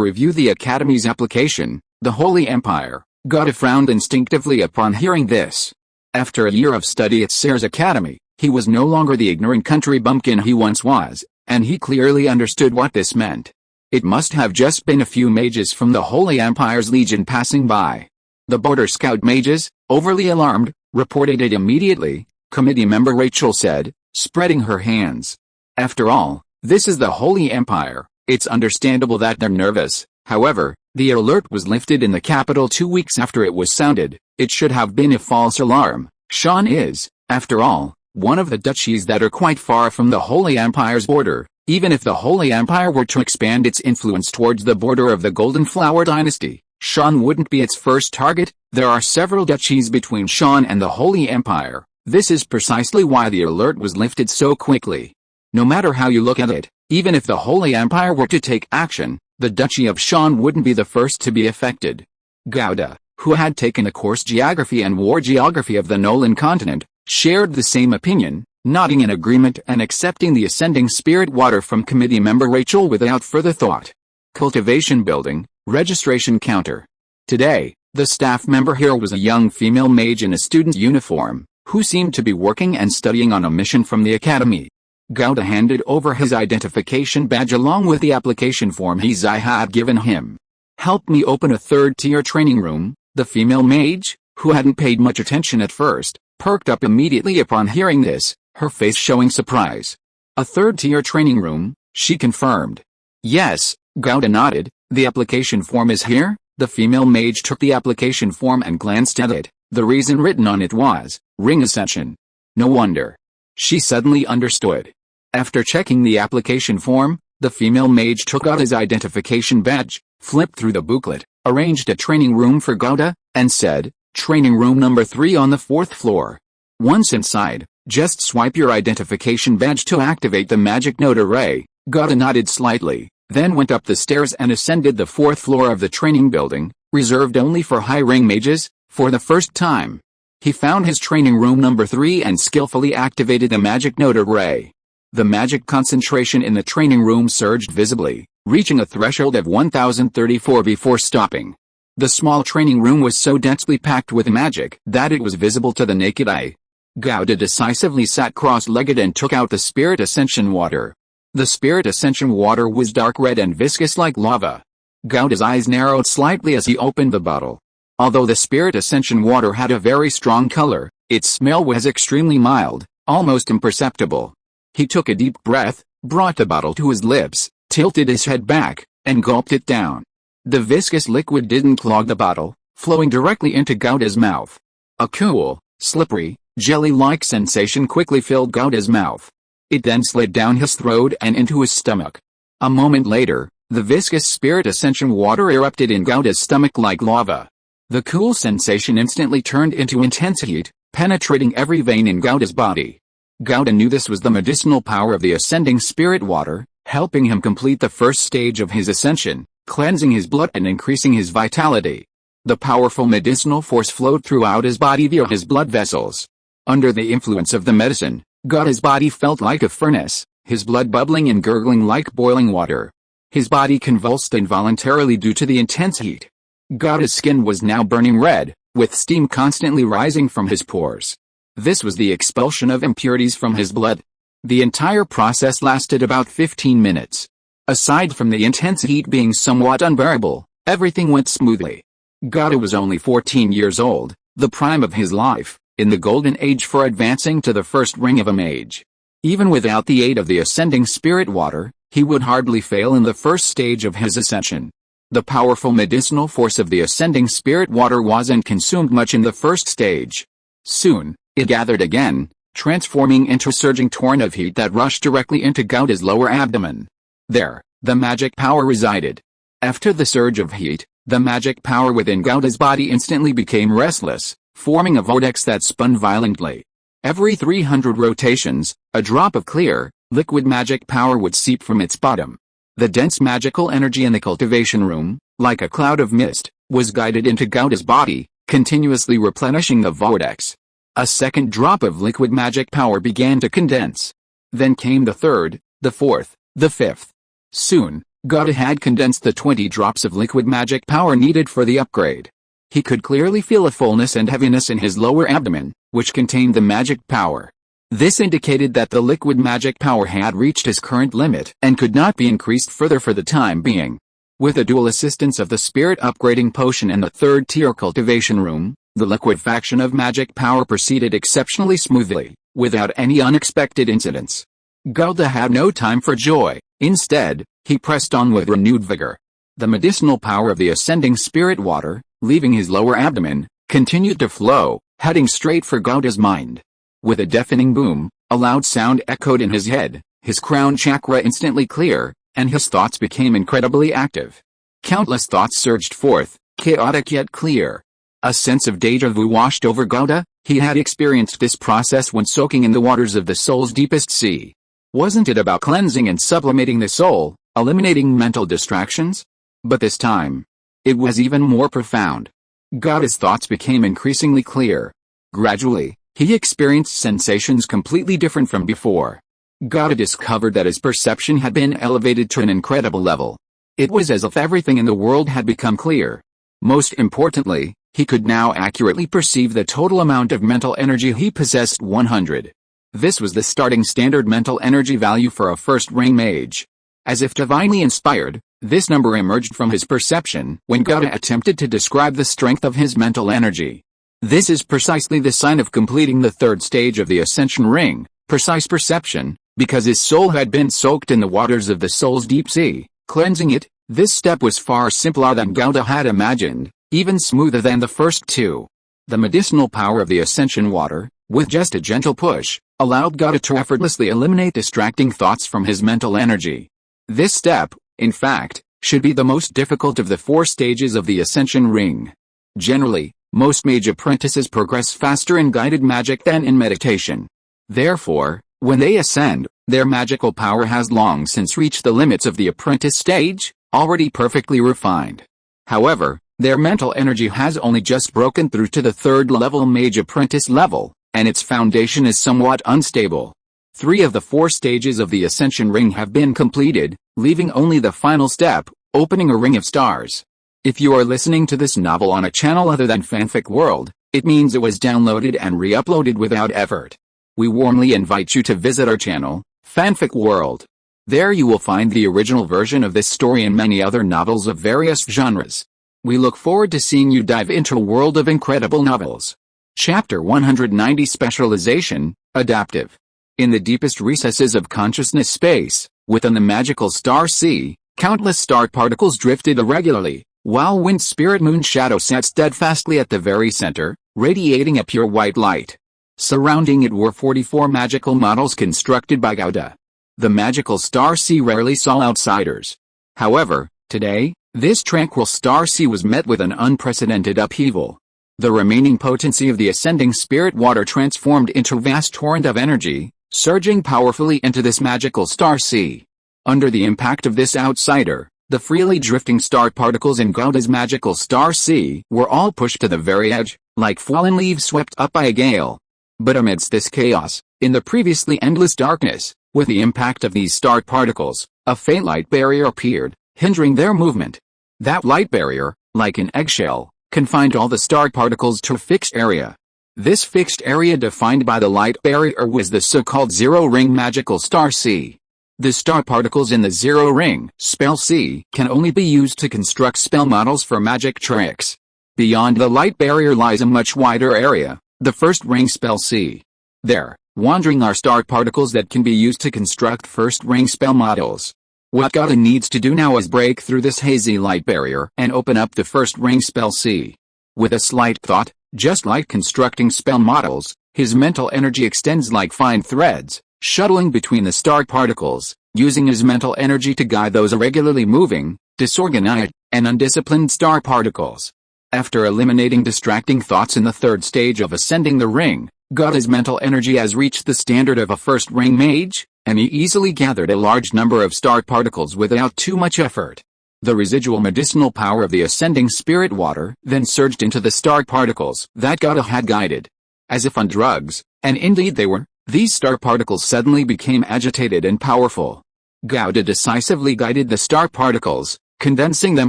review the Academy's application. The Holy Empire. Gauda frowned instinctively upon hearing this. After a year of study at Sayre's Academy, he was no longer the ignorant country bumpkin he once was, and he clearly understood what this meant. It must have just been a few mages from the Holy Empire's legion passing by. The border scout mages, overly alarmed, reported it immediately, committee member Rachel said, spreading her hands. After all, this is the Holy Empire. It's understandable that they're nervous. However, the alert was lifted in the capital 2 weeks after it was sounded. It should have been a false alarm. Shan is, after all, one of the duchies that are quite far from the Holy Empire's border. Even if the Holy Empire were to expand its influence towards the border of the Golden Flower dynasty, Shan wouldn't be its first target. There are several duchies between Shan and the Holy Empire. This is precisely why the alert was lifted so quickly. No matter how you look at it, even if the Holy Empire were to take action, the Duchy of Shan wouldn't be the first to be affected. Gauda, who had taken a course Geography and War Geography of the Nolan continent, shared the same opinion, nodding in agreement and accepting the ascending spirit water from committee member Rachel without further thought. Cultivation building, registration counter. Today, the staff member here was a young female mage in a student's uniform, who seemed to be working and studying on a mission from the academy. Gauda handed over his identification badge along with the application form Hizai had given him. Help me open a third-tier training room. The female mage, who hadn't paid much attention at first, perked up immediately upon hearing this, her face showing surprise. A third-tier training room, she confirmed. Yes, Gauda nodded. The application form is here. The female mage took the application form and glanced at it. The reason written on it was, Ring Ascension. No wonder. She suddenly understood. After checking the application form, the female mage took out his identification badge, flipped through the booklet, arranged a training room for Gouda, and said, "Training room number 3 on the 4th floor. Once inside, just swipe your identification badge to activate the magic note array." Gouda nodded slightly, then went up the stairs and ascended the 4th floor of the training building, reserved only for high-rank mages. For the first time, he found his training room number 3 and skillfully activated the magic note array. The magic concentration in the training room surged visibly, reaching a threshold of 1034 before stopping. The small training room was so densely packed with magic that it was visible to the naked eye. Gouda decisively sat cross-legged and took out the Spirit Ascension water. The Spirit Ascension water was dark red and viscous like lava. Gouda's eyes narrowed slightly as he opened the bottle. Although the Spirit Ascension water had a very strong color, its smell was extremely mild, almost imperceptible. He took a deep breath, brought the bottle to his lips, tilted his head back, and gulped it down. The viscous liquid didn't clog the bottle, flowing directly into Gouda's mouth. A cool, slippery, jelly-like sensation quickly filled Gouda's mouth. It then slid down his throat and into his stomach. A moment later, the viscous Spirit Ascension water erupted in Gouda's stomach like lava. The cool sensation instantly turned into intense heat, penetrating every vein in Gouda's body. Gouda knew this was the medicinal power of the ascending spirit water, helping him complete the first stage of his ascension, cleansing his blood and increasing his vitality. The powerful medicinal force flowed throughout his body via his blood vessels. Under the influence of the medicine, Gouda's body felt like a furnace, his blood bubbling and gurgling like boiling water. His body convulsed involuntarily due to the intense heat. Gouda's skin was now burning red, with steam constantly rising from his pores. This was the expulsion of impurities from his blood. The entire process lasted about 15 minutes. Aside from the intense heat being somewhat unbearable, everything went smoothly. Gouda was only 14 years old, the prime of his life, in the golden age for advancing to the first ring of a mage. Even without the aid of the ascending spirit water, he would hardly fail in the first stage of his ascension. The powerful medicinal force of the ascending spirit water wasn't consumed much in the first stage. Soon, it gathered again, transforming into a surging torrent of heat that rushed directly into Gouda's lower abdomen. There, the magic power resided. After the surge of heat, the magic power within Gouda's body instantly became restless, forming a vortex that spun violently. Every 300 rotations, a drop of clear, liquid magic power would seep from its bottom. The dense magical energy in the cultivation room, like a cloud of mist, was guided into Gouda's body, continuously replenishing the vortex. A second drop of liquid magic power began to condense. Then came the third, the fourth, the fifth. Soon, Gouda had condensed the 20 drops of liquid magic power needed for the upgrade. He could clearly feel a fullness and heaviness in his lower abdomen, which contained the magic power. This indicated that the liquid magic power had reached his current limit and could not be increased further for the time being. With the dual assistance of the spirit upgrading potion and the third-tier cultivation room, the liquefaction of magic power proceeded exceptionally smoothly, without any unexpected incidents. Gouda had no time for joy. Instead, he pressed on with renewed vigor. The medicinal power of the ascending spirit water, leaving his lower abdomen, continued to flow, heading straight for Gouda's mind. With a deafening boom, a loud sound echoed in his head, his crown chakra instantly clear, and his thoughts became incredibly active. Countless thoughts surged forth, chaotic yet clear. A sense of déjà vu washed over Gouda. He had experienced this process when soaking in the waters of the soul's deepest sea. Wasn't it about cleansing and sublimating the soul, eliminating mental distractions? But this time, it was even more profound. Gouda's thoughts became increasingly clear. Gradually, he experienced sensations completely different from before. Gouda discovered that his perception had been elevated to an incredible level. It was as if everything in the world had become clear. Most importantly, he could now accurately perceive the total amount of mental energy he possessed 100. This was the starting standard mental energy value for a first-ring mage. As if divinely inspired, this number emerged from his perception when Gouda attempted to describe the strength of his mental energy. This is precisely the sign of completing the third stage of the Ascension Ring, precise perception, because his soul had been soaked in the waters of the soul's deep sea, cleansing it. This step was far simpler than Gouda had imagined, even smoother than the first two. The medicinal power of the Ascension water, with just a gentle push, allowed Gauda to effortlessly eliminate distracting thoughts from his mental energy. This step, in fact, should be the most difficult of the 4 stages of the Ascension Ring. Generally, most mage apprentices progress faster in guided magic than in meditation. Therefore, when they ascend, their magical power has long since reached the limits of the apprentice stage, already perfectly refined. However, their mental energy has only just broken through to the 3rd level mage apprentice level, and its foundation is somewhat unstable. 3 of the 4 stages of the Ascension Ring have been completed, leaving only the final step, opening a ring of stars. If you are listening to this novel on a channel other than Fanfic World, it means it was downloaded and re-uploaded without effort. We warmly invite you to visit our channel, Fanfic World. There you will find the original version of this story and many other novels of various genres. We look forward to seeing you dive into a world of incredible novels. Chapter 190 Specialization, Adaptive. In the deepest recesses of consciousness space, within the magical star sea, countless star particles drifted irregularly, while Wind Spirit Moon Shadow sat steadfastly at the very center, radiating a pure white light. Surrounding it were 44 magical models constructed by Gauda. The magical star sea rarely saw outsiders. However, today, this tranquil star sea was met with an unprecedented upheaval. The remaining potency of the ascending spirit water transformed into a vast torrent of energy, surging powerfully into this magical star sea. Under the impact of this outsider, the freely drifting star particles in Gauda's magical star sea were all pushed to the very edge, like fallen leaves swept up by a gale. But amidst this chaos, in the previously endless darkness, with the impact of these star particles, a faint light barrier appeared, hindering their movement. That light barrier, like an eggshell, confined all the star particles to a fixed area. This fixed area defined by the light barrier was the so-called zero-ring magical star sea. The star particles in the zero-ring spell sea can only be used to construct spell models for magic tricks. Beyond the light barrier lies a much wider area, the first ring spell sea. There, wandering are star particles that can be used to construct first ring spell models. What Gauda needs to do now is break through this hazy light barrier and open up the first ring spell sea. With a slight thought, just like constructing spell models, his mental energy extends like fine threads, shuttling between the star particles, using his mental energy to guide those irregularly moving, disorganized, and undisciplined star particles. After eliminating distracting thoughts in the 3rd stage of ascending the ring, Gauda's mental energy has reached the standard of a first ring mage, and he easily gathered a large number of star particles without too much effort. The residual medicinal power of the ascending spirit water then surged into the star particles that Gauda had guided. As if on drugs, and indeed they were, these star particles suddenly became agitated and powerful. Gauda decisively guided the star particles, condensing them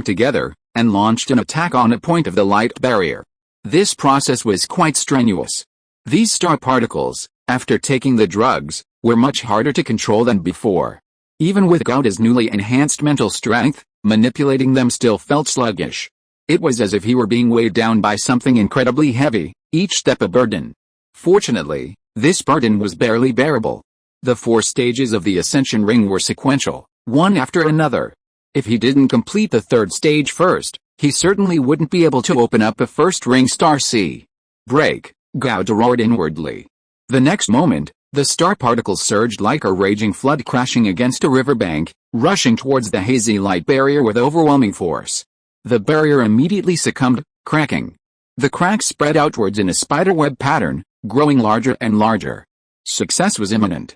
together, and launched an attack on a point of the light barrier. This process was quite strenuous. These star particles, after taking the drugs, were much harder to control than before. Even with Gauda's newly enhanced mental strength, manipulating them still felt sluggish. It was as if he were being weighed down by something incredibly heavy, each step a burden. Fortunately, this burden was barely bearable. The 4 stages of the Ascension Ring were sequential, one after another. If he didn't complete the 3rd stage first, he certainly wouldn't be able to open up the first ring star sea. Break, Gauda roared inwardly. The next moment, the star particles surged like a raging flood crashing against a riverbank, rushing towards the hazy light barrier with overwhelming force. The barrier immediately succumbed, cracking. The cracks spread outwards in a spiderweb pattern, growing larger and larger. Success was imminent.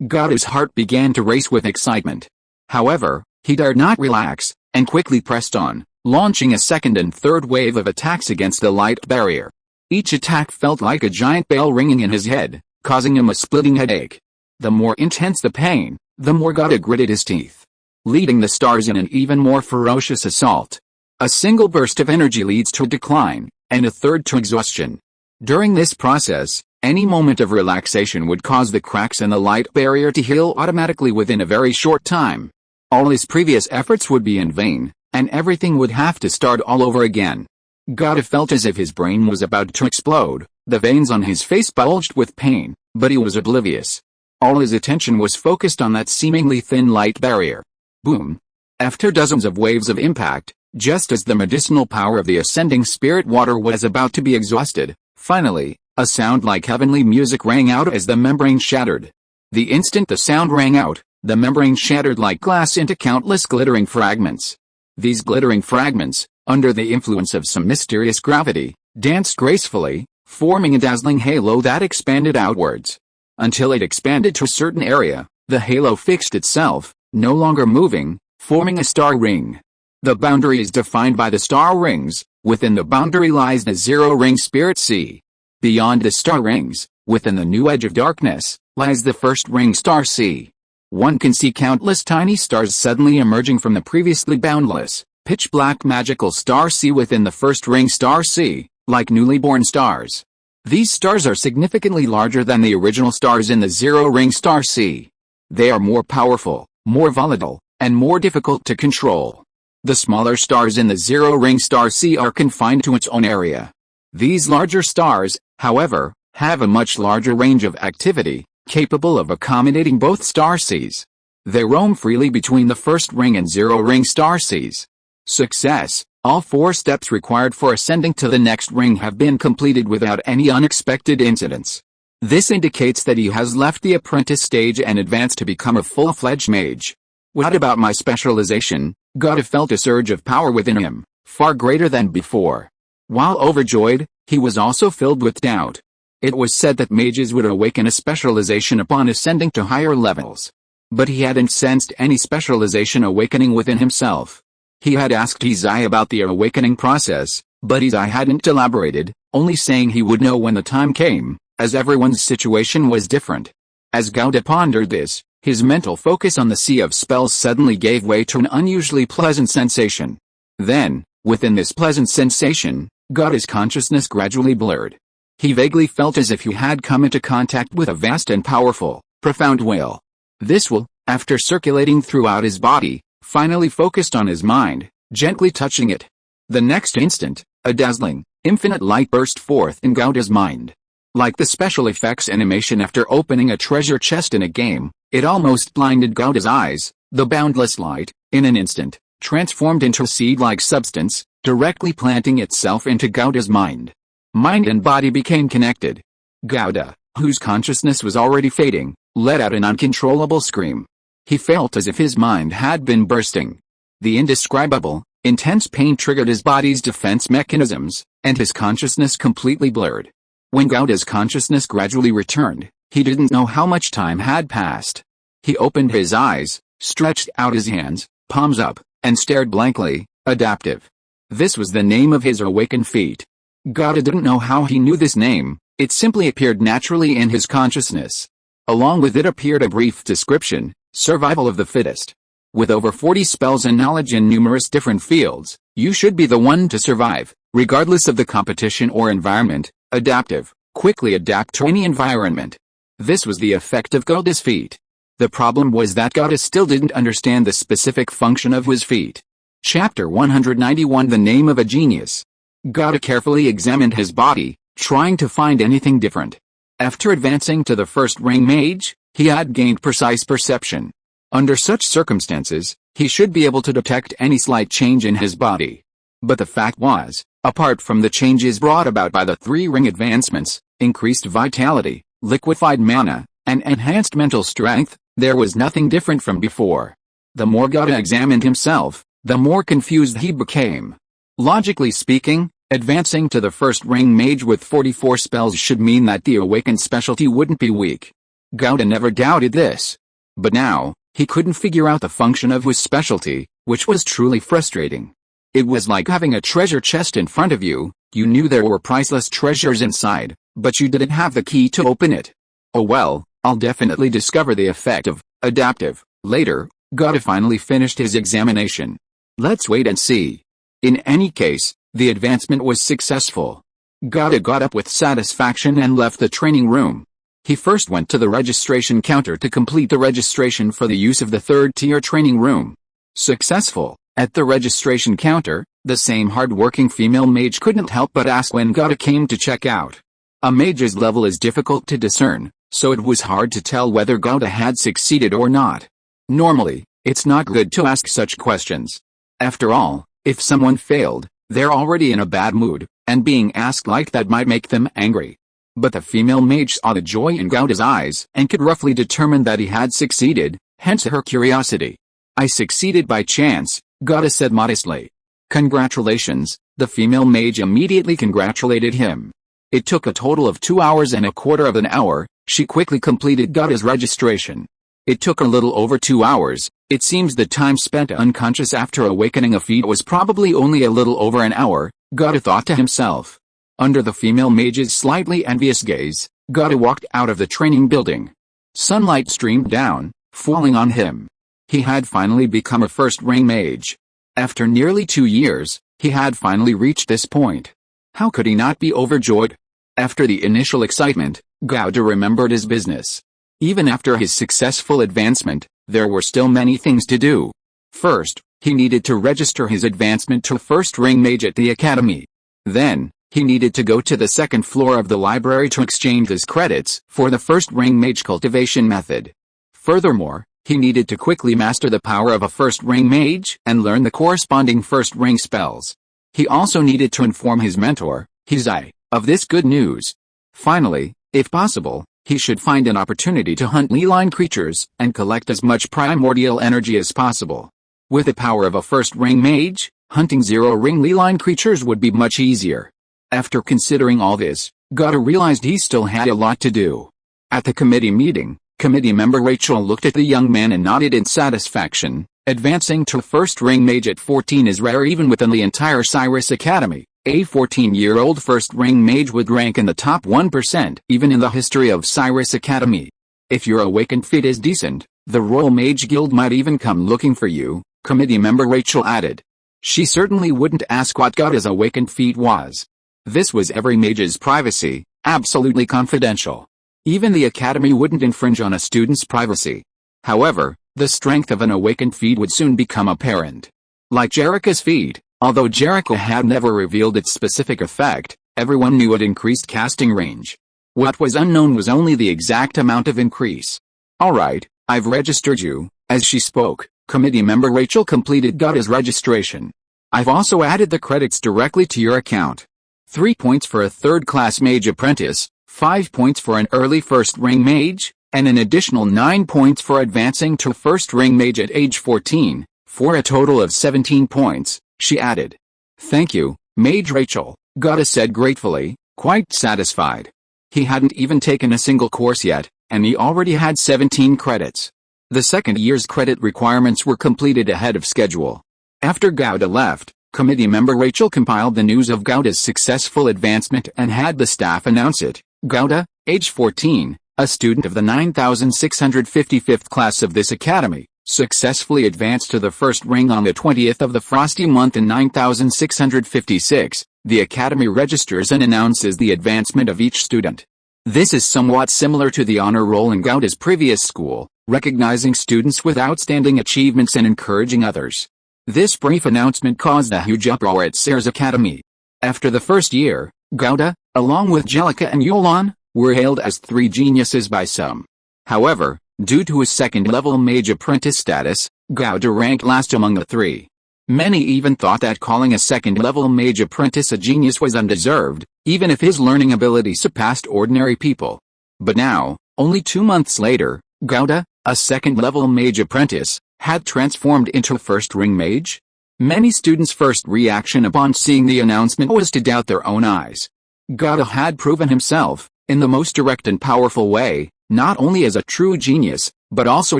Gauda's heart began to race with excitement. However, he dared not relax, and quickly pressed on, launching a second and third wave of attacks against the light barrier. Each attack felt like a giant bell ringing in his head, causing him a splitting headache. The more intense the pain, the more Gauda gritted his teeth, leading the stars in an even more ferocious assault. A single burst of energy leads to decline, and a third to exhaustion. During this process, any moment of relaxation would cause the cracks in the light barrier to heal automatically within a very short time. All his previous efforts would be in vain, and everything would have to start all over again. Gauda felt as if his brain was about to explode. The veins on his face bulged with pain, but he was oblivious. All his attention was focused on that seemingly thin light barrier. Boom! After dozens of waves of impact, just as the medicinal power of the ascending spirit water was about to be exhausted, finally, A sound like heavenly music rang out as the membrane shattered. The instant the sound rang out, the membrane shattered like glass into countless glittering fragments. These glittering fragments, under the influence of some mysterious gravity, danced gracefully, forming a dazzling halo that expanded outwards. Until it expanded to a certain area, the halo fixed itself, no longer moving, forming a star ring. The boundary is defined by the star rings. Within the boundary lies the zero-ring spirit sea. Beyond the star rings, within the new edge of darkness, lies the first ring star sea. One can see countless tiny stars suddenly emerging from the previously boundless, pitch-black magical star sea within the first ring star sea, like newly born stars. These stars are significantly larger than the original stars in the zero-ring star sea. They are more powerful, more volatile, and more difficult to control. The smaller stars in the zero-ring star sea are confined to its own area. These larger stars, however, have a much larger range of activity, capable of accommodating both star seas. They roam freely between the first ring and zero-ring star seas. Success. All 4 steps required for ascending to the next ring have been completed without any unexpected incidents. This indicates that he has left the apprentice stage and advanced to become a full-fledged mage. What about my specialization? Gauda felt a surge of power within him, far greater than before. While overjoyed, he was also filled with doubt. It was said that mages would awaken a specialization upon ascending to higher levels. But he hadn't sensed any specialization awakening within himself. He had asked Izai about the awakening process, but Izai hadn't elaborated, only saying he would know when the time came, as everyone's situation was different. As Gauda pondered this, his mental focus on the sea of spells suddenly gave way to an unusually pleasant sensation. Then, within this pleasant sensation, Gauda's consciousness gradually blurred. He vaguely felt as if he had come into contact with a vast and powerful, profound will. This will, after circulating throughout his body, finally focused on his mind, gently touching it. The next instant, a dazzling, infinite light burst forth in Gauda's mind. Like the special effects animation after opening a treasure chest in a game, it almost blinded Gauda's eyes. The boundless light, in an instant, transformed into a seed-like substance, directly planting itself into Gauda's mind. Mind and body became connected. Gauda, whose consciousness was already fading, let out an uncontrollable scream. He felt as if his mind had been bursting. The indescribable, intense pain triggered his body's defense mechanisms, and his consciousness completely blurred. When Gauda's consciousness gradually returned, he didn't know how much time had passed. He opened his eyes, stretched out his hands, palms up, and stared blankly. Adaptive. This was the name of his awakened feat. Gauda didn't know how he knew this name, it simply appeared naturally in his consciousness. Along with it appeared a brief description, survival of the fittest. With over 40 spells and knowledge in numerous different fields, you should be the one to survive, regardless of the competition or environment. Adaptive. Quickly adapt to any environment. This was the effect of Gauda's feat. The problem was that Gauda still didn't understand the specific function of his feat. Chapter 191 The Name of a Genius. Gauda carefully examined his body, trying to find anything different. After advancing to the first ring mage, he had gained precise perception. Under such circumstances, he should be able to detect any slight change in his body. But the fact was, apart from the changes brought about by the 3-ring advancements, increased vitality, liquefied mana, and enhanced mental strength, there was nothing different from before. The more Gauda examined himself, the more confused he became. Logically speaking, advancing to the first ring mage with 44 spells should mean that the awakened specialty wouldn't be weak. Gauda never doubted this. But now, he couldn't figure out the function of his specialty, which was truly frustrating. It was like having a treasure chest in front of you. You knew there were priceless treasures inside, but you didn't have the key to open it. Oh well, I'll definitely discover the effect of adaptive later. Gauda finally finished his examination. Let's wait and see. In any case, the advancement was successful. Gauda got up with satisfaction and left the training room. He first went to the registration counter to complete the registration for the use of the 3rd-tier training room. Successful. At the registration counter, the same hard-working female mage couldn't help but ask when Gauda came to check out. A mage's level is difficult to discern, so it was hard to tell whether Gauda had succeeded or not. Normally, it's not good to ask such questions. After all, if someone failed, they're already in a bad mood, and being asked like that might make them angry. But the female mage saw the joy in Gauda's eyes and could roughly determine that he had succeeded, hence her curiosity. I succeeded by chance, Gauda said modestly. Congratulations, the female mage immediately congratulated him. It took a total of 2 hours and a quarter of an hour. She quickly completed Gauda's registration. It took a little over 2 hours. It seems the time spent unconscious after awakening a feat was probably only a little over an hour, Gauda thought to himself. Under the female mage's slightly envious gaze, Gauda walked out of the training building. Sunlight streamed down, falling on him. He had finally become a first-ring mage. After nearly 2 years, he had finally reached this point. How could he not be overjoyed? After the initial excitement, Gauda remembered his business. Even after his successful advancement, there were still many things to do. First, he needed to register his advancement to first-ring mage at the academy. Then, he needed to go to the second floor of the library to exchange his credits for the first-ring mage cultivation method. Furthermore, he needed to quickly master the power of a first-ring mage and learn the corresponding first-ring spells. He also needed to inform his mentor, Hizai, of this good news. Finally, if possible, he should find an opportunity to hunt leeline creatures and collect as much primordial energy as possible. With the power of a first-ring mage, hunting zero-ring leeline creatures would be much easier. After considering all this, Gauda realized he still had a lot to do. At the committee meeting, committee member Rachel looked at the young man and nodded in satisfaction. Advancing to first-ring mage at 14 is rare even within the entire Cyrus Academy. A 14-year-old first-ring mage would rank in the top 1% even in the history of Cyrus Academy. If your awakened feat is decent, the Royal Mage Guild might even come looking for you, committee member Rachel added. She certainly wouldn't ask what Gauda's awakened feat was. This was every mage's privacy, absolutely confidential. Even the academy wouldn't infringe on a student's privacy. However, the strength of an awakened feat would soon become apparent. Like Jerica's feat, although Jerica had never revealed its specific effect, everyone knew it increased casting range. What was unknown was only the exact amount of increase. Alright, I've registered you. As she spoke, committee member Rachel completed Gauda's registration. I've also added the credits directly to your account. 3 points for a third-class mage apprentice, 5 points for an early first-ring mage, and an additional 9 points for advancing to first-ring mage at age 14, for a total of 17 points, she added. Thank you, Mage Rachel, Gauda said gratefully, quite satisfied. He hadn't even taken a single course yet, and he already had 17 credits. The second year's credit requirements were completed ahead of schedule. After Gauda left, committee member Rachel compiled the news of Gauda's successful advancement and had the staff announce it. Gauda, age 14, a student of the 9655th class of this academy, successfully advanced to the first ring on the 20th of the frosty month in 9656. The academy registers and announces the advancement of each student. This is somewhat similar to the honor roll in Gauda's previous school, recognizing students with outstanding achievements and encouraging others. This brief announcement caused a huge uproar at Sayre's academy. After the first year, Gauda, along with Jellica and Yulan, were hailed as 3 geniuses by some. However, due to his second-level mage apprentice status, Gauda ranked last among the 3. Many even thought that calling a second-level mage apprentice a genius was undeserved, even if his learning ability surpassed ordinary people. But now, only 2 months later, Gauda, a second-level mage apprentice, had transformed into a first-ring mage? Many students' first reaction upon seeing the announcement was to doubt their own eyes. Gauda had proven himself, in the most direct and powerful way, not only as a true genius, but also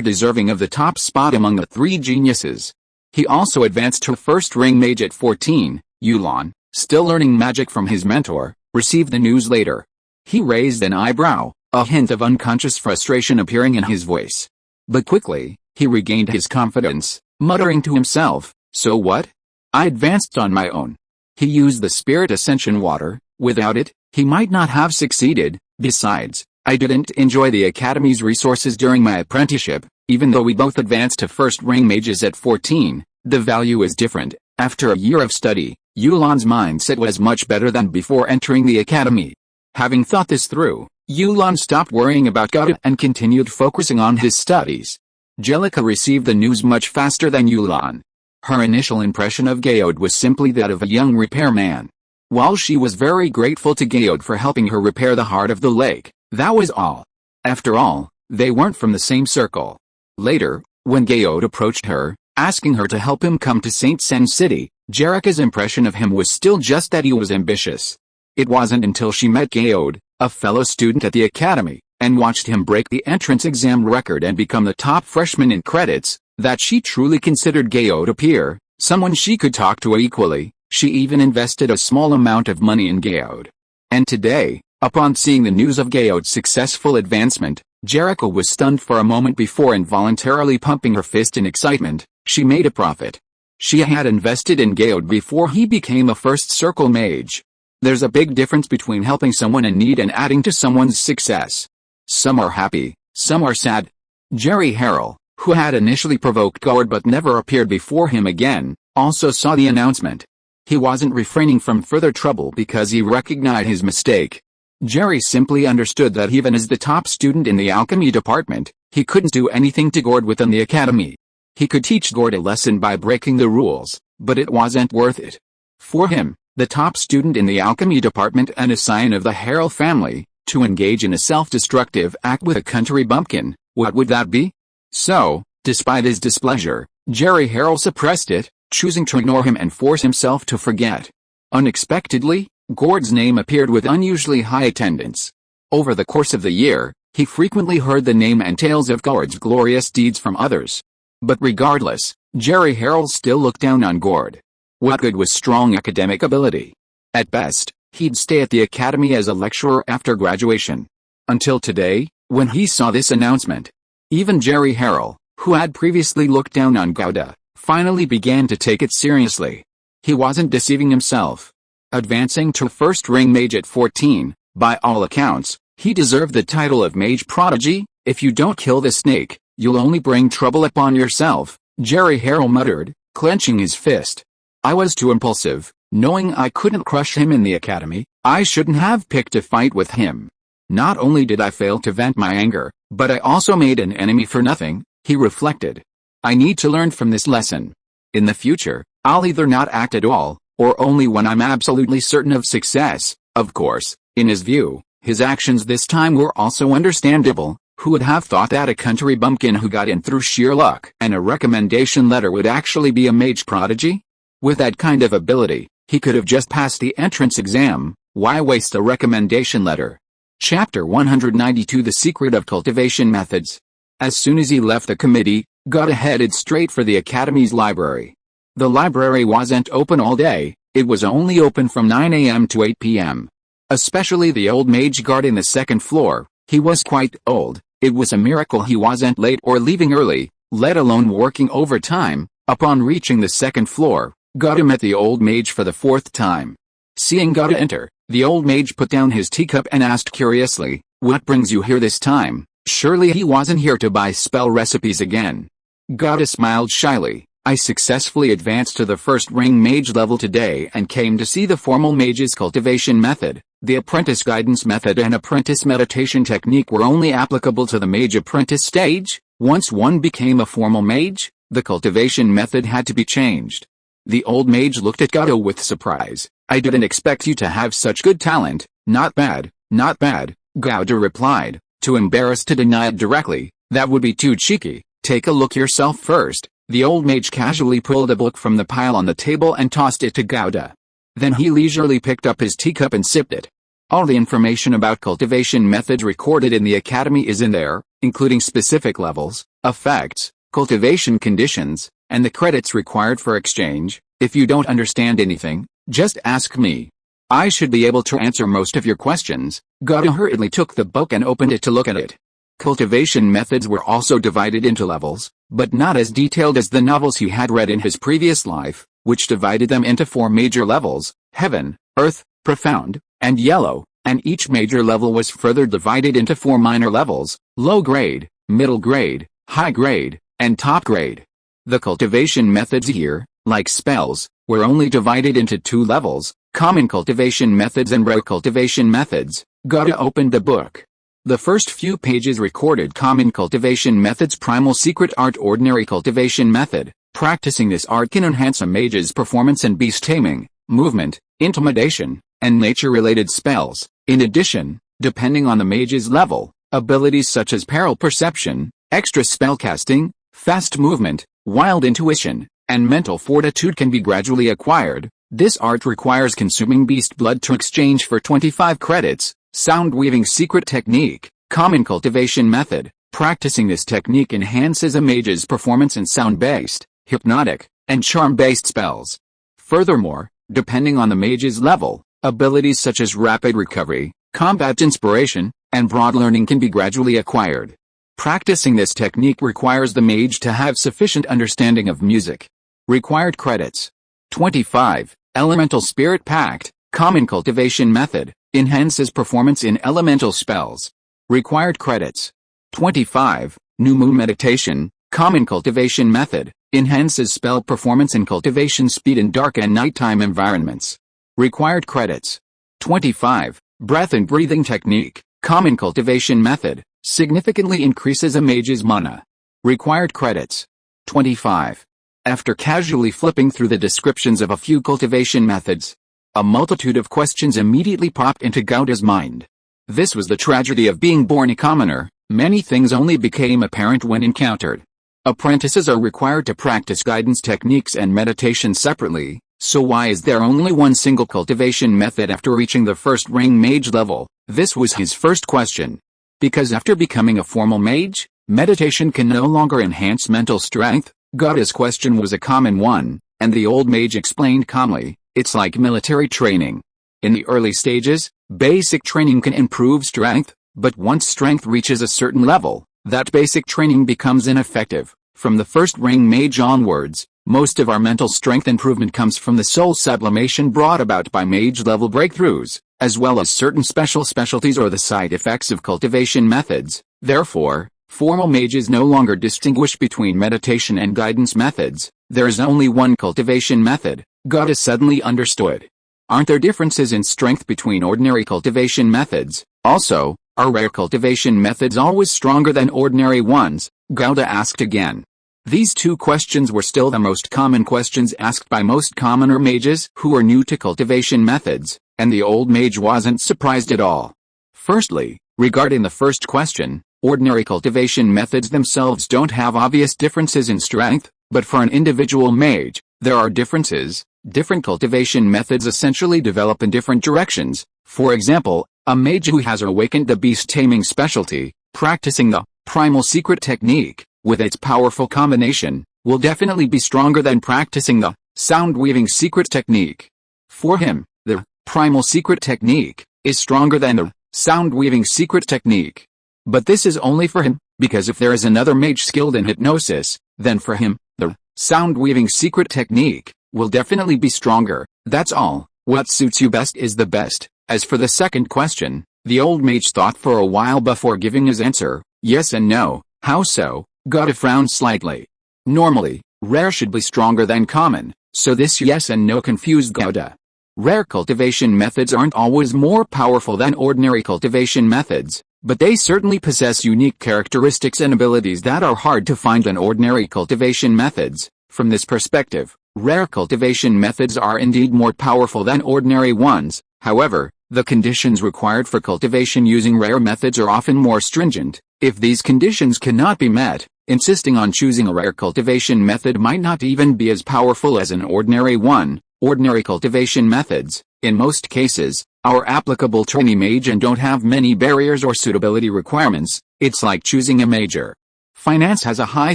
deserving of the top spot among the 3 geniuses. He also advanced to first-ring mage at 14. Yulan, still learning magic from his mentor, received the news later. He raised an eyebrow, a hint of unconscious frustration appearing in his voice. But quickly, he regained his confidence, muttering to himself, so what? I advanced on my own. He used the spirit ascension water. Without it, he might not have succeeded. Besides, I didn't enjoy the academy's resources during my apprenticeship. Even though we both advanced to first-ring mages at 14, the value is different. After a year of study, Yulan's mindset was much better than before entering the academy. Having thought this through, Yulan stopped worrying about Gauda and continued focusing on his studies. Jellica received the news much faster than Yulan. Her initial impression of Gauda was simply that of a young repairman. While she was very grateful to Geode for helping her repair the heart of the lake, that was all. After all, they weren't from the same circle. Later, when Geode approached her, asking her to help him come to St. Sen City, Jerrica's impression of him was still just that he was ambitious. It wasn't until she met Geode, a fellow student at the academy, and watched him break the entrance exam record and become the top freshman in credits, that she truly considered Geode a peer, someone she could talk to equally. She even invested a small amount of money in Geode. And today, upon seeing the news of Geode's successful advancement, Jerrica was stunned for a moment before involuntarily pumping her fist in excitement. She made a profit. She had invested in Geode before he became a first circle mage. There's a big difference between helping someone in need and adding to someone's success. Some are happy, some are sad. Jerry Harrell, who had initially provoked Geode but never appeared before him again, also saw the announcement. He wasn't refraining from further trouble because he recognized his mistake. Jerry simply understood that even as the top student in the alchemy department, he couldn't do anything to Geode within the academy. He could teach Geode a lesson by breaking the rules, but it wasn't worth it. For him, the top student in the alchemy department and a scion of the Harrell family, to engage in a self-destructive act with a country bumpkin, what would that be? So, despite his displeasure, Jerry Harrell suppressed it, choosing to ignore him and force himself to forget. Unexpectedly, Geode's name appeared with unusually high attendance. Over the course of the year, he frequently heard the name and tales of Geode's glorious deeds from others. But regardless, Jerry Harrell still looked down on Geode. What good was strong academic ability? At best, he'd stay at the academy as a lecturer after graduation. Until today, when he saw this announcement. Even Jerry Harrell, who had previously looked down on Geode, finally began to take it seriously. He wasn't deceiving himself. Advancing to first ring mage at 14, by all accounts, he deserved the title of mage prodigy. If you don't kill the snake, you'll only bring trouble upon yourself, Jerry Harrell muttered, clenching his fist. I was too impulsive, knowing I couldn't crush him in the academy. I shouldn't have picked a fight with him. Not only did I fail to vent my anger, but I also made an enemy for nothing, he reflected. I need to learn from this lesson. In the future, I'll either not act at all, or only when I'm absolutely certain of success. Of course, in his view, his actions this time were also understandable. Who would have thought that a country bumpkin who got in through sheer luck and a recommendation letter would actually be a mage prodigy? With that kind of ability, he could have just passed the entrance exam. Why waste a recommendation letter? Chapter 192 The Secret of Cultivation Methods. As soon as he left the committee, Geode headed straight for the academy's library. The library wasn't open all day, it was only open from 9 a.m. to 8 p.m. Especially the old mage guard in the second floor. He was quite old. It was a miracle he wasn't late or leaving early, let alone working overtime. Upon reaching the second floor, Geode met the old mage for the fourth time. Seeing Geode enter, the old mage put down his teacup and asked curiously, "What brings you here this time? Surely he wasn't here to buy spell recipes again." Geode smiled shyly. "I successfully advanced to the first ring mage level today and came to see the formal mage's cultivation method. The apprentice guidance method and apprentice meditation technique were only applicable to the mage apprentice stage. Once one became a formal mage, the cultivation method had to be changed." The old mage looked at Geode with surprise. "I didn't expect you to have such good talent." "Not bad, not bad," Geode replied, too embarrassed to deny it directly. "That would be too cheeky. Take a look yourself first." The old mage casually pulled a book from the pile on the table and tossed it to Geode. Then he leisurely picked up his teacup and sipped it. All the information about cultivation methods recorded in the academy is in there, including specific levels, effects, cultivation conditions, and the credits required for exchange. If you don't understand anything, just ask me. I should be able to answer most of your questions. Geode hurriedly took the book and opened it to look at it. Cultivation methods were also divided into levels, but not as detailed as the novels he had read in his previous life, which divided them into 4 major levels: heaven, earth, profound, and yellow, and each major level was further divided into 4 minor levels: low grade, middle grade, high grade, and top grade. The cultivation methods here, like spells, were only divided into 2 levels: common cultivation methods and rare cultivation methods. Geode opened the book. The first few pages recorded common cultivation methods: primal secret art, ordinary cultivation method. Practicing this art can enhance a mage's performance in beast taming. movement, intimidation, and nature-related spells. In addition, depending on the mage's level, abilities such as peril perception, extra spellcasting, fast movement, wild intuition, and mental fortitude can be gradually acquired. This art requires consuming beast blood to exchange for 25 credits. Sound weaving secret technique, common cultivation method. Practicing this technique enhances a mage's performance in sound-based, hypnotic, and charm-based spells. Furthermore, depending on the mage's level, abilities such as rapid recovery, combat inspiration, and broad learning can be gradually acquired. Practicing this technique requires the mage to have sufficient understanding of music. Required credits: 25. Elemental Spirit Pact, common cultivation method, enhances performance in elemental spells. Required credits: 25. New Moon Meditation, common cultivation method, enhances spell performance and cultivation speed in dark and nighttime environments. Required credits: 25. Breath and breathing technique, common cultivation method, significantly increases a mage's mana. Required credits: 25. After casually flipping through the descriptions of a few cultivation methods, a multitude of questions immediately popped into Gauda's mind. This was the tragedy of being born a commoner. Many things only became apparent when encountered. Apprentices are required to practice guidance techniques and meditation separately, so why is there only one single cultivation method after reaching the first ring mage level? This was his first question. Because after becoming a formal mage, meditation can no longer enhance mental strength. Gauda's question was a common one, and the old mage explained calmly, it's like military training. In the early stages, basic training can improve strength, but once strength reaches a certain level, that basic training becomes ineffective. From the first ring mage onwards, most of our mental strength improvement comes from the soul sublimation brought about by mage-level breakthroughs, as well as certain specialties or the side effects of cultivation methods. Therefore, formal mages no longer distinguish between meditation and guidance methods. There is only one cultivation method. Gauda suddenly understood. Aren't there differences in strength between ordinary cultivation methods? Also, are rare cultivation methods always stronger than ordinary ones? Gauda asked again. These two questions were still the most common questions asked by most commoner mages who are new to cultivation methods, and the old mage wasn't surprised at all. Firstly, regarding the first question, ordinary cultivation methods themselves don't have obvious differences in strength, but for an individual mage, there are differences. Different cultivation methods essentially develop in different directions. For example, a mage who has awakened the beast-taming specialty, practicing the primal secret technique, with its powerful combination, will definitely be stronger than practicing the sound-weaving secret technique. For him, the primal secret technique is stronger than the sound-weaving secret technique. But this is only for him, because if there is another mage skilled in hypnosis, then for him, the sound-weaving secret technique will definitely be stronger. That's all. What suits you best is the best. As for the second question, the old mage thought for a while before giving his answer. Yes and no. How so? Gauda frowned slightly. Normally, rare should be stronger than common, so this yes and no confused Gauda. Rare cultivation methods aren't always more powerful than ordinary cultivation methods, but they certainly possess unique characteristics and abilities that are hard to find in ordinary cultivation methods. From this perspective, rare cultivation methods are indeed more powerful than ordinary ones. However, the conditions required for cultivation using rare methods are often more stringent. If these conditions cannot be met, insisting on choosing a rare cultivation method might not even be as powerful as an ordinary one. Ordinary cultivation methods, in most cases, are applicable to any mage and don't have many barriers or suitability requirements. It's like choosing a major. Finance has a high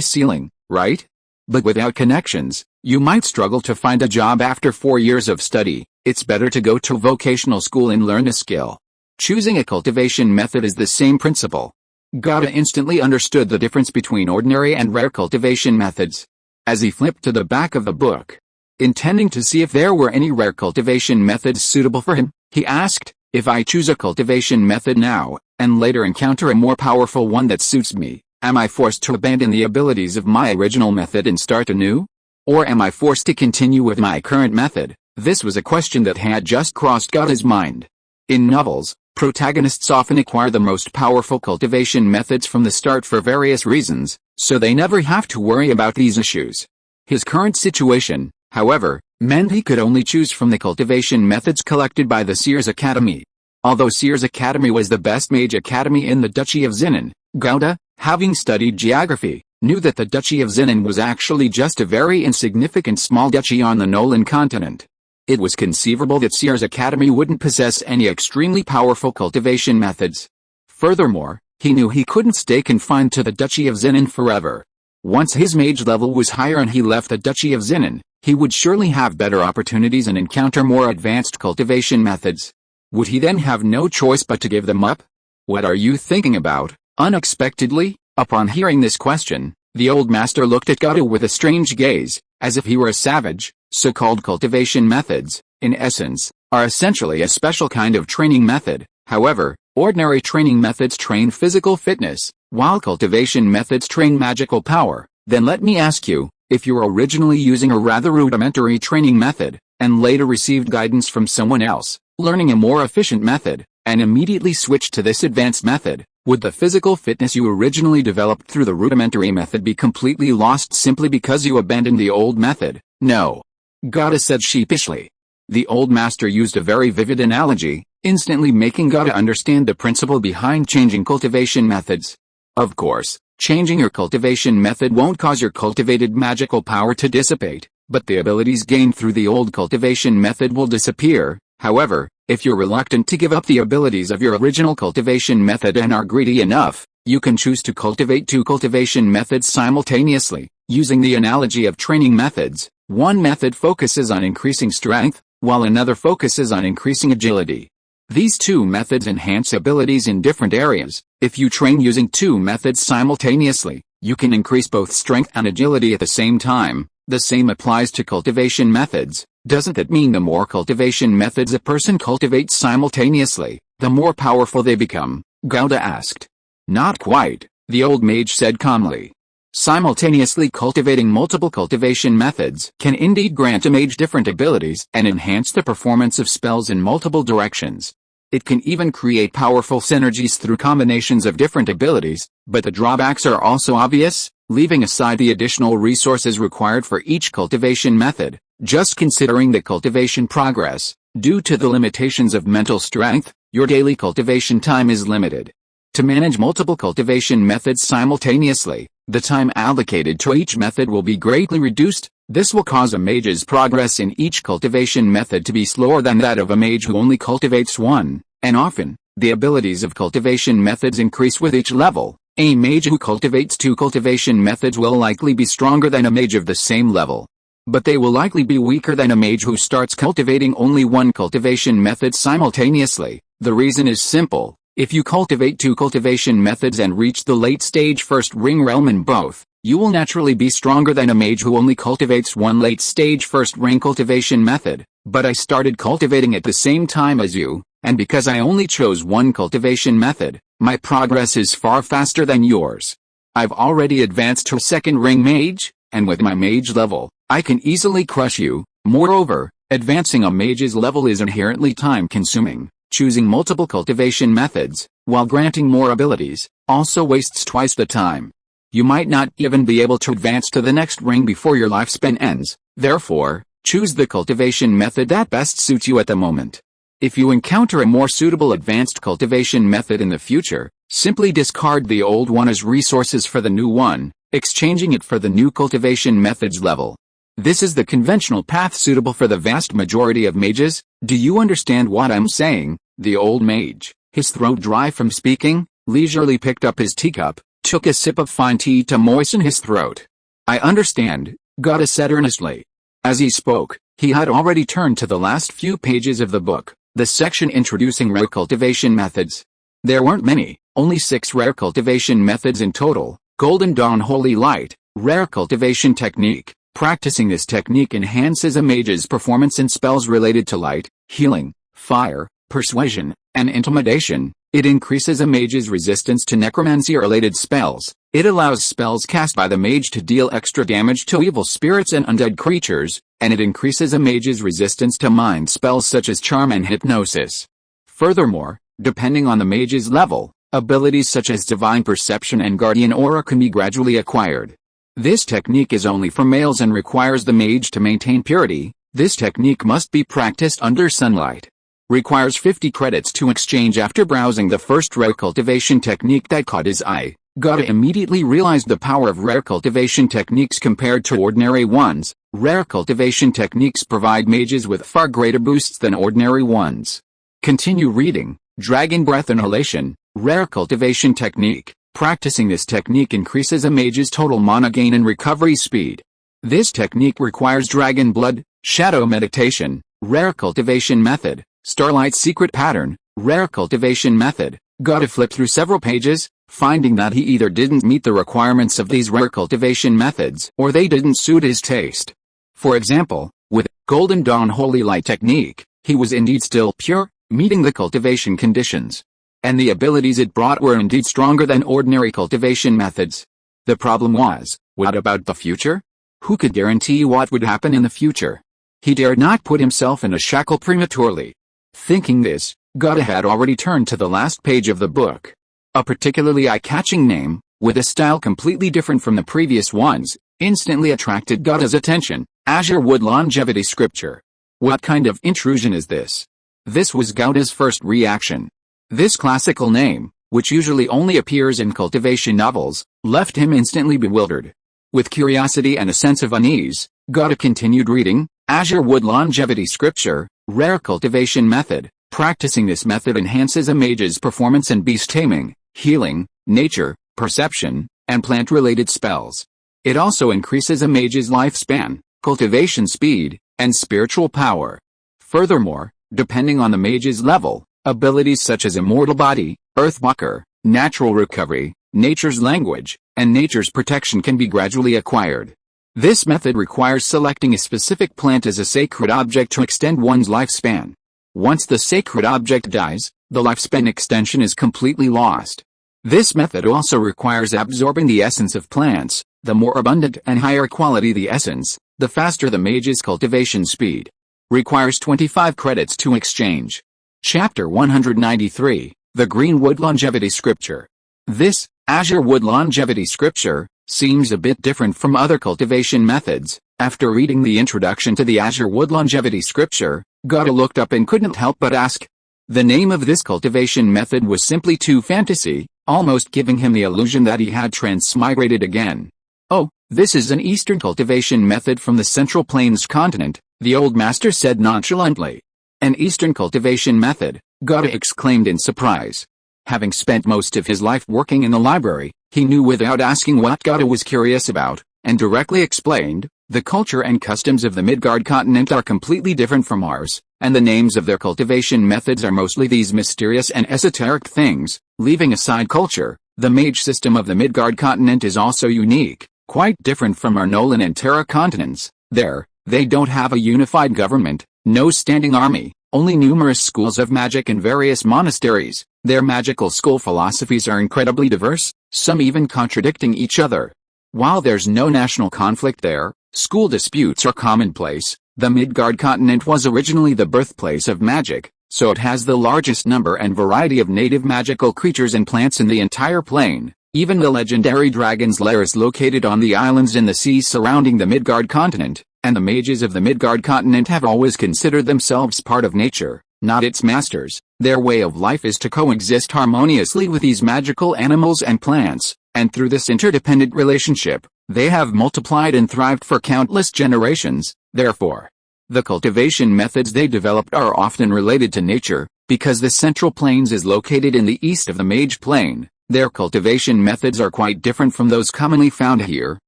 ceiling, right? But without connections, you might struggle to find a job after 4 years of study. It's better to go to vocational school and learn a skill. Choosing a cultivation method is the same principle. Gauda instantly understood the difference between ordinary and rare cultivation methods. As he flipped to the back of the book, intending to see if there were any rare cultivation methods suitable for him, he asked, if I choose a cultivation method now, and later encounter a more powerful one that suits me, am I forced to abandon the abilities of my original method and start anew? Or am I forced to continue with my current method? This was a question that had just crossed Gauda's mind. In novels, protagonists often acquire the most powerful cultivation methods from the start for various reasons, so they never have to worry about these issues. His current situation, however, meant he could only choose from the cultivation methods collected by the Seers Academy. Although Seers Academy was the best mage academy in the Duchy of Xinan, Gouda, having studied geography, knew that the Duchy of Xinan was actually just a very insignificant small duchy on the Nolan continent. It was conceivable that Seers Academy wouldn't possess any extremely powerful cultivation methods. Furthermore, he knew he couldn't stay confined to the Duchy of Xinan forever. Once his mage level was higher and he left the Duchy of Xinan, he would surely have better opportunities and encounter more advanced cultivation methods. Would he then have no choice but to give them up? What are you thinking about? Unexpectedly, upon hearing this question, the old master looked at Gouda with a strange gaze, as if he were a savage. So-called cultivation methods, in essence, are essentially a special kind of training method. However, ordinary training methods train physical fitness, while cultivation methods train magical power. Then let me ask you, if you were originally using a rather rudimentary training method, and later received guidance from someone else, learning a more efficient method, and immediately switched to this advanced method, would the physical fitness you originally developed through the rudimentary method be completely lost simply because you abandoned the old method? No. Gouda said sheepishly. The old master used a very vivid analogy, instantly making Gouda understand the principle behind changing cultivation methods. Of course, changing your cultivation method won't cause your cultivated magical power to dissipate, but the abilities gained through the old cultivation method will disappear. However, if you're reluctant to give up the abilities of your original cultivation method and are greedy enough, you can choose to cultivate two cultivation methods simultaneously. Using the analogy of training methods, one method focuses on increasing strength, while another focuses on increasing agility. These two methods enhance abilities in different areas. If you train using two methods simultaneously, you can increase both strength and agility at the same time. The same applies to cultivation methods. Doesn't that mean the more cultivation methods a person cultivates simultaneously, the more powerful they become? Gouda asked. Not quite, the old mage said calmly. Simultaneously cultivating multiple cultivation methods can indeed grant a mage different abilities and enhance the performance of spells in multiple directions. It can even create powerful synergies through combinations of different abilities, but the drawbacks are also obvious. Leaving aside the additional resources required for each cultivation method, just considering the cultivation progress, due to the limitations of mental strength, your daily cultivation time is limited. To manage multiple cultivation methods simultaneously, the time allocated to each method will be greatly reduced. This will cause a mage's progress in each cultivation method to be slower than that of a mage who only cultivates one, and often, the abilities of cultivation methods increase with each level. A mage who cultivates two cultivation methods will likely be stronger than a mage of the same level. But they will likely be weaker than a mage who starts cultivating only one cultivation method simultaneously. The reason is simple. If you cultivate two cultivation methods and reach the late stage first ring realm in both, you will naturally be stronger than a mage who only cultivates one late stage first ring cultivation method. But I started cultivating at the same time as you, and because I only chose one cultivation method, my progress is far faster than yours. I've already advanced to second ring mage, and with my mage level, I can easily crush you. Moreover, advancing a mage's level is inherently time-consuming. Choosing multiple cultivation methods, while granting more abilities, also wastes twice the time. You might not even be able to advance to the next ring before your lifespan ends. Therefore, choose the cultivation method that best suits you at the moment. If you encounter a more suitable advanced cultivation method in the future, simply discard the old one as resources for the new one, exchanging it for the new cultivation method's level. This is the conventional path suitable for the vast majority of mages. Do you understand what I'm saying? The old mage, his throat dry from speaking, leisurely picked up his teacup, took a sip of fine tea to moisten his throat. I understand, Gouda said earnestly. As he spoke, he had already turned to the last few pages of the book, the section introducing rare cultivation methods. There weren't many, only 6 rare cultivation methods in total. Golden Dawn Holy Light, rare cultivation technique. Practicing this technique enhances a mage's performance in spells related to light, healing, fire, persuasion, and intimidation. It increases a mage's resistance to necromancy-related spells. It allows spells cast by the mage to deal extra damage to evil spirits and undead creatures, and it increases a mage's resistance to mind spells such as charm and hypnosis. Furthermore, depending on the mage's level, abilities such as divine perception and guardian aura can be gradually acquired. This technique is only for males and requires the mage to maintain purity, This technique must be practiced under sunlight. Requires 50 credits to exchange. After browsing the first rare cultivation technique that caught his eye, Gata immediately realized the power of rare cultivation techniques compared to ordinary ones. Rare cultivation techniques provide mages with far greater boosts than ordinary ones. Continue reading. Dragon Breath Inhalation, Rare Cultivation Technique. Practicing this technique increases a mage's total mana gain and recovery speed. This technique requires dragon blood, shadow meditation, rare cultivation method, starlight secret pattern, rare cultivation method. Gata flipped through several pages, finding that he either didn't meet the requirements of these rare cultivation methods or they didn't suit his taste. For example, with Golden Dawn Holy Light technique, he was indeed still pure, meeting the cultivation conditions. And the abilities it brought were indeed stronger than ordinary cultivation methods. The problem was, what about the future? Who could guarantee what would happen in the future? He dared not put himself in a shackle prematurely. Thinking this, Gata had already turned to the last page of the book. A particularly eye-catching name, with a style completely different from the previous ones, instantly attracted Gata's attention: Azure Wood Longevity Scripture. What kind of intrusion is this? This was Gata's first reaction. This classical name, which usually only appears in cultivation novels, left him instantly bewildered. With curiosity and a sense of unease, Gata continued reading. Azure Wood Longevity Scripture, Rare Cultivation Method. Practicing this method enhances a mage's performance in beast taming, healing, nature, perception, and plant-related spells. It also increases a mage's lifespan, cultivation speed, and spiritual power. Furthermore, depending on the mage's level, abilities such as Immortal Body, Earthwalker, Natural Recovery, Nature's Language, and Nature's Protection can be gradually acquired. This method requires selecting a specific plant as a sacred object to extend one's lifespan. Once the sacred object dies, the lifespan extension is completely lost. This method also requires absorbing the essence of plants. The more abundant and higher quality the essence, the faster the mage's cultivation speed. Requires 25 credits to exchange. Chapter 193, The Greenwood Longevity Scripture. This, Azure Wood Longevity Scripture, seems a bit different from other cultivation methods. After reading the introduction to the Azure Wood Longevity Scripture, Gata looked up and couldn't help but ask. The name of this cultivation method was simply too fantasy, almost giving him the illusion that he had transmigrated again. Oh, this is an Eastern cultivation method from the Central Plains continent, the old master said nonchalantly. An Eastern cultivation method, Gata exclaimed in surprise. Having spent most of his life working in the library, he knew without asking what Gata was curious about, and directly explained. The culture and customs of the Midgard continent are completely different from ours, and the names of their cultivation methods are mostly these mysterious and esoteric things. Leaving aside culture, the mage system of the Midgard continent is also unique, quite different from our Nolan and Terra continents. There, they don't have a unified government, no standing army, only numerous schools of magic and various monasteries. Their magical school philosophies are incredibly diverse, some even contradicting each other. While there's no national conflict there, school disputes are commonplace. The Midgard continent was originally the birthplace of magic, so it has the largest number and variety of native magical creatures and plants in the entire plane. Even the legendary dragon's lair is located on the islands in the seas surrounding the Midgard continent, and the mages of the Midgard continent have always considered themselves part of nature, not its masters. Their way of life is to coexist harmoniously with these magical animals and plants, and through this interdependent relationship, they have multiplied and thrived for countless generations. Therefore, the cultivation methods they developed are often related to nature. Because the Central Plains is located in the east of the Mage Plain, their cultivation methods are quite different from those commonly found here.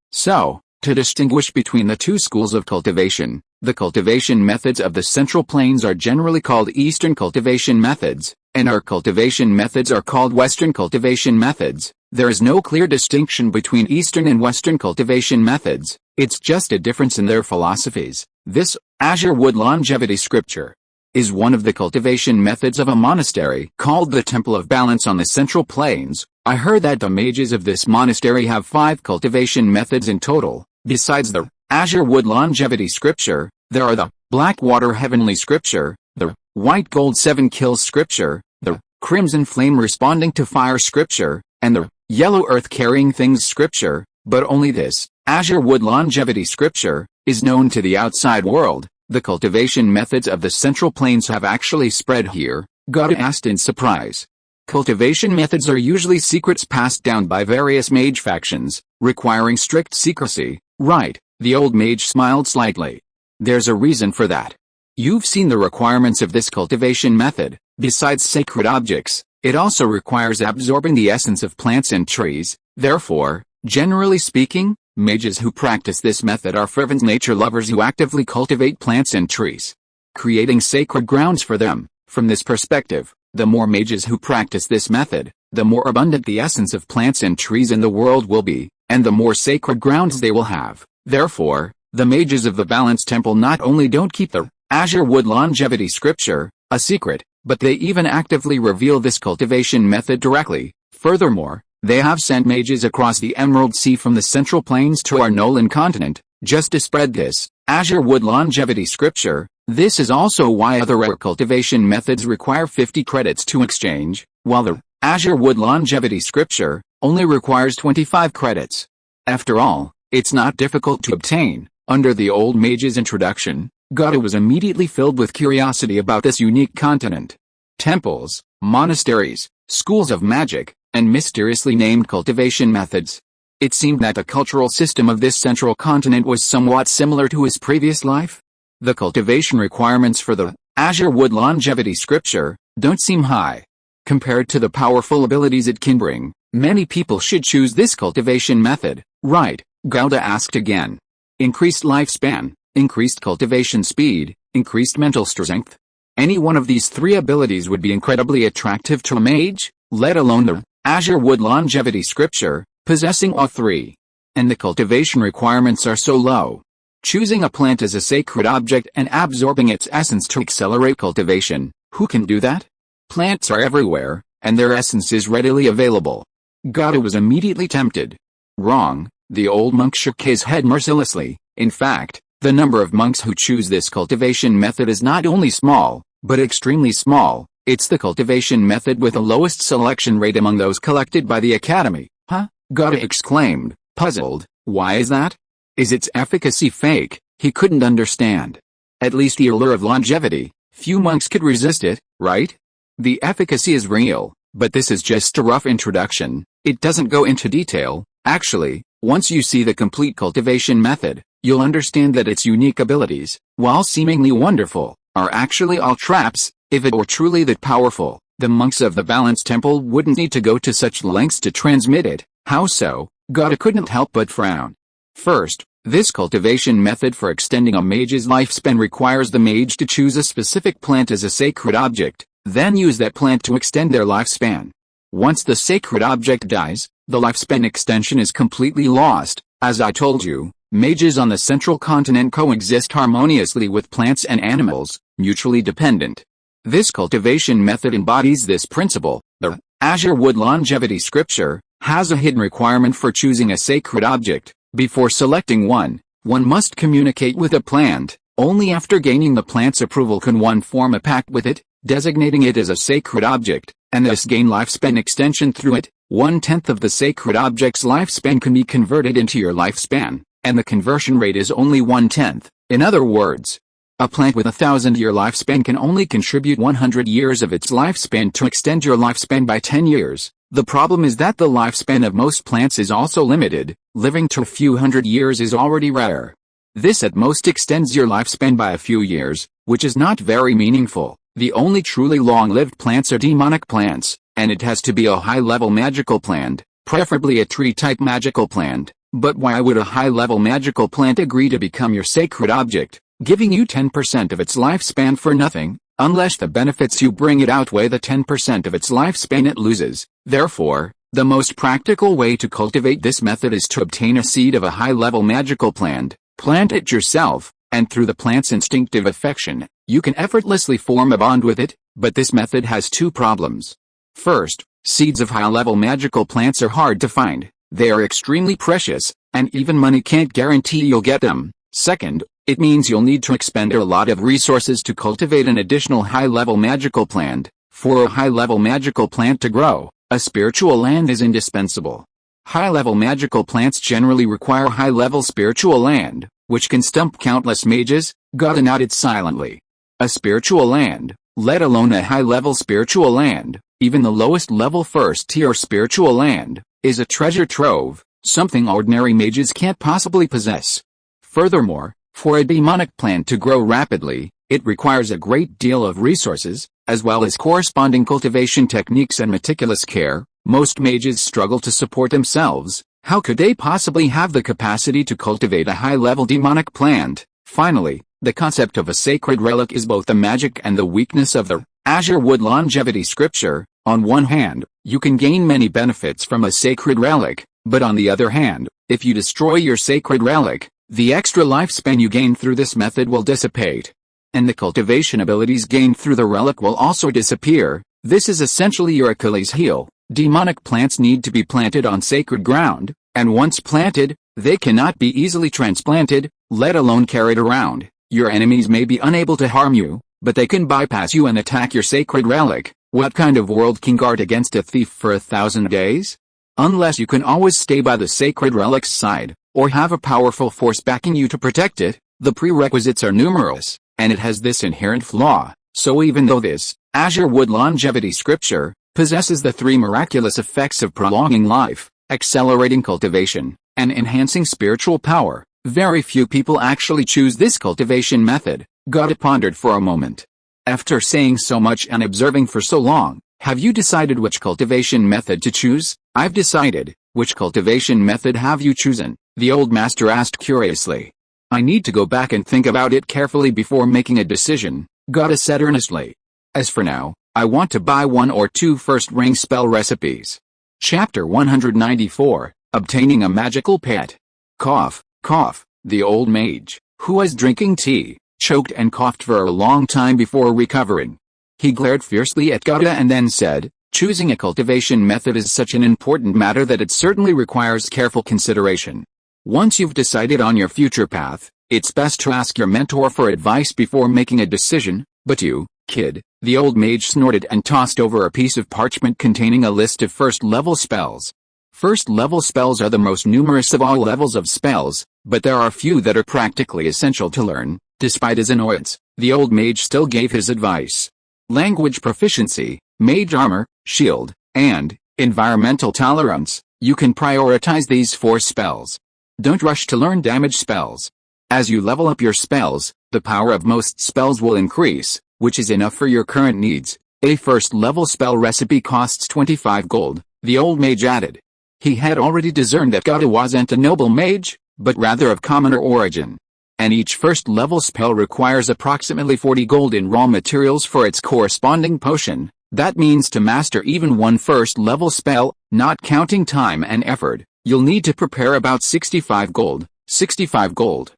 So, to distinguish between the two schools of cultivation, the cultivation methods of the Central Plains are generally called Eastern cultivation methods, and our cultivation methods are called Western cultivation methods. There is no clear distinction between Eastern and Western cultivation methods, it's just a difference in their philosophies. This, Azure Wood Longevity Scripture, is one of the cultivation methods of a monastery called the Temple of Balance on the Central Plains. I heard that the mages of this monastery have 5 cultivation methods in total. Besides the Azure Wood Longevity Scripture, there are the Blackwater Heavenly Scripture, the White Gold 7 Kills Scripture, the Crimson Flame Responding to Fire Scripture, and the Yellow Earth Carrying Things Scripture. But only this, Azure Wood Longevity Scripture, is known to the outside world. The cultivation methods of the Central Plains have actually spread here, Gata asked in surprise. Cultivation methods are usually secrets passed down by various mage factions, requiring strict secrecy, right? The old mage smiled slightly. There's a reason for that. You've seen the requirements of this cultivation method. Besides sacred objects, it also requires absorbing the essence of plants and trees. Therefore, generally speaking, mages who practice this method are fervent nature lovers who actively cultivate plants and trees, creating sacred grounds for them. From this perspective, the more mages who practice this method, the more abundant the essence of plants and trees in the world will be, and the more sacred grounds they will have. Therefore, the mages of the Balance Temple not only don't keep the Azure Wood Longevity Scripture a secret, but they even actively reveal this cultivation method directly. Furthermore, they have sent mages across the Emerald Sea from the Central Plains to our Nolan continent, just to spread this Azure Wood Longevity Scripture. This is also why other rare cultivation methods require 50 credits to exchange, while the Azure Wood Longevity Scripture only requires 25 credits. After all, it's not difficult to obtain. Under the old mage's introduction, Gata was immediately filled with curiosity about this unique continent. Temples, monasteries, schools of magic, and mysteriously named cultivation methods. It seemed that the cultural system of this central continent was somewhat similar to his previous life. The cultivation requirements for the Azure Wood Longevity Scripture don't seem high. Compared to the powerful abilities it can bring, many people should choose this cultivation method, right? Gauda asked again. Increased lifespan, increased cultivation speed, increased mental strength. Any one of these three abilities would be incredibly attractive to a mage, let alone the Azure Wood Longevity Scripture, possessing all three. And the cultivation requirements are so low. Choosing a plant as a sacred object and absorbing its essence to accelerate cultivation, who can do that? Plants are everywhere, and their essence is readily available. Gata was immediately tempted. Wrong, the old monk shook his head mercilessly. In fact, the number of monks who choose this cultivation method is not only small, but extremely small. It's the cultivation method with the lowest selection rate among those collected by the Academy. Huh? Gata exclaimed, puzzled. Why is that? Is its efficacy fake? He couldn't understand. At least the allure of longevity, few monks could resist it, right? The efficacy is real, but this is just a rough introduction. It doesn't go into detail. Actually, once you see the complete cultivation method, you'll understand that its unique abilities, while seemingly wonderful, are actually all traps. If it were truly that powerful, the monks of the Balance Temple wouldn't need to go to such lengths to transmit it. How so? Gata couldn't help but frown. First, this cultivation method for extending a mage's lifespan requires the mage to choose a specific plant as a sacred object, then use that plant to extend their lifespan. Once the sacred object dies, the lifespan extension is completely lost. As I told you, mages on the central continent coexist harmoniously with plants and animals, mutually dependent. This cultivation method embodies this principle. The Azure Wood Longevity Scripture has a hidden requirement for choosing a sacred object. Before selecting one must communicate with a plant. Only after gaining the plant's approval can one form a pact with it, designating it as a sacred object, and thus gain lifespan extension through it. 1/10 of the sacred object's lifespan can be converted into your lifespan, and the conversion rate is only 1/10. In other words, a plant with 1,000-year lifespan can only contribute 100 years of its lifespan to extend your lifespan by 10 years. The problem is that the lifespan of most plants is also limited. Living to a few hundred years is already rare. This at most extends your lifespan by a few years, which is not very meaningful. The only truly long-lived plants are demonic plants, and it has to be a high-level magical plant, preferably a tree-type magical plant. But why would a high-level magical plant agree to become your sacred object, giving you 10% of its lifespan for nothing, unless the benefits you bring it outweigh the 10% of its lifespan it loses? Therefore, the most practical way to cultivate this method is to obtain a seed of a high-level magical plant, plant it yourself, and through the plant's instinctive affection, you can effortlessly form a bond with it. But this method has two problems. First, seeds of high-level magical plants are hard to find. They are extremely precious, and even money can't guarantee you'll get them. Second, it means you'll need to expend a lot of resources to cultivate an additional high-level magical plant. For a high-level magical plant to grow, a spiritual land is indispensable. High-level magical plants generally require high-level spiritual land, which can stump countless mages, Gata nodded silently. A spiritual land, let alone a high-level spiritual land, even the lowest level first-tier spiritual land, is a treasure trove, something ordinary mages can't possibly possess. Furthermore, for a demonic plant to grow rapidly, it requires a great deal of resources, as well as corresponding cultivation techniques and meticulous care. Most mages struggle to support themselves. How could they possibly have the capacity to cultivate a high-level demonic plant? Finally, the concept of a sacred relic is both the magic and the weakness of the Azure Wood longevity scripture. On one hand, you can gain many benefits from a sacred relic, but on the other hand, if you destroy your sacred relic, the extra lifespan you gain through this method will dissipate. And the cultivation abilities gained through the relic will also disappear. This is essentially your Achilles heel. Demonic plants need to be planted on sacred ground, and once planted, they cannot be easily transplanted, let alone carried around. Your enemies may be unable to harm you, but they can bypass you and attack your sacred relic. What kind of world can guard against a thief for 1,000 days? Unless you can always stay by the sacred relic's side, or have a powerful force backing you to protect it. The prerequisites are numerous, and it has this inherent flaw. So even though this Azure Wood longevity scripture possesses the three miraculous effects of prolonging life, accelerating cultivation, and enhancing spiritual power, very few people actually choose this cultivation method. Gata pondered for a moment. After saying so much and observing for so long, have you decided which cultivation method to choose? I've decided. Which cultivation method have you chosen? The old master asked curiously. I need to go back and think about it carefully before making a decision, Gata said earnestly. As for now, I want to buy 1 or 2 first-ring spell recipes. Chapter 194, Obtaining a Magical Pet. Cough, cough. The old mage, who was drinking tea, choked and coughed for a long time before recovering. He glared fiercely at Gata and then said, choosing a cultivation method is such an important matter that it certainly requires careful consideration. Once you've decided on your future path, it's best to ask your mentor for advice before making a decision. But you, kid, the old mage snorted and tossed over a piece of parchment containing a list of first-level spells. First-level spells are the most numerous of all levels of spells, but there are few that are practically essential to learn. Despite his annoyance, the old mage still gave his advice. Language proficiency, mage armor, shield, and environmental tolerance. You can prioritize these 4 spells. Don't rush to learn damage spells. As you level up your spells, the power of most spells will increase, which is enough for your current needs. A first-level spell recipe costs 25 gold, the old mage added. He had already discerned that Gata wasn't a noble mage, but rather of commoner origin. And each first-level spell requires approximately 40 gold in raw materials for its corresponding potion. That means to master even one first-level spell, not counting time and effort, you'll need to prepare about 65 gold. 65 gold.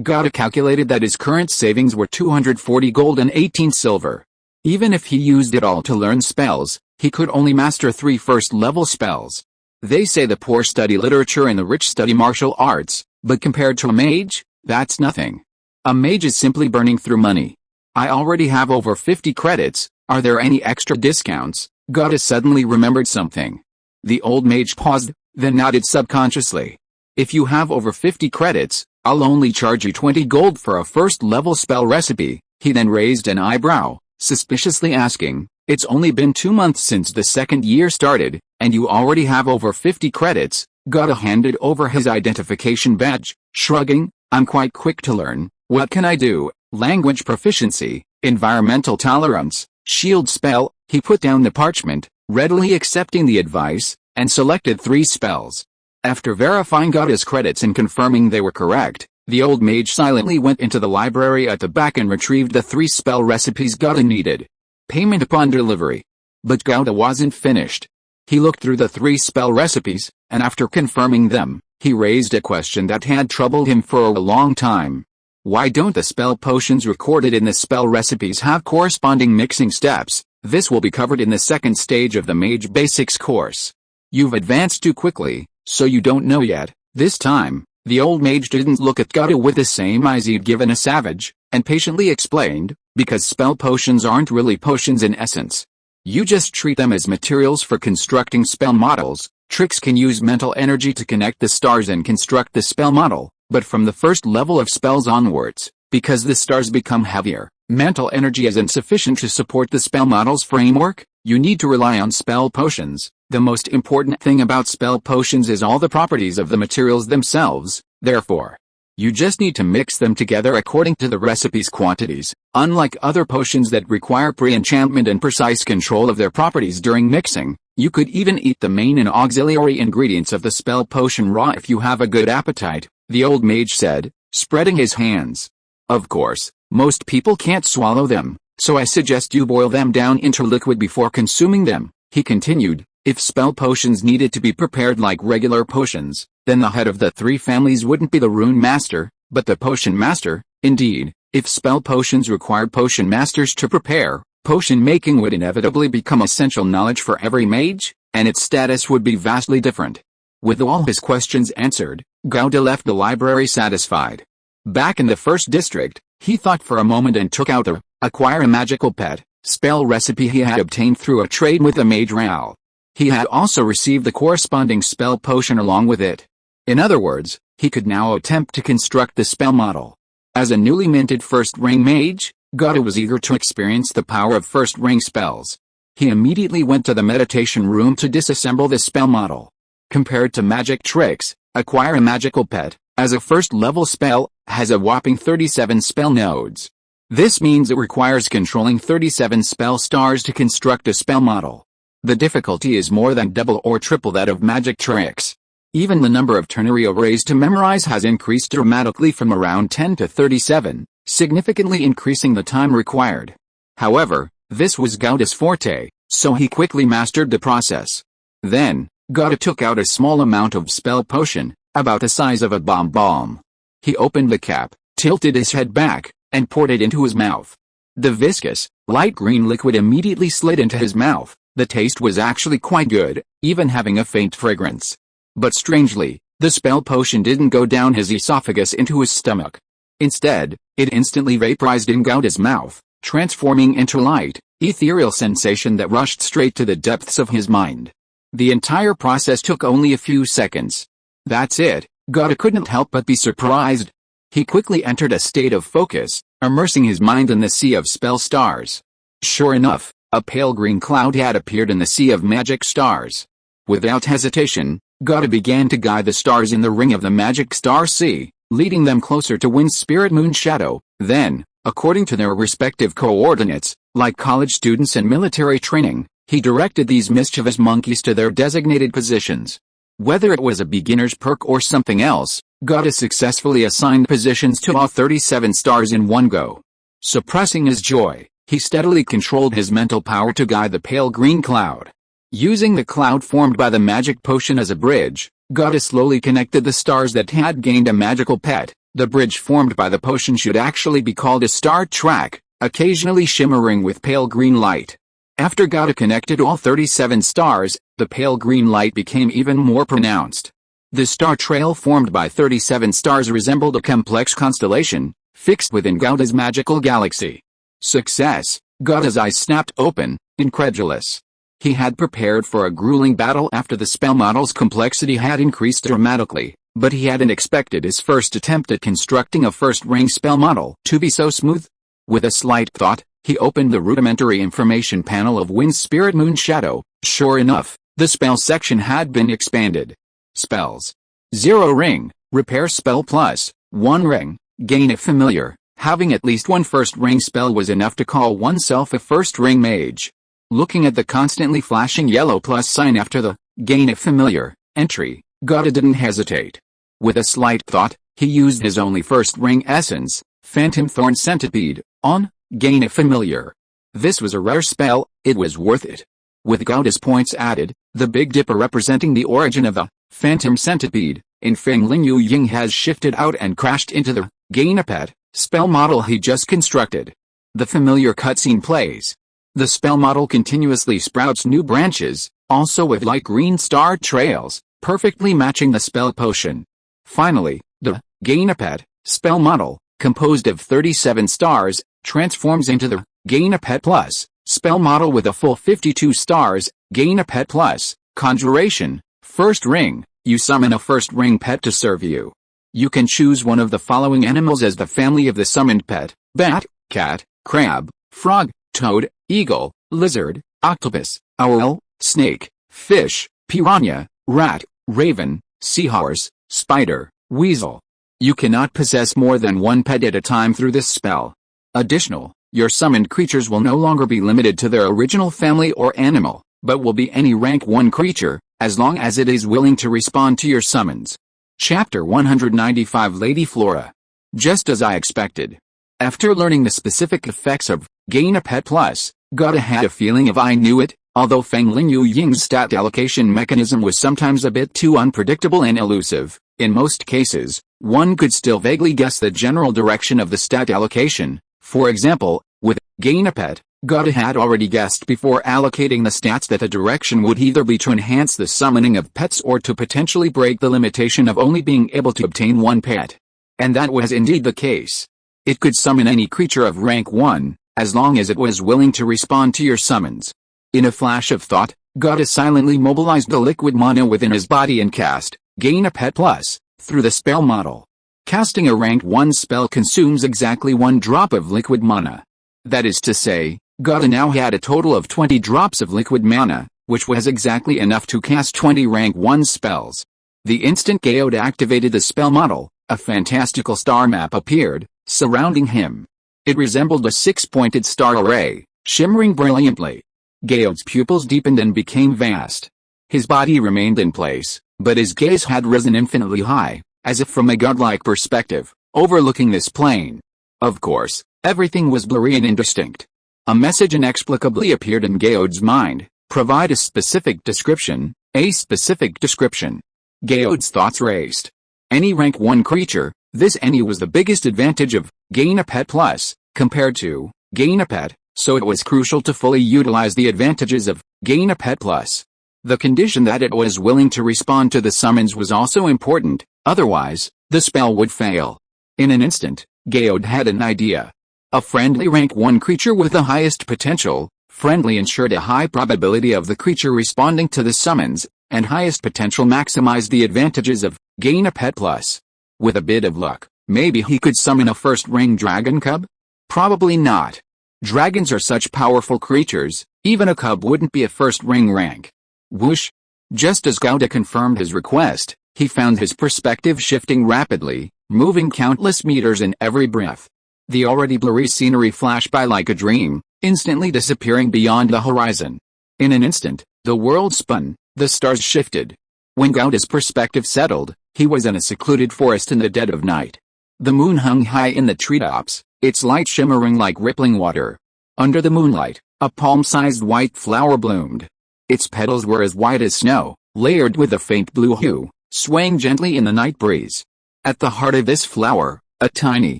Gata calculated that his current savings were 240 gold and 18 silver. Even if he used it all to learn spells, he could only master 3 first-level spells. They say the poor study literature and the rich study martial arts, but compared to a mage, that's nothing. A mage is simply burning through money. I already have over 50 credits, are there any extra discounts? Gata suddenly remembered something. The old mage paused, then nodded subconsciously. If you have over 50 credits, I'll only charge you 20 gold for a first-level spell recipe. He then raised an eyebrow, suspiciously asking, it's only been 2 months since the second year started, and you already have over 50 credits. Gata handed over his identification badge, shrugging, I'm quite quick to learn. What can I do? Language proficiency, environmental tolerance, shield spell. He put down the parchment, readily accepting the advice, and selected 3 spells. After verifying Gata's credits and confirming they were correct, the old mage silently went into the library at the back and retrieved the 3 spell recipes Gata needed. Payment upon delivery. But Gata wasn't finished. He looked through the 3 spell recipes, and after confirming them, he raised a question that had troubled him for a long time. Why don't the spell potions recorded in the spell recipes have corresponding mixing steps? This will be covered in the second stage of the Mage Basics course. You've advanced too quickly, so you don't know yet. This time, the old mage didn't look at Gata with the same eyes he'd given a savage, and patiently explained, because spell potions aren't really potions in essence. You just treat them as materials for constructing spell models. Tricks can use mental energy to connect the stars and construct the spell model, But from the first level of spells onwards, because the stars become heavier, mental energy is insufficient to support the spell model's framework, you need to rely on spell potions. The most important thing about spell potions is all the properties of the materials themselves, therefore, you just need to mix them together according to the recipe's quantities. Unlike other potions that require pre-enchantment and precise control of their properties during mixing, you could even eat the main and auxiliary ingredients of the spell potion raw if you have a good appetite, the old mage said, spreading his hands. Of course, most people can't swallow them, so I suggest you boil them down into liquid before consuming them, he continued. If spell potions needed to be prepared like regular potions, then the head of the three families wouldn't be the rune master, but the potion master. Indeed, if spell potions required potion masters to prepare, potion making would inevitably become essential knowledge for every mage, and its status would be vastly different. With all his questions answered, Gauda left the library satisfied. Back in the first district, he thought for a moment and took out the acquire a magical pet spell recipe he had obtained through a trade with the mage Ral. He had also received the corresponding spell potion along with it. In other words, he could now attempt to construct the spell model. As a newly minted first-ring mage, Gauda was eager to experience the power of first-ring spells. He immediately went to the meditation room to disassemble the spell model. Compared to magic tricks, acquire a magical pet, as a first-level spell, has a whopping 37 spell nodes. This means it requires controlling 37 spell stars to construct a spell model. The difficulty is more than double or triple that of magic tricks. Even the number of ternary arrays to memorize has increased dramatically from around 10 to 37, significantly increasing the time required. However, this was Gauda's forte, so he quickly mastered the process. Then, Gauda took out a small amount of spell potion, about the size of a bomb. He opened the cap, tilted his head back, and poured it into his mouth. The viscous, light green liquid immediately slid into his mouth. The taste was actually quite good, even having a faint fragrance. But strangely, the spell potion didn't go down his esophagus into his stomach. Instead, it instantly vaporized in Gauda's mouth, transforming into light, ethereal sensation that rushed straight to the depths of his mind. The entire process took only a few seconds. That's it, Gauda couldn't help but be surprised. He quickly entered a state of focus, immersing his mind in the sea of spell stars. Sure enough, a pale green cloud had appeared in the sea of magic stars. Without hesitation, Gauda began to guide the stars in the ring of the magic star sea, leading them closer to Wind Spirit Moon Shadow. Then, according to their respective coordinates, like college students and military training, he directed these mischievous monkeys to their designated positions. Whether it was a beginner's perk or something else, Gauda successfully assigned positions to all 37 stars in one go. Suppressing his joy, he steadily controlled his mental power to guide the pale green cloud. Using the cloud formed by the magic potion as a bridge, Gauda slowly connected the stars that had gained a magical pet. The bridge formed by the potion should actually be called a star track, occasionally shimmering with pale green light. After Gauda connected all 37 stars, the pale green light became even more pronounced. The star trail formed by 37 stars resembled a complex constellation, fixed within Gauda's magical galaxy. Success! Gauda's eyes snapped open, incredulous. He had prepared for a grueling battle after the spell model's complexity had increased dramatically, but he hadn't expected his first attempt at constructing a first-ring spell model to be so smooth. With a slight thought, he opened the rudimentary information panel of Wind Spirit Moon Shadow. Sure enough, the spell section had been expanded. Spells. 0 ring, repair spell plus 1 ring, gain a familiar. Having at least one first-ring spell was enough to call oneself a first-ring mage. Looking at the constantly flashing yellow plus sign after the gain a familiar entry, Gauda didn't hesitate. With a slight thought, he used his only first-ring essence, Phantom Thorn Centipede, on gain a familiar. This was a rare spell, it was worth it. With Gauda's points added, the Big Dipper representing the origin of the Phantom Centipede, in Feng Ling Yu Ying has shifted out and crashed into the gain a pet spell model he just constructed. The familiar cutscene plays. The spell model continuously sprouts new branches, also with light green star trails, perfectly matching the spell potion. Finally, the gain a pet spell model, composed of 37 stars, transforms into the gain a pet plus spell model with a full 52 stars, gain a pet plus conjuration, first ring. You summon a first ring pet to serve you. You can choose one of the following animals as the family of the summoned pet: bat, cat, crab, frog, toad, eagle, lizard, octopus, owl, snake, fish, piranha, rat, raven, seahorse, spider, weasel. You cannot possess more than one pet at a time through this spell. Additional, your summoned creatures will no longer be limited to their original family or animal, but will be any rank 1 creature, as long as it is willing to respond to your summons. Chapter 195 Lady Flora. Just as I expected. After learning the specific effects of Gain a Pet Plus, Gauda had a feeling of I knew it, although Feng Lingyu Ying's stat allocation mechanism was sometimes a bit too unpredictable and elusive. In most cases, one could still vaguely guess the general direction of the stat allocation. For example, with Gain a Pet, Gauda had already guessed before allocating the stats that the direction would either be to enhance the summoning of pets or to potentially break the limitation of only being able to obtain one pet. And that was indeed the case. It could summon any creature of rank 1, as long as it was willing to respond to your summons. In a flash of thought, Gauda silently mobilized the liquid mana within his body and cast Gain a Pet Plus through the spell model. Casting a rank 1 spell consumes exactly 1 drop of liquid mana. That is to say, Gauda now had a total of 20 drops of liquid mana, which was exactly enough to cast 20 rank 1 spells. The instant Gauda activated the spell model, a fantastical star map appeared, surrounding him. It resembled a 6-pointed star array, shimmering brilliantly. Gauda's pupils deepened and became vast. His body remained in place, but his gaze had risen infinitely high, as if from a godlike perspective, overlooking this plane. Of course, everything was blurry and indistinct. A message inexplicably appeared in Gauda's mind: provide a specific description, a specific description. Gauda's thoughts raced. Any rank 1 creature, this any was the biggest advantage of Gain a Pet Plus, compared to Gain a Pet, so it was crucial to fully utilize the advantages of Gain a Pet Plus. The condition that it was willing to respond to the summons was also important, otherwise, the spell would fail. In an instant, Gauda had an idea. A friendly rank 1 creature with the highest potential. Friendly ensured a high probability of the creature responding to the summons, and highest potential maximized the advantages of Gain a Pet Plus. With a bit of luck, maybe he could summon a first-ring dragon cub? Probably not. Dragons are such powerful creatures, even a cub wouldn't be a first-ring rank. Whoosh! Just as Gauda confirmed his request, he found his perspective shifting rapidly, moving countless meters in every breath. The already blurry scenery flashed by like a dream, instantly disappearing beyond the horizon. In an instant, the world spun, the stars shifted. When Gauda's perspective settled, he was in a secluded forest in the dead of night. The moon hung high in the treetops, its light shimmering like rippling water. Under the moonlight, a palm-sized white flower bloomed. Its petals were as white as snow, layered with a faint blue hue, swaying gently in the night breeze. At the heart of this flower, a tiny,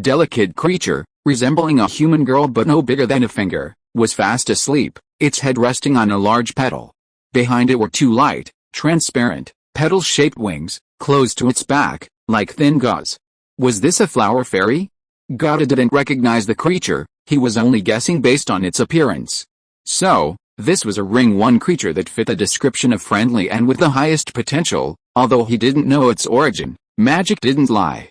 delicate creature, resembling a human girl but no bigger than a finger, was fast asleep, its head resting on a large petal. Behind it were 2 light, transparent, petal-shaped wings, closed to its back, like thin gauze. Was this a flower fairy? Gauda didn't recognize the creature, he was only guessing based on its appearance. So, this was a Ring 1 creature that fit the description of friendly and with the highest potential, although he didn't know its origin. Magic didn't lie.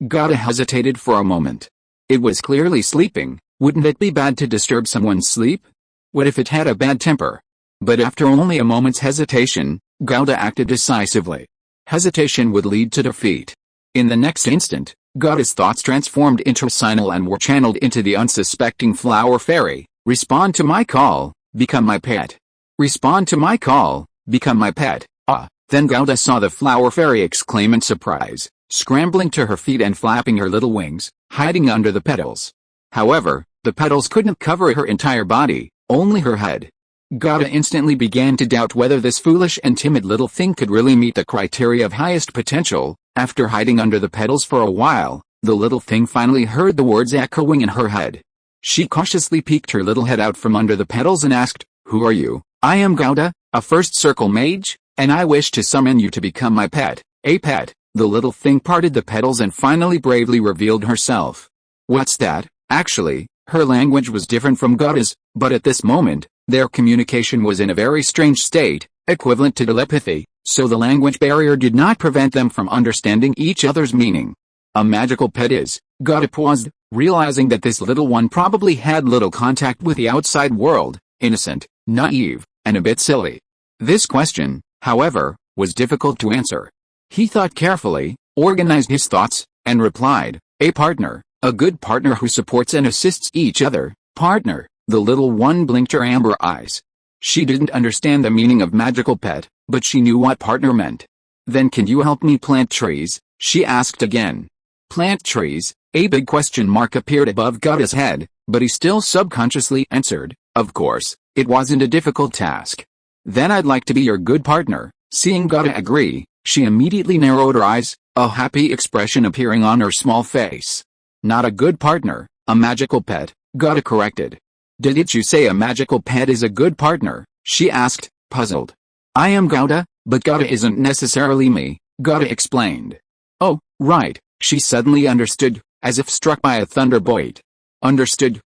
Gauda hesitated for a moment. It was clearly sleeping. Wouldn't it be bad to disturb someone's sleep? What if it had a bad temper? But after only a moment's hesitation, Gauda acted decisively. Hesitation would lead to defeat. In the next instant, Gauda's thoughts transformed into Sinal and were channeled into the unsuspecting flower fairy. Respond to my call, become my pet. Respond to my call, become my pet. Ah! Then Gauda saw the flower fairy exclaim in surprise, scrambling to her feet and flapping her little wings, hiding under the petals. However, the petals couldn't cover her entire body, only her head. Gauda instantly began to doubt whether this foolish and timid little thing could really meet the criteria of highest potential. After hiding under the petals for a while, the little thing finally heard the words echoing in her head. She cautiously peeked her little head out from under the petals and asked, "Who are you?" "I am Gauda, a first circle mage, and I wish to summon you to become my pet." "A pet?" The little thing parted the petals and finally bravely revealed herself. "What's that?" Actually, her language was different from Gauda's, but at this moment, their communication was in a very strange state, equivalent to telepathy. So the language barrier did not prevent them from understanding each other's meaning. A magical pet is, Gada paused, realizing that this little one probably had little contact with the outside world, innocent, naive, and a bit silly. This question, however, was difficult to answer. He thought carefully, organized his thoughts, and replied, a partner, a good partner who supports and assists each other. Partner. The little one blinked her amber eyes. She didn't understand the meaning of magical pet, but she knew what partner meant. Then can you help me plant trees? She asked again. Plant trees? A big question mark appeared above Gada's head, but he still subconsciously answered, of course, it wasn't a difficult task. Then I'd like to be your good partner. Seeing Gada agree, she immediately narrowed her eyes, a happy expression appearing on her small face. Not a good partner, a magical pet, Gada corrected. Didn't you say a magical pet is a good partner? She asked, puzzled. I am Gada, but Gada isn't necessarily me, Gada explained. Oh, right, she suddenly understood, as if struck by a thunderbolt. Understood,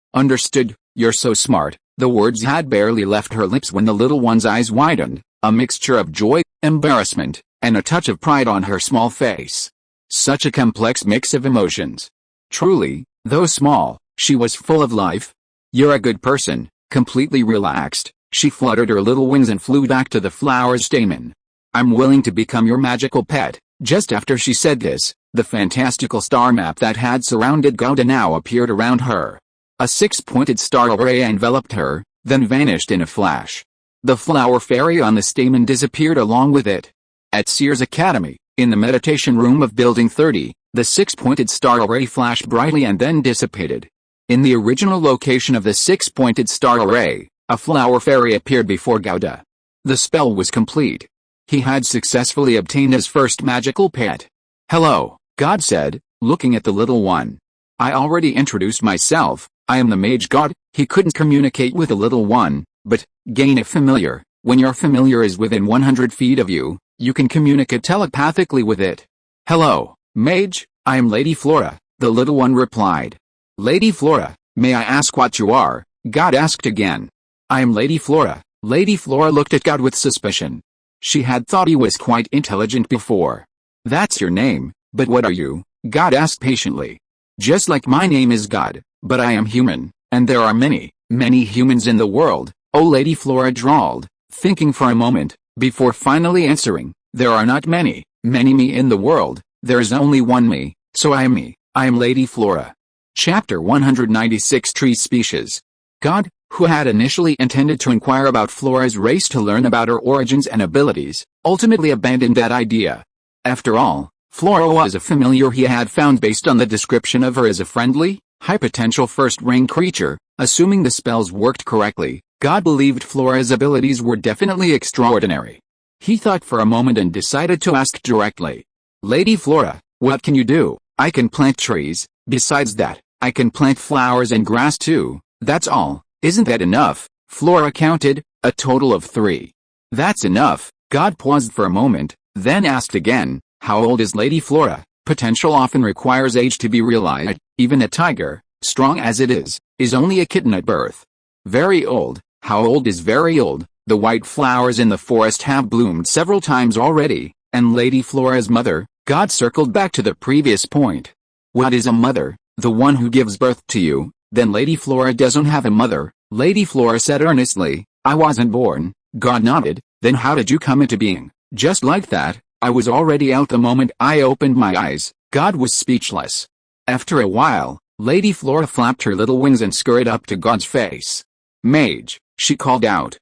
you're so smart. The words had barely left her lips when the little one's eyes widened, a mixture of joy, embarrassment, and a touch of pride on her small face. Such a complex mix of emotions. Truly, though small, she was full of life. You're a good person. Completely relaxed, she fluttered her little wings and flew back to the flower's stamen. I'm willing to become your magical pet. Just after she said this, the fantastical star map that had surrounded Gada now appeared around her. A six-pointed star array enveloped her, then vanished in a flash. The flower fairy on the stamen disappeared along with it. At Sears Academy, in the meditation room of Building 30, the six-pointed star array flashed brightly and then dissipated. In the original location of the six-pointed star array, a flower fairy appeared before Gada. The spell was complete. He had successfully obtained his first magical pet. Hello, God said, looking at the little one. I already introduced myself, I am the Mage God. He couldn't communicate with the little one, but, gain a familiar. When your familiar is within 100 feet of you, you can communicate telepathically with it. Hello, Mage, I am Lady Flora, the little one replied. Lady Flora, may I ask what you are? God asked again. I am Lady Flora. Lady Flora looked at God with suspicion. She had thought he was quite intelligent before. That's your name, but what are you? God asked patiently. Just like my name is God, but I am human, and there are many, many humans in the world, oh Lady Flora drawled, thinking for a moment, before finally answering, there are not many, many me in the world, there is only one me, so I am me, I am Lady Flora. Chapter 196 Tree Species. God, who had initially intended to inquire about Flora's race to learn about her origins and abilities, ultimately abandoned that idea. After all, Flora was a familiar he had found based on the description of her as a friendly, high-potential first-rank creature. Assuming the spells worked correctly, God believed Flora's abilities were definitely extraordinary. He thought for a moment and decided to ask directly. Lady Flora, what can you do? I can plant trees. Besides that, I can plant flowers and grass too. That's all. Isn't that enough? Flora counted, a total of 3. That's enough. God paused for a moment, then asked again, how old is Lady Flora? Potential often requires age to be realized. Even a tiger, strong as it is only a kitten at birth. Very old. How old is very old? The white flowers in the forest have bloomed several times already, and Lady Flora's mother, God circled back to the previous point. What is a mother? The one who gives birth to you. Then Lady Flora doesn't have a mother, Lady Flora said earnestly. I wasn't born. God nodded. Then how did you come into being? Just like that, I was already out the moment I opened my eyes. God was speechless. After a while, Lady Flora flapped her little wings and scurried up to God's face. Mage, she called out.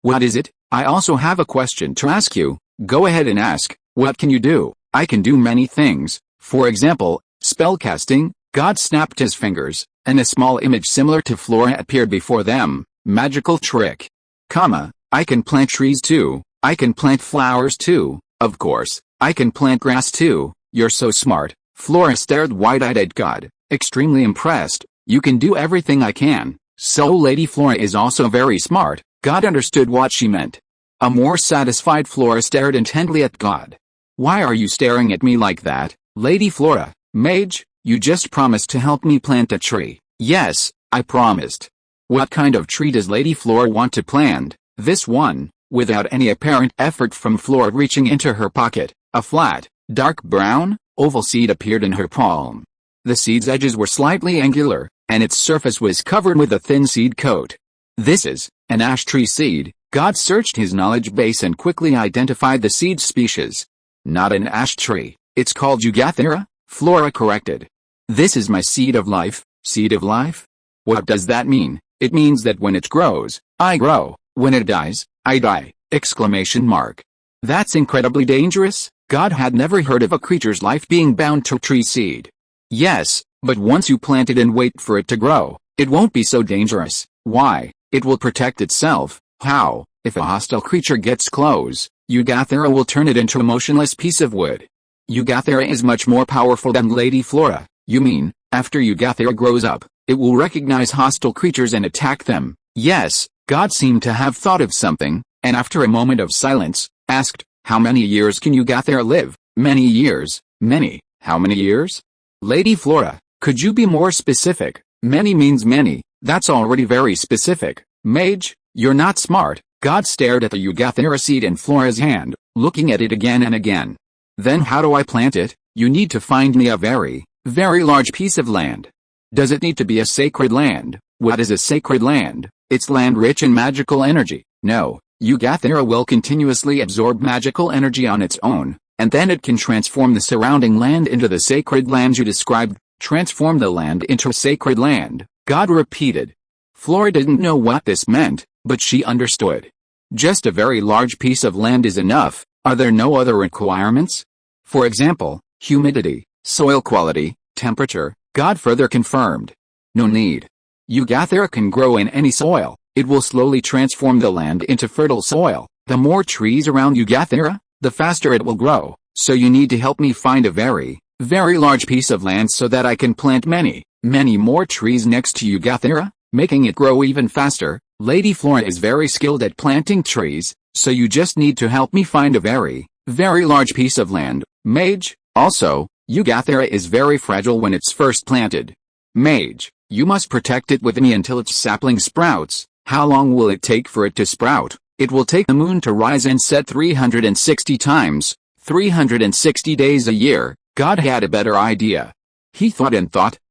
What is it? I also have a question to ask you. Go ahead and ask. What can you do? I can do many things. For example, spellcasting. God snapped his fingers, and a small image similar to Flora appeared before them. Magical trick. I can plant trees too. I can plant flowers too. Of course, I can plant grass too. You're so smart. Flora stared wide-eyed at God, extremely impressed. You can do everything I can. So Lady Flora is also very smart. God understood what she meant. A more satisfied Flora stared intently at God. Why are you staring at me like that, Lady Flora? Mage, you just promised to help me plant a tree. Yes, I promised. What kind of tree does Lady Flora want to plant? This one. Without any apparent effort from Flora reaching into her pocket, a flat, dark brown, oval seed appeared in her palm. The seed's edges were slightly angular, and its surface was covered with a thin seed coat. This is an ash tree seed. God searched his knowledge base and quickly identified the seed species. Not an ash tree, it's called Yugathera, Flora corrected. This is my seed of life. Seed of life? What does that mean? It means that when it grows, I grow, when it dies, I die! Exclamation mark. That's incredibly dangerous. God had never heard of a creature's life being bound to tree seed. Yes, but once you plant it and wait for it to grow, it won't be so dangerous. Why? It will protect itself. How? If a hostile creature gets close, Yugathera will turn it into a motionless piece of wood. Yugathera is much more powerful than Lady Flora. You mean, after Yugathera grows up, it will recognize hostile creatures and attack them? Yes, God seemed to have thought of something, and after a moment of silence, asked, how many years can Yugathera live? Many years. Many. How many years? Lady Flora, could you be more specific? Many means many. That's already very specific. Mage, you're not smart. God stared at the Yugathera seed in Flora's hand, looking at it again and again. Then how do I plant it? You need to find me a very large piece of land. Does it need to be a sacred land? What is a sacred land? It's land rich in magical energy. No, Yugathera will continuously absorb magical energy on its own, and then it can transform the surrounding land into the sacred land you described. Transform the land into a sacred land, God repeated. Flora didn't know what this meant, but she understood. Just a very large piece of land is enough. Are there no other requirements? For example, humidity, soil quality, temperature. God further confirmed. No need. Yugathera can grow in any soil. It will slowly transform the land into fertile soil. The more trees around Yugathera, the faster it will grow. So you need to help me find a very large piece of land so that I can plant many more trees next to Yugathera, making it grow even faster. Lady Flora is very skilled at planting trees, so you just need to help me find a very large piece of land. Mage, also, Yugathera is very fragile when it's first planted. Mage, you must protect it with me until its sapling sprouts. How long will it take for it to sprout? It will take the moon to rise and set 360 times, 360 days a year. God had a better idea. He thought,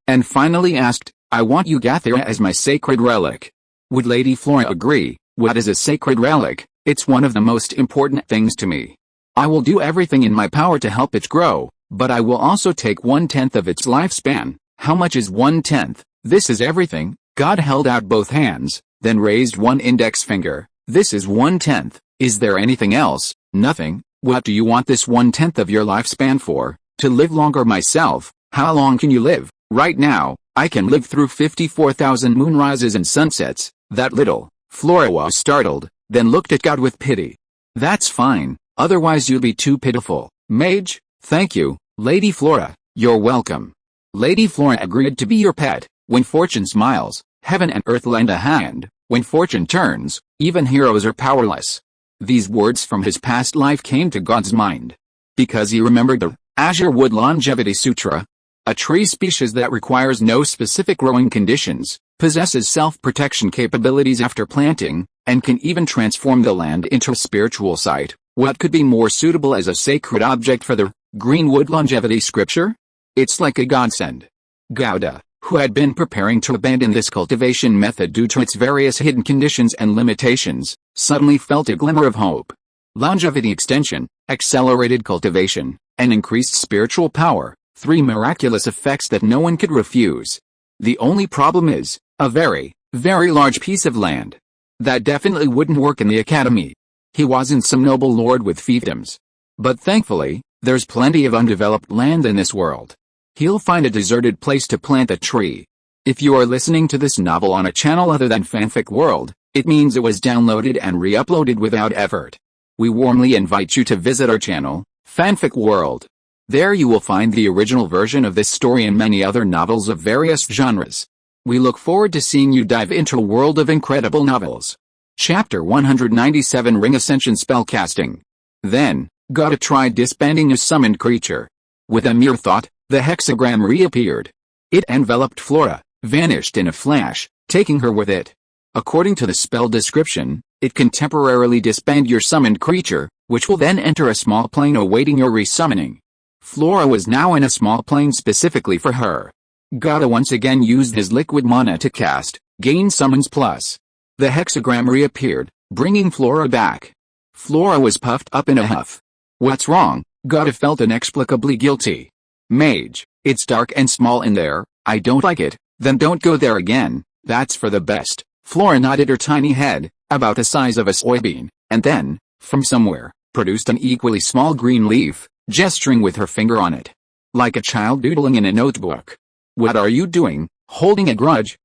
and finally asked, I want Yugathera as my sacred relic. Would Lady Flora agree? What is a sacred relic? It's one of the most important things to me. I will do everything in my power to help it grow, but I will also take 1/10 of its lifespan. How much is 1/10? This is everything. God held out both hands, then raised one index finger. This is 1/10. Is there anything else? Nothing. What do you want this 1/10 of your lifespan for? To live longer myself. How long can you live? Right now, I can live through 54,000 moonrises and sunsets. That little. Flora was startled, then looked at God with pity. That's fine, otherwise you'll be too pitiful. Mage, thank you, Lady Flora, you're welcome. Lady Flora agreed to be your pet. When fortune smiles, heaven and earth lend a hand. When fortune turns, even heroes are powerless. These words from his past life came to God's mind. Because he remembered the Azure Wood Longevity Sutra. A tree species that requires no specific growing conditions, possesses self-protection capabilities after planting, and can even transform the land into a spiritual site. What could be more suitable as a sacred object for the Greenwood Longevity Scripture? It's like a godsend. Gouda, who had been preparing to abandon this cultivation method due to its various hidden conditions and limitations, suddenly felt a glimmer of hope. Longevity extension, accelerated cultivation, and increased spiritual power, 3 miraculous effects that no one could refuse. The only problem is, a very large piece of land. That definitely wouldn't work in the academy. He wasn't some noble lord with fiefdoms. But thankfully, there's plenty of undeveloped land in this world. He'll find a deserted place to plant a tree. If you are listening to this novel on a channel other than Fanfic World, it means it was downloaded and re-uploaded without effort. We warmly invite you to visit our channel, Fanfic World. There you will find the original version of this story and many other novels of various genres. We look forward to seeing you dive into a world of incredible novels. Chapter 197 Ring Ascension Spellcasting. Then, gotta try disbanding a summoned creature. With a mere thought, the hexagram reappeared. It enveloped Flora, vanished in a flash, taking her with it. According to the spell description, It can temporarily disband your summoned creature, which will then enter a small plane awaiting your resummoning. Flora was now in a small plane specifically for her. Gotta once again used his liquid mana to cast, gain summons plus. The hexagram reappeared, bringing Flora back. Flora was puffed up in a huff. What's wrong? Gotta felt inexplicably guilty. Mage, it's dark and small in there, I don't like it. Then don't go there again, that's for the best. Flora nodded her tiny head, about the size of a soybean, and then, from somewhere, produced an equally small green leaf, gesturing with her finger on it. Like a child doodling in a notebook. What are you doing, holding a grudge?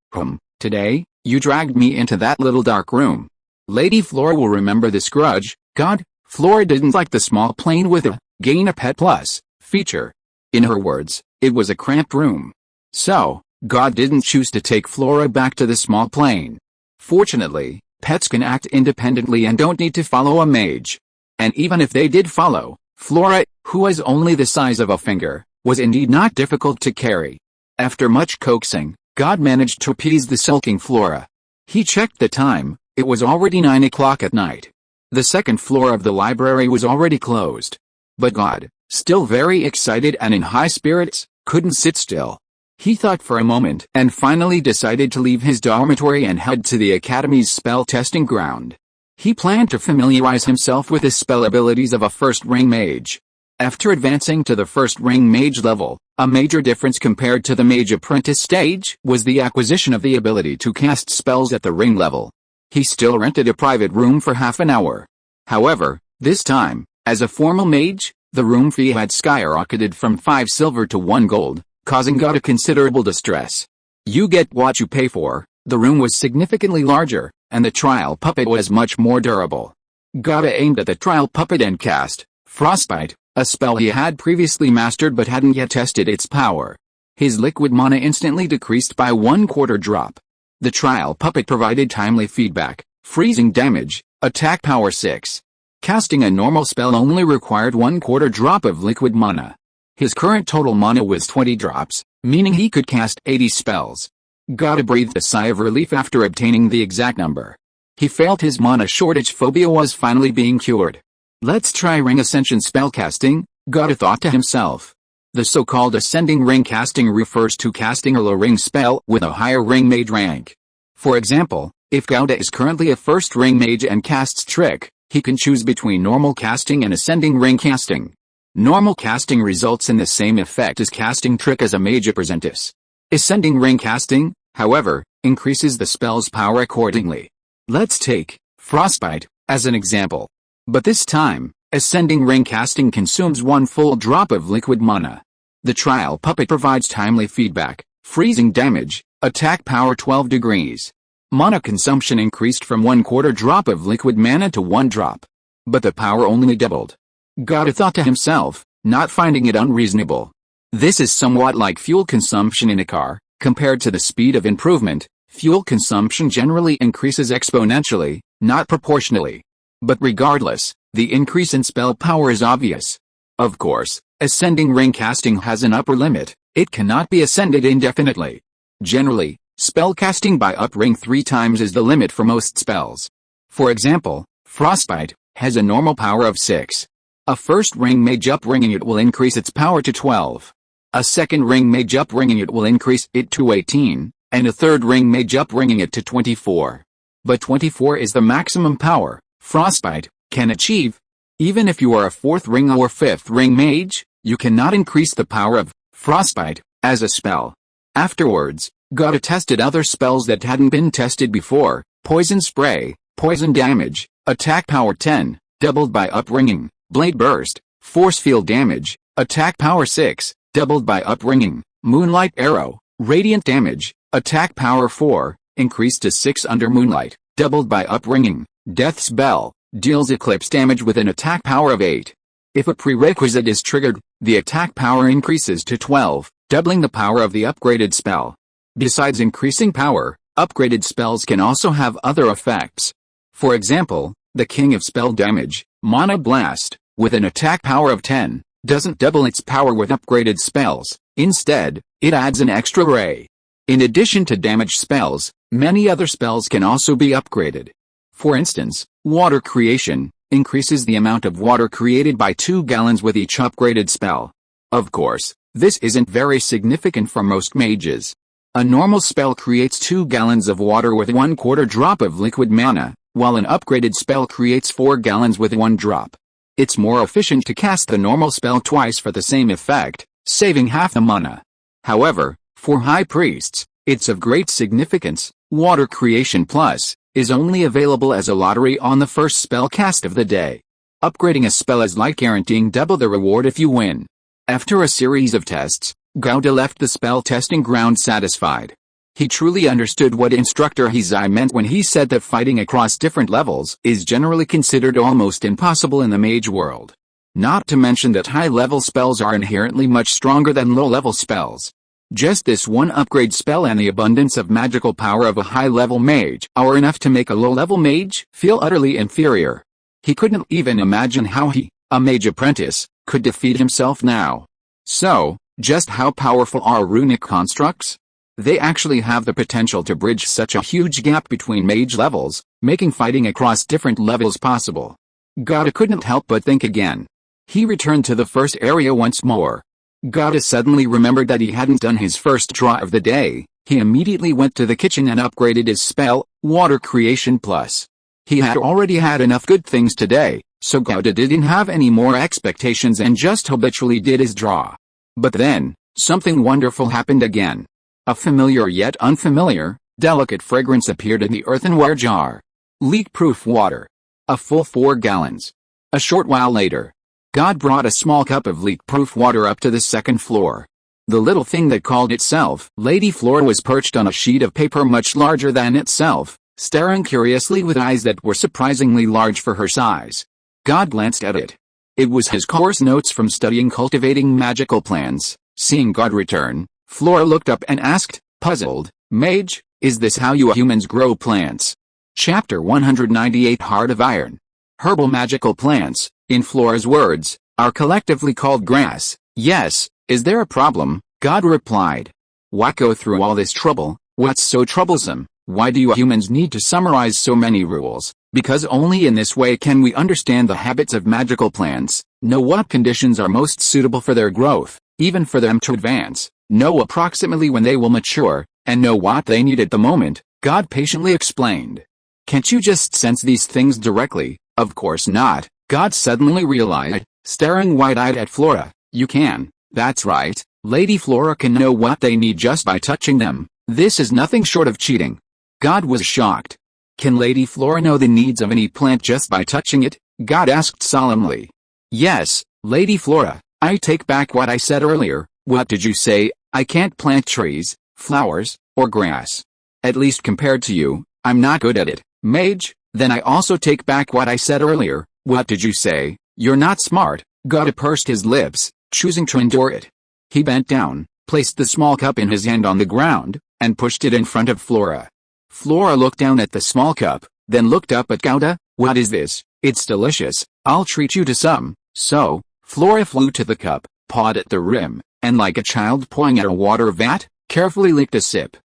Today, you dragged me into that little dark room. Lady Flora will remember this grudge. God, Flora didn't like the small plane with a gain a pet plus feature. In her words, it was a cramped room. So, God didn't choose to take Flora back to the small plane. Fortunately, pets can act independently and don't need to follow a mage. And even if they did follow, Flora, who was only the size of a finger, was indeed not difficult to carry. After much coaxing, God managed to appease the sulking Flora. He checked the time, it was already 9 o'clock at night. The second floor of the library was already closed. But God, still very excited and in high spirits, couldn't sit still. He thought for a moment and finally decided to leave his dormitory and head to the Academy's spell testing ground. He planned to familiarize himself with the spell abilities of a first-ring mage. After advancing to the first-ring mage level, a major difference compared to the mage apprentice stage was the acquisition of the ability to cast spells at the ring level. He still rented a private room for half an hour. However, this time, as a formal mage, the room fee had skyrocketed from 5 silver to 1 gold, causing God a considerable distress. You get what you pay for. The room was significantly larger, and the trial puppet was much more durable. Gada aimed at the trial puppet and cast Frostbite, a spell he had previously mastered but hadn't yet tested its power. His liquid mana instantly decreased by 1/4 drop. The trial puppet provided timely feedback, freezing damage, attack power 6. Casting a normal spell only required 1/4 drop of liquid mana. His current total mana was 20 drops, meaning he could cast 80 spells. Gada breathed a sigh of relief after obtaining the exact number. He felt his mana shortage phobia was finally being cured. Let's try ring ascension spellcasting, Gada thought to himself. The so-called ascending ring casting refers to casting a low ring spell with a higher ring mage rank. For example, if Gada is currently a first ring mage and casts trick, he can choose between normal casting and ascending ring casting. Normal casting results in the same effect as casting trick as a mage apprentice. Ascending ring casting, however, increases the spell's power accordingly. Let's take Frostbite as an example. But this time, ascending ring casting consumes 1 full drop of liquid mana. The trial puppet provides timely feedback, freezing damage, attack power 12 degrees. Mana consumption increased from 1/4 drop of liquid mana to 1 drop. But the power only doubled. Gada thought to himself, not finding it unreasonable. This is somewhat like fuel consumption in a car. Compared to the speed of improvement, fuel consumption generally increases exponentially, not proportionally. But regardless, the increase in spell power is obvious. Of course, ascending ring casting has an upper limit, it cannot be ascended indefinitely. Generally, spell casting by up ring 3 times is the limit for most spells. For example, Frostbite has a normal power of 6. A first ring mage upringing it will increase its power to 12. A second ring mage upringing it will increase it to 18, and a third ring mage upringing it to 24. But 24 is the maximum power Frostbite can achieve. Even if you are a 4th ring or 5th ring mage, you cannot increase the power of Frostbite as a spell. Afterwards, Gada tested other spells that hadn't been tested before: poison spray, poison damage, attack power 10, doubled by upringing, blade burst, force field damage, attack power 6, doubled by upringing, moonlight arrow, radiant damage, attack power 4, increased to 6 under moonlight, doubled by upringing, death's bell, deals eclipse damage with an attack power of 8. If a prerequisite is triggered, the attack power increases to 12, doubling the power of the upgraded spell. Besides increasing power, upgraded spells can also have other effects. For example, the King of Spell Damage, Mana Blast, with an attack power of 10, doesn't double its power with upgraded spells. Instead, it adds an extra ray. In addition to damage spells, many other spells can also be upgraded. For instance, water creation increases the amount of water created by 2 gallons with each upgraded spell. Of course, this isn't very significant for most mages. A normal spell creates 2 gallons of water with 1/4 drop of liquid mana, while an upgraded spell creates 4 gallons with 1 drop. It's more efficient to cast the normal spell twice for the same effect, saving half the mana. However, for high priests, it's of great significance. Water Creation Plus is only available as a lottery on the first spell cast of the day. Upgrading a spell is like guaranteeing double the reward if you win. After a series of tests, Gauda left the spell testing ground satisfied. He truly understood what Instructor Hizai meant when he said that fighting across different levels is generally considered almost impossible in the mage world. Not to mention that high-level spells are inherently much stronger than low-level spells. Just this one upgrade spell and the abundance of magical power of a high-level mage are enough to make a low-level mage feel utterly inferior. He couldn't even imagine how he, a mage apprentice, could defeat himself now. So, just how powerful are runic constructs? They actually have the potential to bridge such a huge gap between mage levels, making fighting across different levels possible. Gauda couldn't help but think again. He returned to the first area once more. Gauda suddenly remembered that he hadn't done his first draw of the day. He immediately went to the kitchen and upgraded his spell, Water Creation Plus. He had already had enough good things today, so Gauda didn't have any more expectations and just habitually did his draw. But then, something wonderful happened again. A familiar yet unfamiliar, delicate fragrance appeared in the earthenware jar. Leak-proof water. A full 4 gallons. A short while later, God brought a small cup of leak-proof water up to the second floor. The little thing that called itself Lady Flora was perched on a sheet of paper much larger than itself, staring curiously with eyes that were surprisingly large for her size. God glanced at it. It was his course notes from studying cultivating magical plants. Seeing God return, Flora looked up and asked, puzzled, "Mage, is this how you humans grow plants?" Chapter 198 Heart of Iron. Herbal magical plants, in Flora's words, are collectively called grass. Yes, is there a problem? God replied. Why go through all this trouble? What's so troublesome? Why do you humans need to summarize so many rules? Because only in this way can we understand the habits of magical plants, know what conditions are most suitable for their growth, even for them to advance, know approximately when they will mature, and know what they need at the moment, God patiently explained. Can't you just sense these things directly? Of course not, God suddenly realized, staring wide-eyed at Flora. You can, that's right, Lady Flora can know what they need just by touching them. This is nothing short of cheating. God was shocked. Can Lady Flora know the needs of any plant just by touching it? God asked solemnly. Yes, Lady Flora, I take back what I said earlier. What did you say? I can't plant trees, flowers, or grass. At least compared to you, I'm not good at it, Mage. Then I also take back what I said earlier. What did you say? You're not smart. God pursed his lips, choosing to endure it. He bent down, placed the small cup in his hand on the ground, and pushed it in front of Flora. Flora looked down at the small cup, then looked up at Gauda. What is this? It's delicious. I'll treat you to some. So, Flora flew to the cup, pawed at the rim, and like a child pawing at a water vat, carefully licked a sip.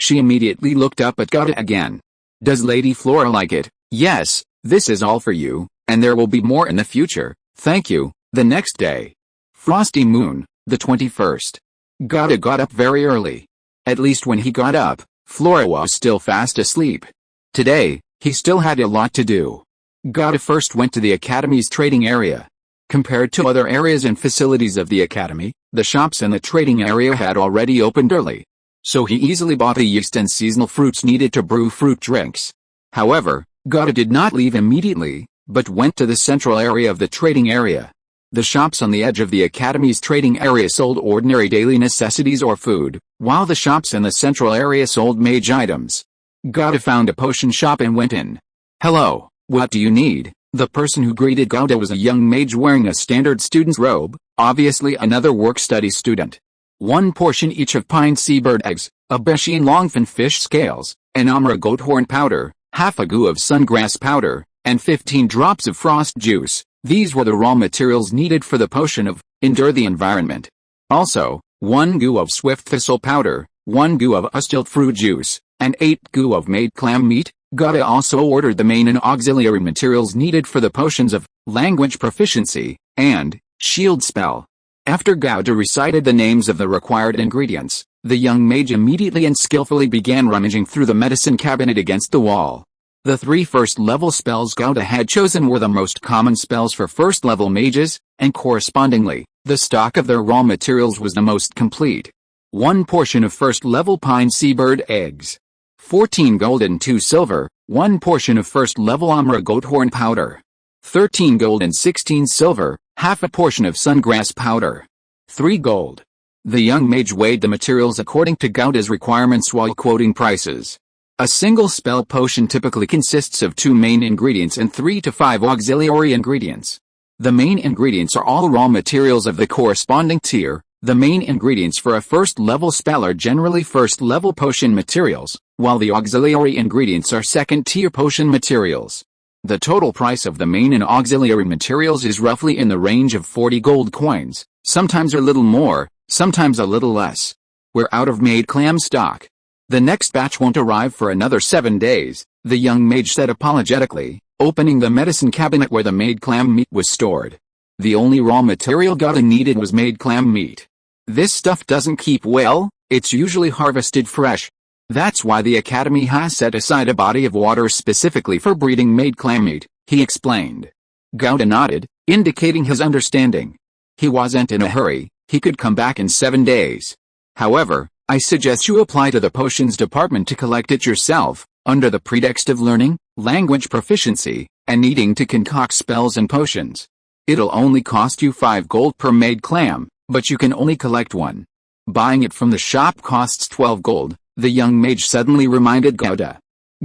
She immediately looked up at Gauda again. Does Lady Flora like it? Yes, this is all for you, and there will be more in the future. Thank you. The next day. Frosty Moon, the 21st. Gauda got up very early. At least when he got up, Flora was still fast asleep. Today, he still had a lot to do. Gauda first went to the Academy's trading area. Compared to other areas and facilities of the Academy, the shops in the trading area had already opened early. So he easily bought the yeast and seasonal fruits needed to brew fruit drinks. However, Gauda did not leave immediately, but went to the central area of the trading area. The shops on the edge of the Academy's trading area sold ordinary daily necessities or food, while the shops in the central area sold mage items. Gauda found a potion shop and went in. Hello, what do you need? The person who greeted Gauda was a young mage wearing a standard student's robe, obviously another work-study student. 1 portion each of pine seabird eggs, a Beshian longfin fish scales, an Amra goat horn powder, half a gu of sungrass powder, and 15 drops of frost juice. These were the raw materials needed for the potion of Endure the Environment. Also, 1 gu of swift thistle powder, 1 gu of ustilt fruit juice, and 8 gu of made clam meat. Gauda also ordered the main and auxiliary materials needed for the potions of language proficiency and shield spell. After Gauda recited the names of the required ingredients, the young mage immediately and skillfully began rummaging through the medicine cabinet against the wall. The 3 first-level spells Gauda had chosen were the most common spells for first-level mages, and correspondingly, the stock of their raw materials was the most complete. 1 portion of first-level pine seabird eggs. 14 gold and 2 silver, 1 portion of first-level Amra goat horn powder. 13 gold and 16 silver, half a portion of sungrass powder. 3 gold. The young mage weighed the materials according to Gauda's requirements while quoting prices. A single spell potion typically consists of 2 main ingredients and 3 to 5 auxiliary ingredients. The main ingredients are all raw materials of the corresponding tier. The main ingredients for a first-level spell are generally first-level potion materials, while the auxiliary ingredients are second-tier potion materials. The total price of the main and auxiliary materials is roughly in the range of 40 gold coins, sometimes a little more, sometimes a little less. We're out of made clam stock. The next batch won't arrive for another 7 days, the young mage said apologetically, opening the medicine cabinet where the made clam meat was stored. The only raw material Gauda needed was made clam meat. This stuff doesn't keep well, it's usually harvested fresh. That's why the Academy has set aside a body of water specifically for breeding made clam meat, he explained. Gauda nodded, indicating his understanding. He wasn't in a hurry, he could come back in 7 days. However, I suggest you apply to the potions department to collect it yourself, under the pretext of learning, language proficiency, and needing to concoct spells and potions. It'll only cost you 5 gold per made clam, but you can only collect 1. Buying it from the shop costs 12 gold, the young mage suddenly reminded Gauda.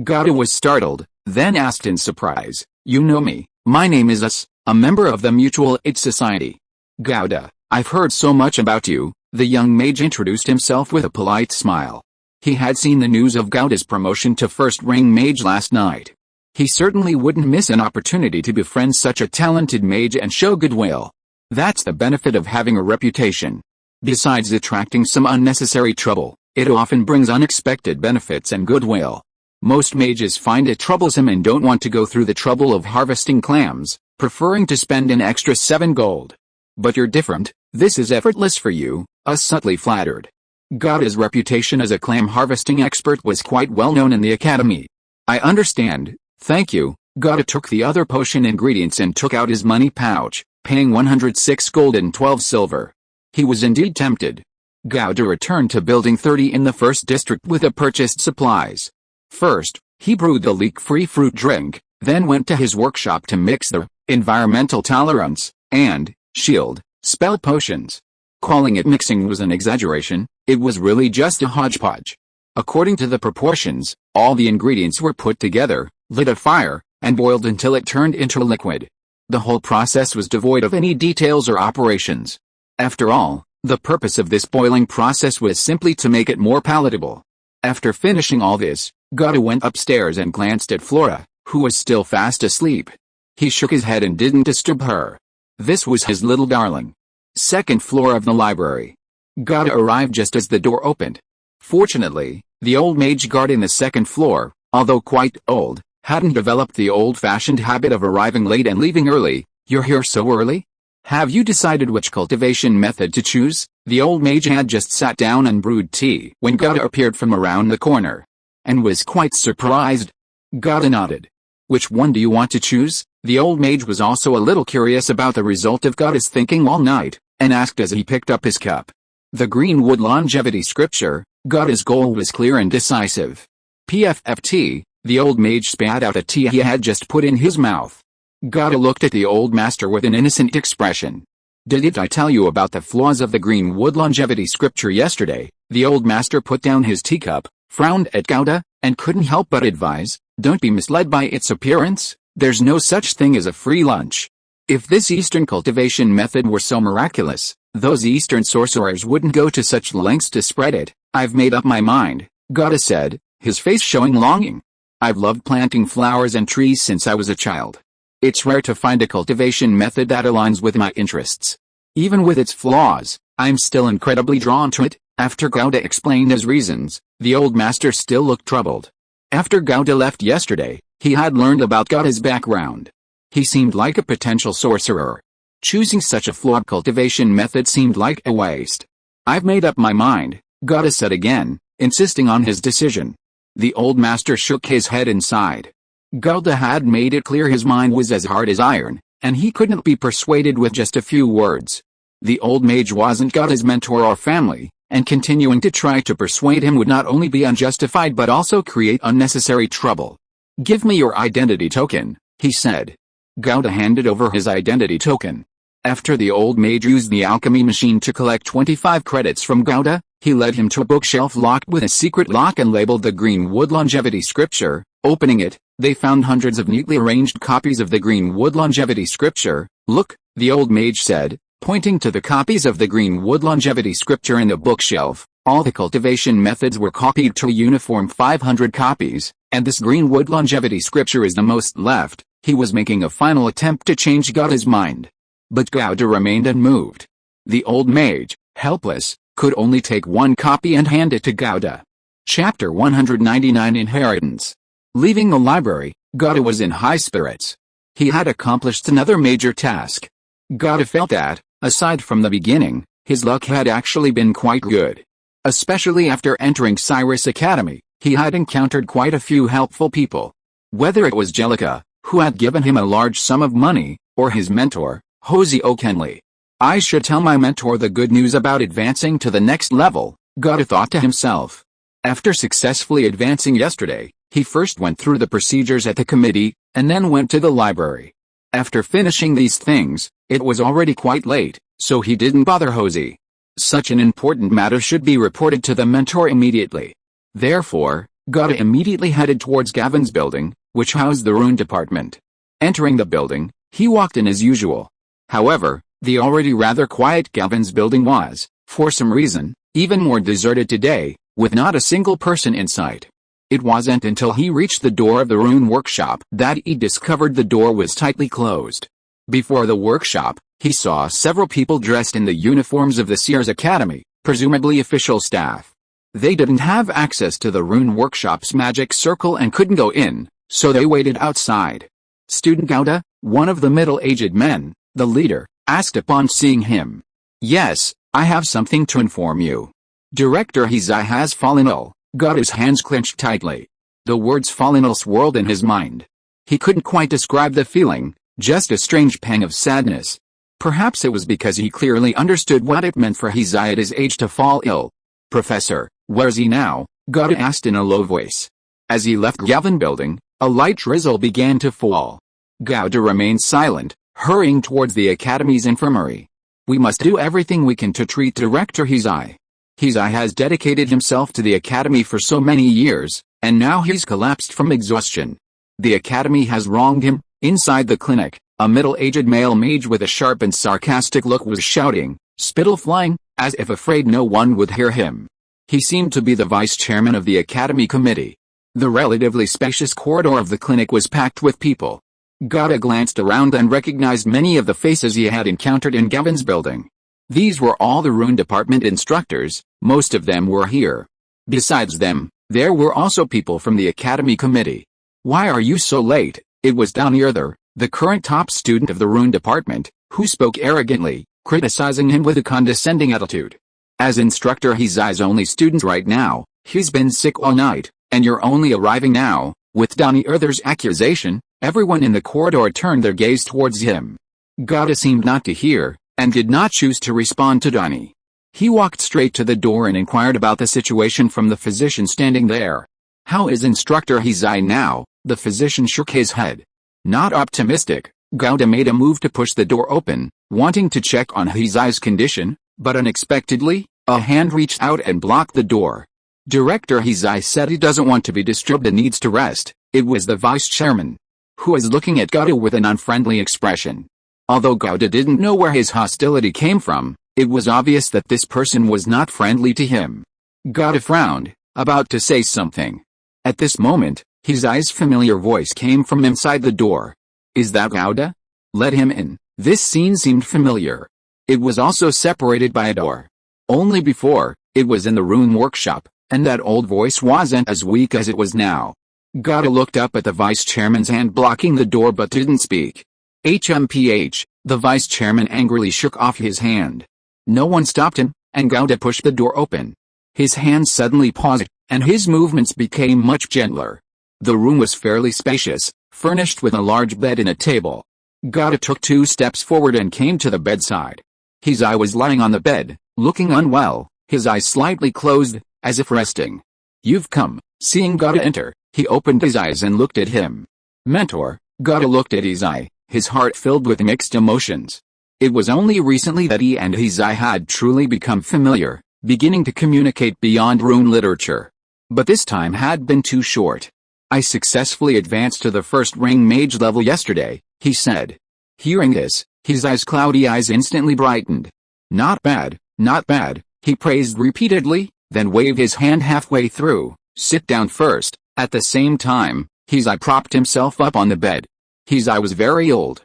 Gauda was startled, then asked in surprise, "You know me, my name is a member of the Mutual Aid Society." "Gauda, I've heard so much about you," the young mage introduced himself with a polite smile. He had seen the news of Gauda's promotion to first-ring mage last night. He certainly wouldn't miss an opportunity to befriend such a talented mage and show goodwill. That's the benefit of having a reputation. Besides attracting some unnecessary trouble, it often brings unexpected benefits and goodwill. Most mages find it troublesome and don't want to go through the trouble of harvesting clams, preferring to spend an extra 7 gold. But you're different, this is effortless for you, subtly flattered. Gauda's reputation as a clam harvesting expert was quite well known in the Academy. "I understand, thank you." Gauda took the other potion ingredients and took out his money pouch, paying 106 gold and 12 silver. He was indeed tempted. Gauda returned to Building 30 in the first district with the purchased supplies. First, he brewed the leak-free fruit drink, then went to his workshop to mix the environmental tolerance and shield spell potions. Calling it mixing was an exaggeration, it was really just a hodgepodge. According to the proportions, all the ingredients were put together, lit a fire, and boiled until it turned into liquid. The whole process was devoid of any details or operations. After all, the purpose of this boiling process was simply to make it more palatable. After finishing all this, Gauda went upstairs and glanced at Flora, who was still fast asleep. He shook his head and didn't disturb her. This was his little darling. Second floor of the library. Gauda arrived just as the door opened. Fortunately, the old mage guarding the second floor, although quite old, hadn't developed the old-fashioned habit of arriving late and leaving early. "You're here so early? Have you decided which cultivation method to choose?" The old mage had just sat down and brewed tea when Gauda appeared from around the corner, and was quite surprised. Gauda nodded. "Which one do you want to choose?" The old mage was also a little curious about the result of Gauda's thinking all night, and asked as he picked up his cup. The Greenwood Longevity Scripture. Gauda's goal was clear and decisive. PFFT, the old mage spat out a tea he had just put in his mouth. Gauda looked at the old master with an innocent expression. "Didn't I tell you about the flaws of the Greenwood Longevity Scripture yesterday?" The old master put down his teacup, frowned at Gauda, and couldn't help but advise, "Don't be misled by its appearance. There's no such thing as a free lunch. If this Eastern cultivation method were so miraculous, those Eastern sorcerers wouldn't go to such lengths to spread it." "I've made up my mind," Gauda said, his face showing longing. "I've loved planting flowers and trees since I was a child. It's rare to find a cultivation method that aligns with my interests. Even with its flaws, I'm still incredibly drawn to it." After Gauda explained his reasons, the old master still looked troubled. After Gauda left yesterday, he had learned about Gauda's background. He seemed like a potential sorcerer. Choosing such a flawed cultivation method seemed like a waste. I've made up my mind, Gauda said again, insisting on his decision. The old master shook his head and sighed. Gauda had made it clear his mind was as hard as iron, and he couldn't be persuaded with just a few words. The old mage wasn't Gauda's mentor or family, and continuing to try to persuade him would not only be unjustified but also create unnecessary trouble. "Give me your identity token," he said. Gauda handed over his identity token. After the old mage used the alchemy machine to collect 25 credits from Gauda, he led him to a bookshelf locked with a secret lock and labeled the Greenwood Longevity Scripture. Opening it, they found hundreds of neatly arranged copies of the Greenwood Longevity Scripture. "Look," the old mage said, pointing to the copies of the Greenwood Longevity Scripture in the bookshelf. All the cultivation methods were copied to a uniform 500 copies, and this Greenwood Longevity Scripture is the most left. He was making a final attempt to change Gauda's mind. But Gauda remained unmoved. The old mage, helpless, could only take one copy and hand it to Gauda. Chapter 199 Inheritance. Leaving the library, Gauda was in high spirits. He had accomplished another major task. Gauda felt that, aside from the beginning, his luck had actually been quite good. Especially after entering Cyrus Academy, he had encountered quite a few helpful people. Whether it was Jellica, who had given him a large sum of money, or his mentor, Hosey O'Kenley. "I should tell my mentor the good news about advancing to the next level," Gauda thought to himself. After successfully advancing yesterday, he first went through the procedures at the committee, and then went to the library. After finishing these things, it was already quite late, so he didn't bother Hosey. Such an important matter should be reported to the mentor immediately. Therefore, Gauda immediately headed towards Gavin's building, which housed the rune department. Entering the building, he walked in as usual. However, the already rather quiet Gavin's building was, for some reason, even more deserted today, with not a single person in sight. It wasn't until he reached the door of the rune workshop that he discovered the door was tightly closed. Before the workshop, he saw several people dressed in the uniforms of the Seers Academy, presumably official staff. They didn't have access to the rune workshop's magic circle and couldn't go in, so they waited outside. Student Gauda, one of the middle-aged men, the leader, asked upon seeing him. "Yes, I have something to inform you. Director Hizai has fallen ill." Gauda's hands clenched tightly. The words fallen ill swirled in his mind. He couldn't quite describe the feeling, just a strange pang of sadness. Perhaps it was because he clearly understood what it meant for Hizai at his age to fall ill. "Professor, where's he now?" Gauda asked in a low voice. As he left Gavin building, a light drizzle began to fall. Gauda remained silent, hurrying towards the Academy's infirmary. "We must do everything we can to treat Director Hizai. Hizai has dedicated himself to the Academy for so many years, and now he's collapsed from exhaustion. The Academy has wronged him." Inside the clinic, a middle-aged male mage with a sharp and sarcastic look was shouting, spittle flying, as if afraid no one would hear him. He seemed to be the vice chairman of the Academy committee. The relatively spacious corridor of the clinic was packed with people. Gauda glanced around and recognized many of the faces he had encountered in Gavin's building. These were all the rune department instructors, most of them were here. Besides them, there were also people from the Academy committee. "Why are you so late?" It was Danirther, the current top student of the rune department, who spoke arrogantly, criticizing him with a condescending attitude. "As instructor Hizai's only student right now, he's been sick all night, and you're only arriving now." With Danirther's accusation, everyone in the corridor turned their gaze towards him. Gauda seemed not to hear, and did not choose to respond to Dani. He walked straight to the door and inquired about the situation from the physician standing there. "How is Instructor Hizai now?" The physician shook his head. Not optimistic, Gauda made a move to push the door open, wanting to check on Hizai's condition, but unexpectedly, a hand reached out and blocked the door. Director Hizai said he doesn't want to be disturbed and needs to rest. It was the vice chairman, who was looking at Gauda with an unfriendly expression. Although Gauda didn't know where his hostility came from, it was obvious that this person was not friendly to him. Gauda frowned, about to say something. At this moment, Hizai's familiar voice came from inside the door. "Is that Gauda? Let him in." This scene seemed familiar. It was also separated by a door. Only before, it was in the rune workshop, and that old voice wasn't as weak as it was now. Gata looked up at the vice chairman's hand blocking the door but didn't speak. HMPH, the vice chairman angrily shook off his hand. No one stopped him, and Gata pushed the door open. His hand suddenly paused, and his movements became much gentler. The room was fairly spacious, furnished with a large bed and a table. Gata took 2 steps forward and came to the bedside. His eye was lying on the bed, looking unwell, his eyes slightly closed, as if resting. "You've come." Seeing Gata enter, he opened his eyes and looked at him. "Mentor." Gata looked at his eye, his heart filled with mixed emotions. It was only recently that he and his eye had truly become familiar, beginning to communicate beyond rune literature. But this time had been too short. "I successfully advanced to the first ring mage level yesterday," he said. Hearing this, his cloudy eyes instantly brightened. "Not bad, not bad," he praised repeatedly, then waved his hand halfway through. "Sit down first." At the same time, his eye propped himself up on the bed. His eye was very old.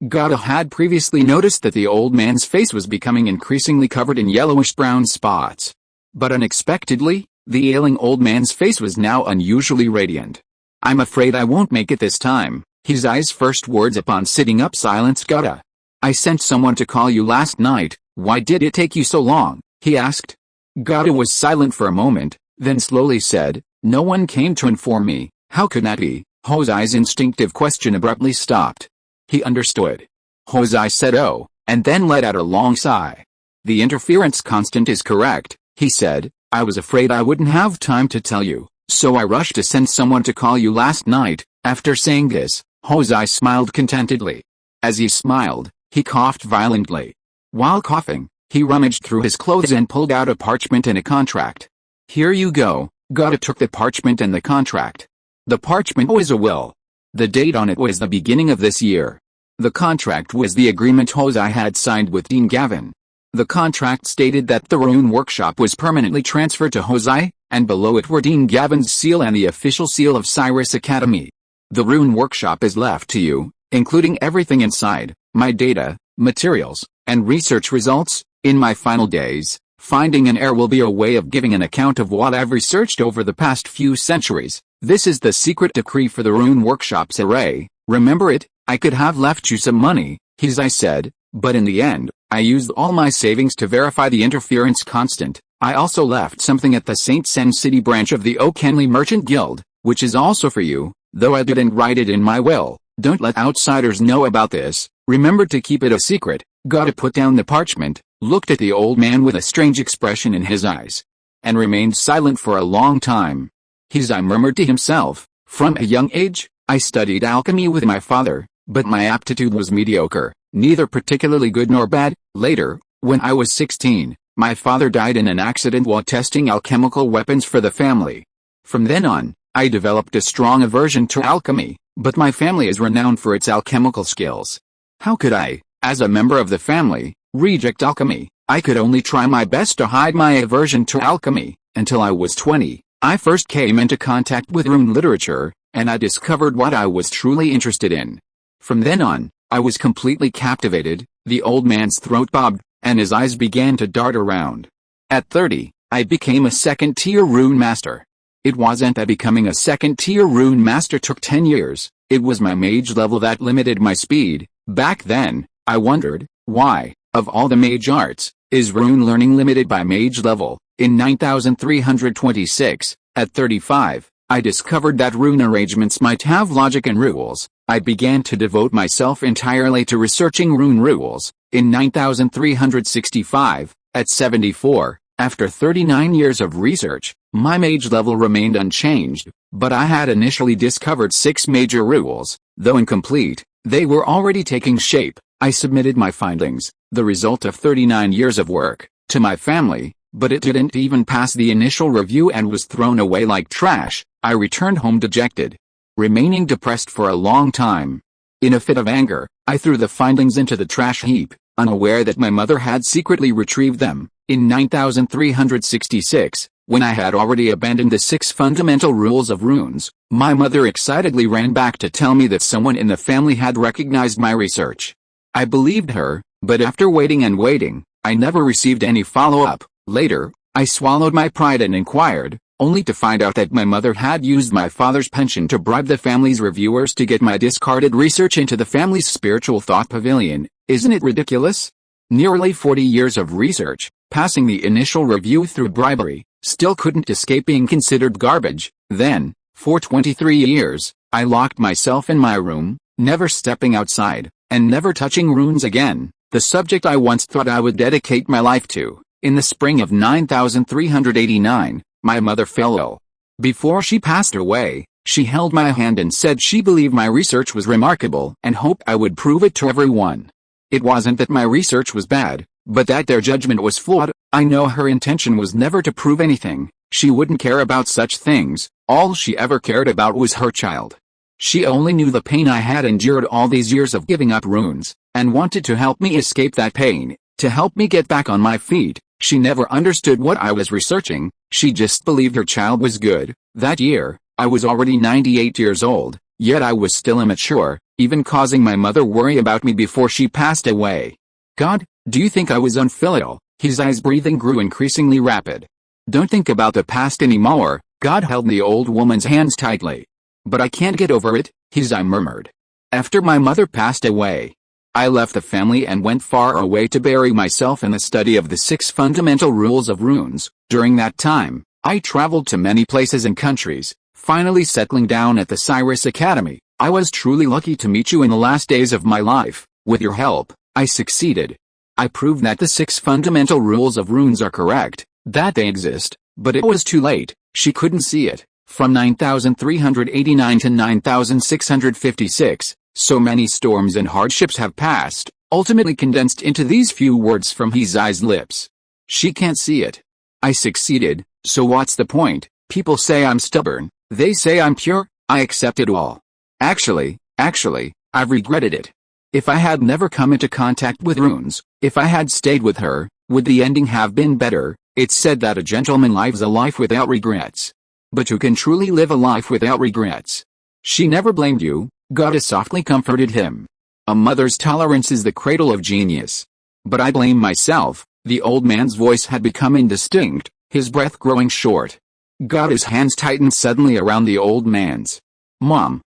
Gata had previously noticed that the old man's face was becoming increasingly covered in yellowish-brown spots. But unexpectedly, the ailing old man's face was now unusually radiant. "I'm afraid I won't make it this time," his eye's first words upon sitting up silenced Gata. "I sent someone to call you last night. Why did it take you so long?" he asked. Gata was silent for a moment, then slowly said, "No one came to inform me." "How could that be?" Hosei's instinctive question abruptly stopped. He understood. Hosei said "Oh," and then let out a long sigh. "The interference constant is correct," he said. "I was afraid I wouldn't have time to tell you, so I rushed to send someone to call you last night." After saying this, Hosei smiled contentedly. As he smiled, he coughed violently. While coughing, he rummaged through his clothes and pulled out a parchment and a contract. "Here you go." Gata took the parchment and the contract. The parchment was a will. The date on it was the beginning of this year. The contract was the agreement Hosei had signed with Dean Gavin. The contract stated that the rune workshop was permanently transferred to Hosei, and below it were Dean Gavin's seal and the official seal of Cyrus Academy. "The rune workshop is left to you, including everything inside, my data, materials, and research results. In my final days, finding an heir will be a way of giving an account of what I've researched over the past few centuries. This is the secret decree for the rune workshop's array. Remember it. I could have left you some money," Hosei said, "but in the end, I used all my savings to verify the interference constant. I also left something at the St. Sen City branch of the O'Kenley Merchant Guild, which is also for you, though I didn't write it in my will. Don't let outsiders know about this. Remember to keep it a secret." Gata put down the parchment, looked at the old man with a strange expression in his eyes, and remained silent for a long time. Hosei murmured to himself, "From a young age, I studied alchemy with my father, but my aptitude was mediocre, neither particularly good nor bad. Later, when I was 16, my father died in an accident while testing alchemical weapons for the family. From then on, I developed a strong aversion to alchemy, but my family is renowned for its alchemical skills. How could I, as a member of the family, reject alchemy? I could only try my best to hide my aversion to alchemy. Until I was 20, I first came into contact with rune literature, and I discovered what I was truly interested in. From then on, I was completely captivated." The old man's throat bobbed, and his eyes began to dart around. "At 30, I became a second-tier rune master. It wasn't that becoming a second-tier rune master took 10 years, it was my mage level that limited my speed. Back then, I wondered, why, of all the mage arts, is rune learning limited by mage level? In 9326, at 35, I discovered that rune arrangements might have logic and rules. I began to devote myself entirely to researching rune rules. In 9365, at 74, after 39 years of research, my mage level remained unchanged, but I had initially discovered 6 major rules. Though incomplete, they were already taking shape. I submitted my findings, the result of 39 years of work, to my family, but it didn't even pass the initial review and was thrown away like trash. I returned home dejected, remaining depressed for a long time. In a fit of anger, I threw the findings into the trash heap, unaware that my mother had secretly retrieved them. In 9366, when I had already abandoned the 6 fundamental rules of runes, my mother excitedly ran back to tell me that someone in the family had recognized my research. I believed her, but after waiting and waiting, I never received any follow-up. Later, I swallowed my pride and inquired, only to find out that my mother had used my father's pension to bribe the family's reviewers to get my discarded research into the family's spiritual thought pavilion. Isn't it ridiculous? Nearly 40 years of research, passing the initial review through bribery, still couldn't escape being considered garbage. Then, for 23 years, I locked myself in my room, never stepping outside, and never touching runes again, the subject I once thought I would dedicate my life to. In the spring of 9389, my mother fell ill. Before she passed away, she held my hand and said she believed my research was remarkable and hoped I would prove it to everyone. It wasn't that my research was bad, but that their judgment was flawed. I know her intention was never to prove anything. She wouldn't care about such things. All she ever cared about was her child. She only knew the pain I had endured all these years of giving up runes, and wanted to help me escape that pain, to help me get back on my feet. She never understood what I was researching. She just believed her child was good. That year, I was already 98 years old, yet I was still immature, even causing my mother worry about me before she passed away. God, do you think I was unfilial? His eyes breathing grew increasingly rapid. Don't think about the past anymore. God held the old woman's hands tightly. But I can't get over it, his eye murmured. After my mother passed away, I left the family and went far away to bury myself in the study of the 6 fundamental rules of runes. During that time, I traveled to many places and countries, finally settling down at the Cyrus Academy. I was truly lucky to meet you in the last days of my life. With your help, I succeeded. I proved that the 6 fundamental rules of runes are correct, that they exist, but it was too late. She couldn't see it. From 9389 to 9656, so many storms and hardships have passed, ultimately condensed into these few words from Hizai's lips. She can't see it. I succeeded, so what's the point? People say I'm stubborn, they say I'm pure, I accept it all. Actually, I've regretted it. If I had never come into contact with runes, if I had stayed with her, would the ending have been better? It's said that a gentleman lives a life without regrets. But who can truly live a life without regrets? She never blamed you, Goddess softly comforted him. A mother's tolerance is the cradle of genius. But I blame myself. The old man's voice had become indistinct, his breath growing short. Goddess' hands tightened suddenly around the old man's. Mom,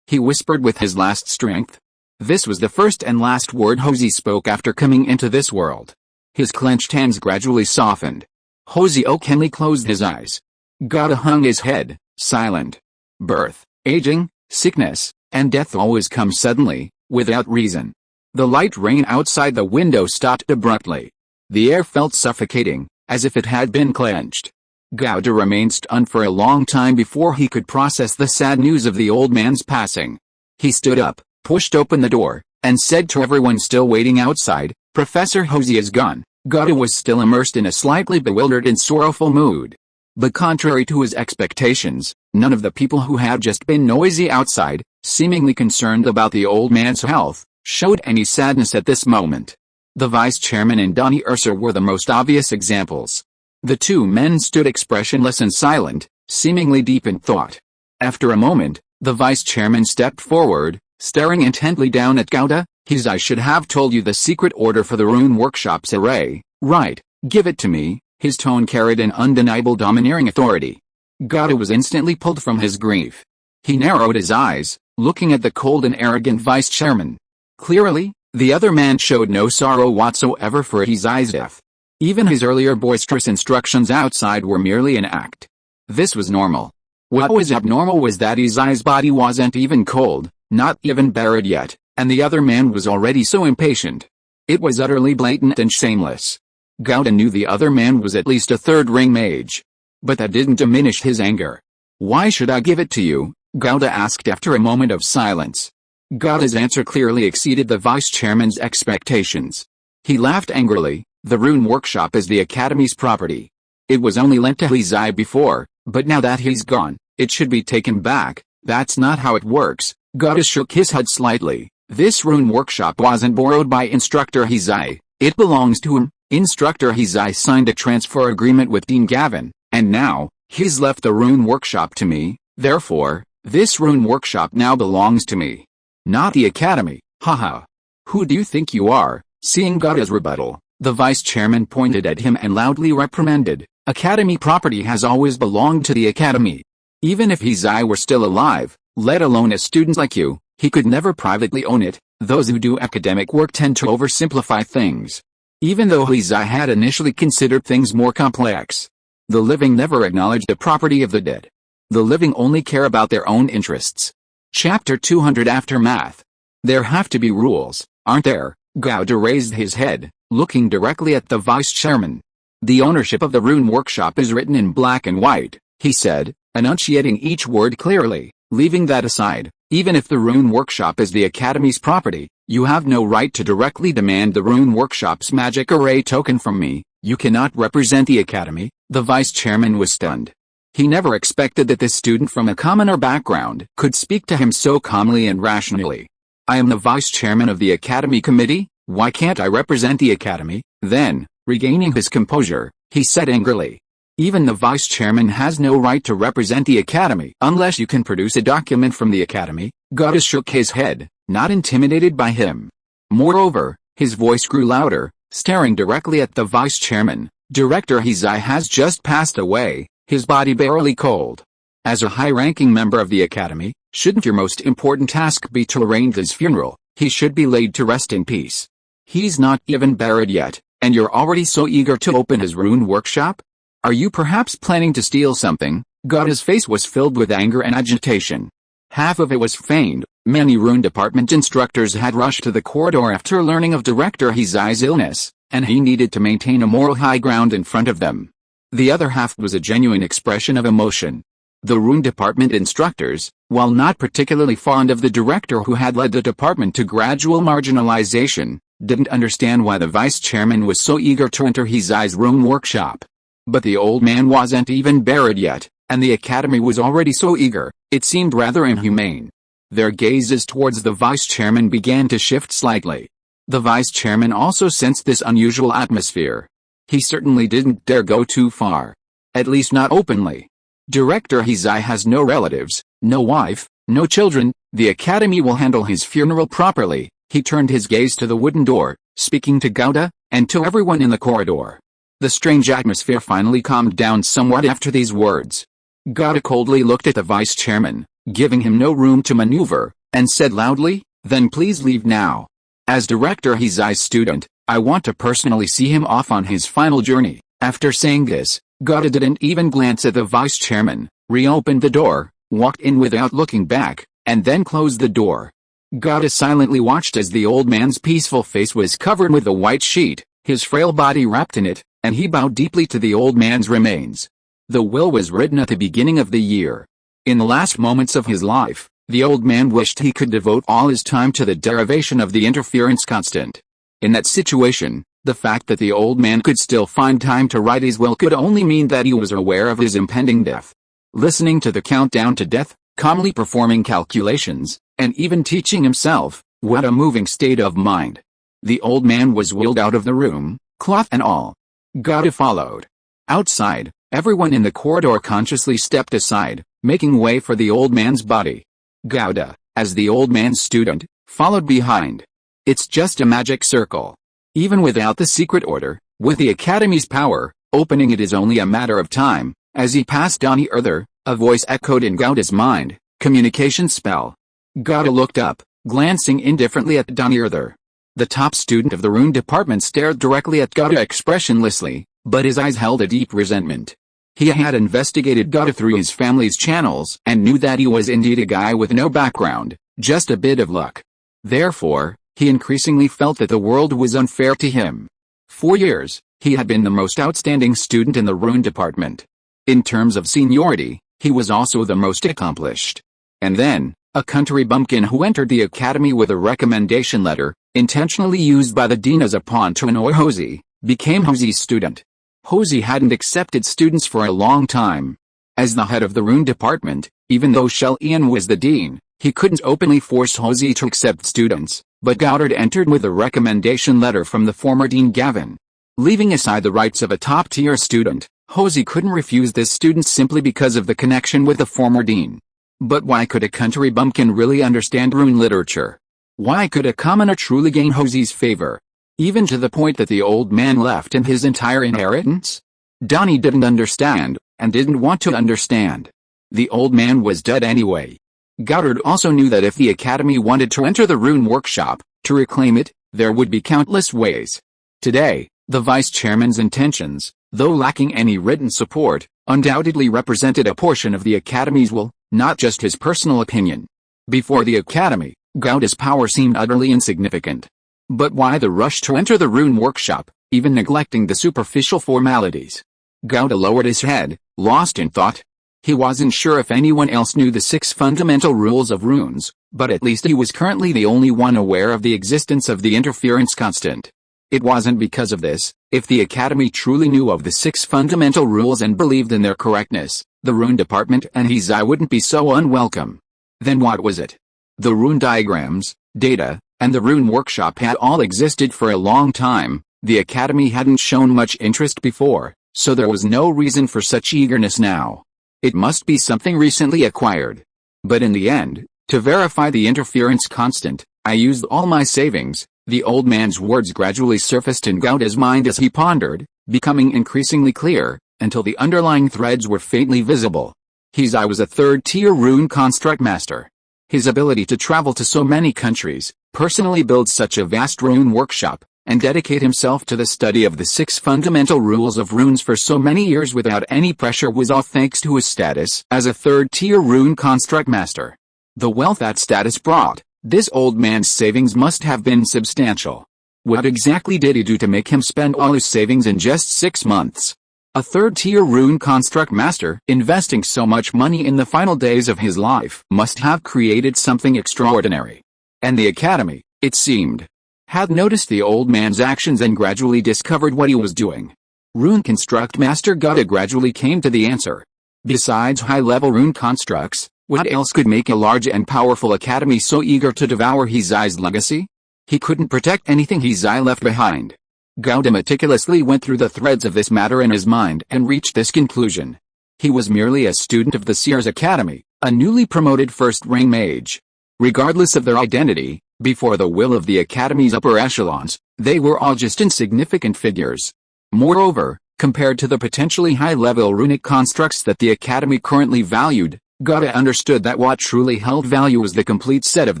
he whispered with his last strength. This was the first and last word Hosey spoke after coming into this world. His clenched hands gradually softened. Hosey O'Kenley closed his eyes. Gotta hung his head, silent. Birth, aging, sickness, and death always come suddenly, without reason. The light rain outside the window stopped abruptly. The air felt suffocating, as if it had been clenched. Gouda remained stunned for a long time before he could process the sad news of the old man's passing. He stood up, pushed open the door, and said to everyone still waiting outside, Professor Hosey is gone. Gouda was still immersed in a slightly bewildered and sorrowful mood. But contrary to his expectations, none of the people who had just been noisy outside, seemingly concerned about the old man's health, showed any sadness at this moment. The vice chairman and Donnie Urser were the most obvious examples. The two men stood expressionless and silent, seemingly deep in thought. After a moment, the vice chairman stepped forward, staring intently down at Gouda. His eyes should have told you the secret order for the rune workshop's array, right? Give it to me. His tone carried an undeniable domineering authority. Gouda was instantly pulled from his grief. He narrowed his eyes, looking at the cold and arrogant vice chairman. Clearly, the other man showed no sorrow whatsoever for Hizai's death. Even his earlier boisterous instructions outside were merely an act. This was normal. What was abnormal was that Hizai's body wasn't even cold, not even buried yet, and the other man was already so impatient. It was utterly blatant and shameless. Gouda knew the other man was at least a third-ring mage. But that didn't diminish his anger. Why should I give it to you? Gouda asked after a moment of silence. Gouda's answer clearly exceeded the vice-chairman's expectations. He laughed angrily. The rune workshop is the Academy's property. It was only lent to Hizai before, but now that he's gone, it should be taken back. That's not how it works. Gouda shook his head slightly. This rune workshop wasn't borrowed by Instructor Hizai. It belongs to him. Instructor Hizai signed a transfer agreement with Dean Gavin, and now, he's left the rune workshop to me. Therefore, this rune workshop now belongs to me. Not the Academy, haha. Who do you think you are? Seeing Gouda's rebuttal, The vice chairman pointed at him and loudly reprimanded, "Academy property has always belonged to the Academy. Even if Hizai were still alive, let alone a student like you, he could never privately own it. Those who do academic work tend to oversimplify things." Even though Hizai had initially considered things more complex, the living never acknowledge the property of the dead. The living only care about their own interests. Chapter 200 Aftermath. There have to be rules, aren't there? Gowda raised his head, looking directly at the vice chairman. "The ownership of the rune workshop is written in black and white," he said, enunciating each word clearly. "Leaving that aside, even if the rune workshop is the Academy's property, you have no right to directly demand the rune workshop's magic array token from me. You cannot represent the Academy." The vice chairman was stunned. He never expected that this student from a commoner background could speak to him so calmly and rationally. "I am the vice chairman of the Academy committee. Why can't I represent the Academy?" Then, regaining his composure, he said angrily, "Even the vice chairman has no right to represent the Academy unless you can produce a document from the Academy." Gowda shook his head, not intimidated by him. Moreover, his voice grew louder, staring directly at the vice chairman. "Director Hizai has just passed away, his body barely cold. As a high-ranking member of the Academy, shouldn't your most important task be to arrange his funeral? He should be laid to rest in peace. He's not even buried yet, and you're already so eager to open his rune workshop? Are you perhaps planning to steal something?" Gowda's face was filled with anger and agitation. Half of it was feigned. Many rune department instructors had rushed to the corridor after learning of Director Hizai's illness, and he needed to maintain a moral high ground in front of them. The other half was a genuine expression of emotion. The rune department instructors, while not particularly fond of the director who had led the department to gradual marginalization, didn't understand why the vice chairman was so eager to enter Hizai's rune workshop. But the old man wasn't even buried yet, and the Academy was already so eager, it seemed rather inhumane. Their gazes towards the vice chairman began to shift slightly. The vice chairman also sensed this unusual atmosphere. He certainly didn't dare go too far. At least not openly. Director Hizai has no relatives, no wife, no children. The Academy will handle his funeral properly. He turned his gaze to the wooden door, speaking to Gowda, and to everyone in the corridor. The strange atmosphere finally calmed down somewhat after these words. Gowda coldly looked at the vice chairman, giving him no room to maneuver, and said loudly, "Then please leave now. As Director Hizai's student, I want to personally see him off on his final journey." After saying this, Gowda didn't even glance at the vice chairman, reopened the door, walked in without looking back, and then closed the door. Gowda silently watched as the old man's peaceful face was covered with a white sheet, his frail body wrapped in it, and he bowed deeply to the old man's remains. The will was written at the beginning of the year. In the last moments of his life, the old man wished he could devote all his time to the derivation of the interference constant. In that situation, the fact that the old man could still find time to write his will could only mean that he was aware of his impending death. Listening to the countdown to death, calmly performing calculations, and even teaching himself, what a moving state of mind. The old man was wheeled out of the room, cloth and all. Gowda followed. Outside, everyone in the corridor consciously stepped aside, making way for the old man's body. Gowda, as the old man's student, followed behind. It's just a magic circle. Even without the secret order, with the Academy's power, opening it is only a matter of time. As he passed Donny Earther, a voice echoed in Gowda's mind, "Communication spell." Gowda looked up, glancing indifferently at Donny Earther. The top student of the rune department stared directly at Gowda expressionlessly, but his eyes held a deep resentment. He had investigated Gowda through his family's channels and knew that he was indeed a guy with no background, just a bit of luck. Therefore, he increasingly felt that the world was unfair to him. For years, he had been the most outstanding student in the rune department. In terms of seniority, he was also the most accomplished. And then, a country bumpkin who entered the Academy with a recommendation letter, intentionally used by the dean as a pawn to annoy Hosey, became Hosey's student. Hosey hadn't accepted students for a long time. As the head of the rune department, even though Shell Ian was the dean, he couldn't openly force Hosey to accept students, but Gowda entered with a recommendation letter from the former dean Gavin. Leaving aside the rights of a top-tier student, Hosey couldn't refuse this student simply because of the connection with the former dean. But why could a country bumpkin really understand rune literature? Why could a commoner truly gain Hosey's favor? Even to the point that the old man left him his entire inheritance? Donnie didn't understand, and didn't want to understand. The old man was dead anyway. Goddard also knew that if the Academy wanted to enter the Rune Workshop, to reclaim it, there would be countless ways. Today, the vice chairman's intentions, though lacking any written support, undoubtedly represented a portion of the Academy's will, not just his personal opinion. Before the Academy, Gauda's power seemed utterly insignificant. But why the rush to enter the Rune Workshop, even neglecting the superficial formalities? Gauda lowered his head, lost in thought. He wasn't sure if anyone else knew the 6 fundamental rules of runes, but at least he was currently the only one aware of the existence of the interference constant. It wasn't because of this. If the Academy truly knew of the 6 fundamental rules and believed in their correctness, the Rune Department and Hizai wouldn't be so unwelcome. Then what was it? The rune diagrams, data, and the Rune Workshop had all existed for a long time. The Academy hadn't shown much interest before, so there was no reason for such eagerness now. It must be something recently acquired. But in the end, to verify the interference constant, I used all my savings. The old man's words gradually surfaced in Gauda's mind as he pondered, becoming increasingly clear, until the underlying threads were faintly visible. Hizai was a 3rd-tier rune construct master. His ability to travel to so many countries, personally build such a vast rune workshop, and dedicate himself to the study of the 6 fundamental rules of runes for so many years without any pressure was all thanks to his status as a 3rd-tier rune construct master. The wealth that status brought, this old man's savings must have been substantial. What exactly did he do to make him spend all his savings in just 6 months? A 3rd-tier rune construct master, investing so much money in the final days of his life, must have created something extraordinary. And the Academy, it seemed, had noticed the old man's actions and gradually discovered what he was doing. Rune Construct Master Gauda gradually came to the answer. Besides high-level rune constructs, what else could make a large and powerful Academy so eager to devour Hizai's legacy? He couldn't protect anything Hizai left behind. Gauda meticulously went through the threads of this matter in his mind and reached this conclusion. He was merely a student of the Seer's Academy, a newly promoted first-rank mage. Regardless of their identity, before the will of the Academy's upper echelons, they were all just insignificant figures. Moreover, compared to the potentially high-level runic constructs that the Academy currently valued, Gauda understood that what truly held value was the complete set of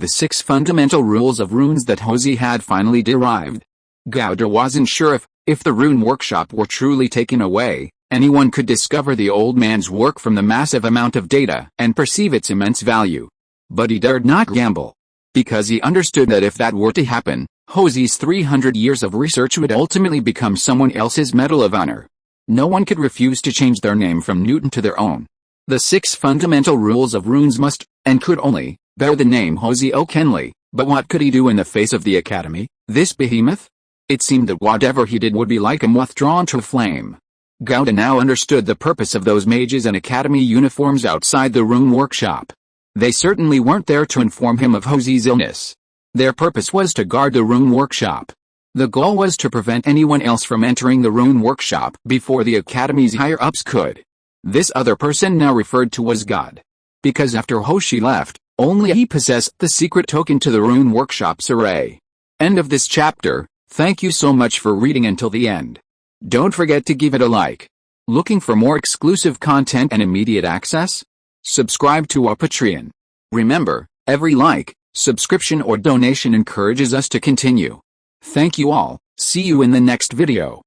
the 6 fundamental rules of runes that Hosey had finally derived. Gauda wasn't sure if the Rune Workshop were truly taken away, anyone could discover the old man's work from the massive amount of data and perceive its immense value. But he dared not gamble. Because he understood that if that were to happen, Hosey's 300 years of research would ultimately become someone else's Medal of Honor. No one could refuse to change their name from Newton to their own. The 6 fundamental rules of runes must, and could only, bear the name Hosey O'Kenley. But what could he do in the face of the Academy, this behemoth? It seemed that whatever he did would be like a moth drawn to a flame. Gauda now understood the purpose of those mages and Academy uniforms outside the Rune Workshop. They certainly weren't there to inform him of Hosey's illness. Their purpose was to guard the Rune Workshop. The goal was to prevent anyone else from entering the Rune Workshop before the Academy's higher-ups could. This other person now referred to was God. Because after Hoshi left, only he possessed the secret token to the Rune Workshop's array. End of this chapter. Thank you so much for reading until the end. Don't forget to give it a like. Looking for more exclusive content and immediate access? Subscribe to our Patreon. Remember, every like, subscription or donation encourages us to continue. Thank you all. See you in the next video.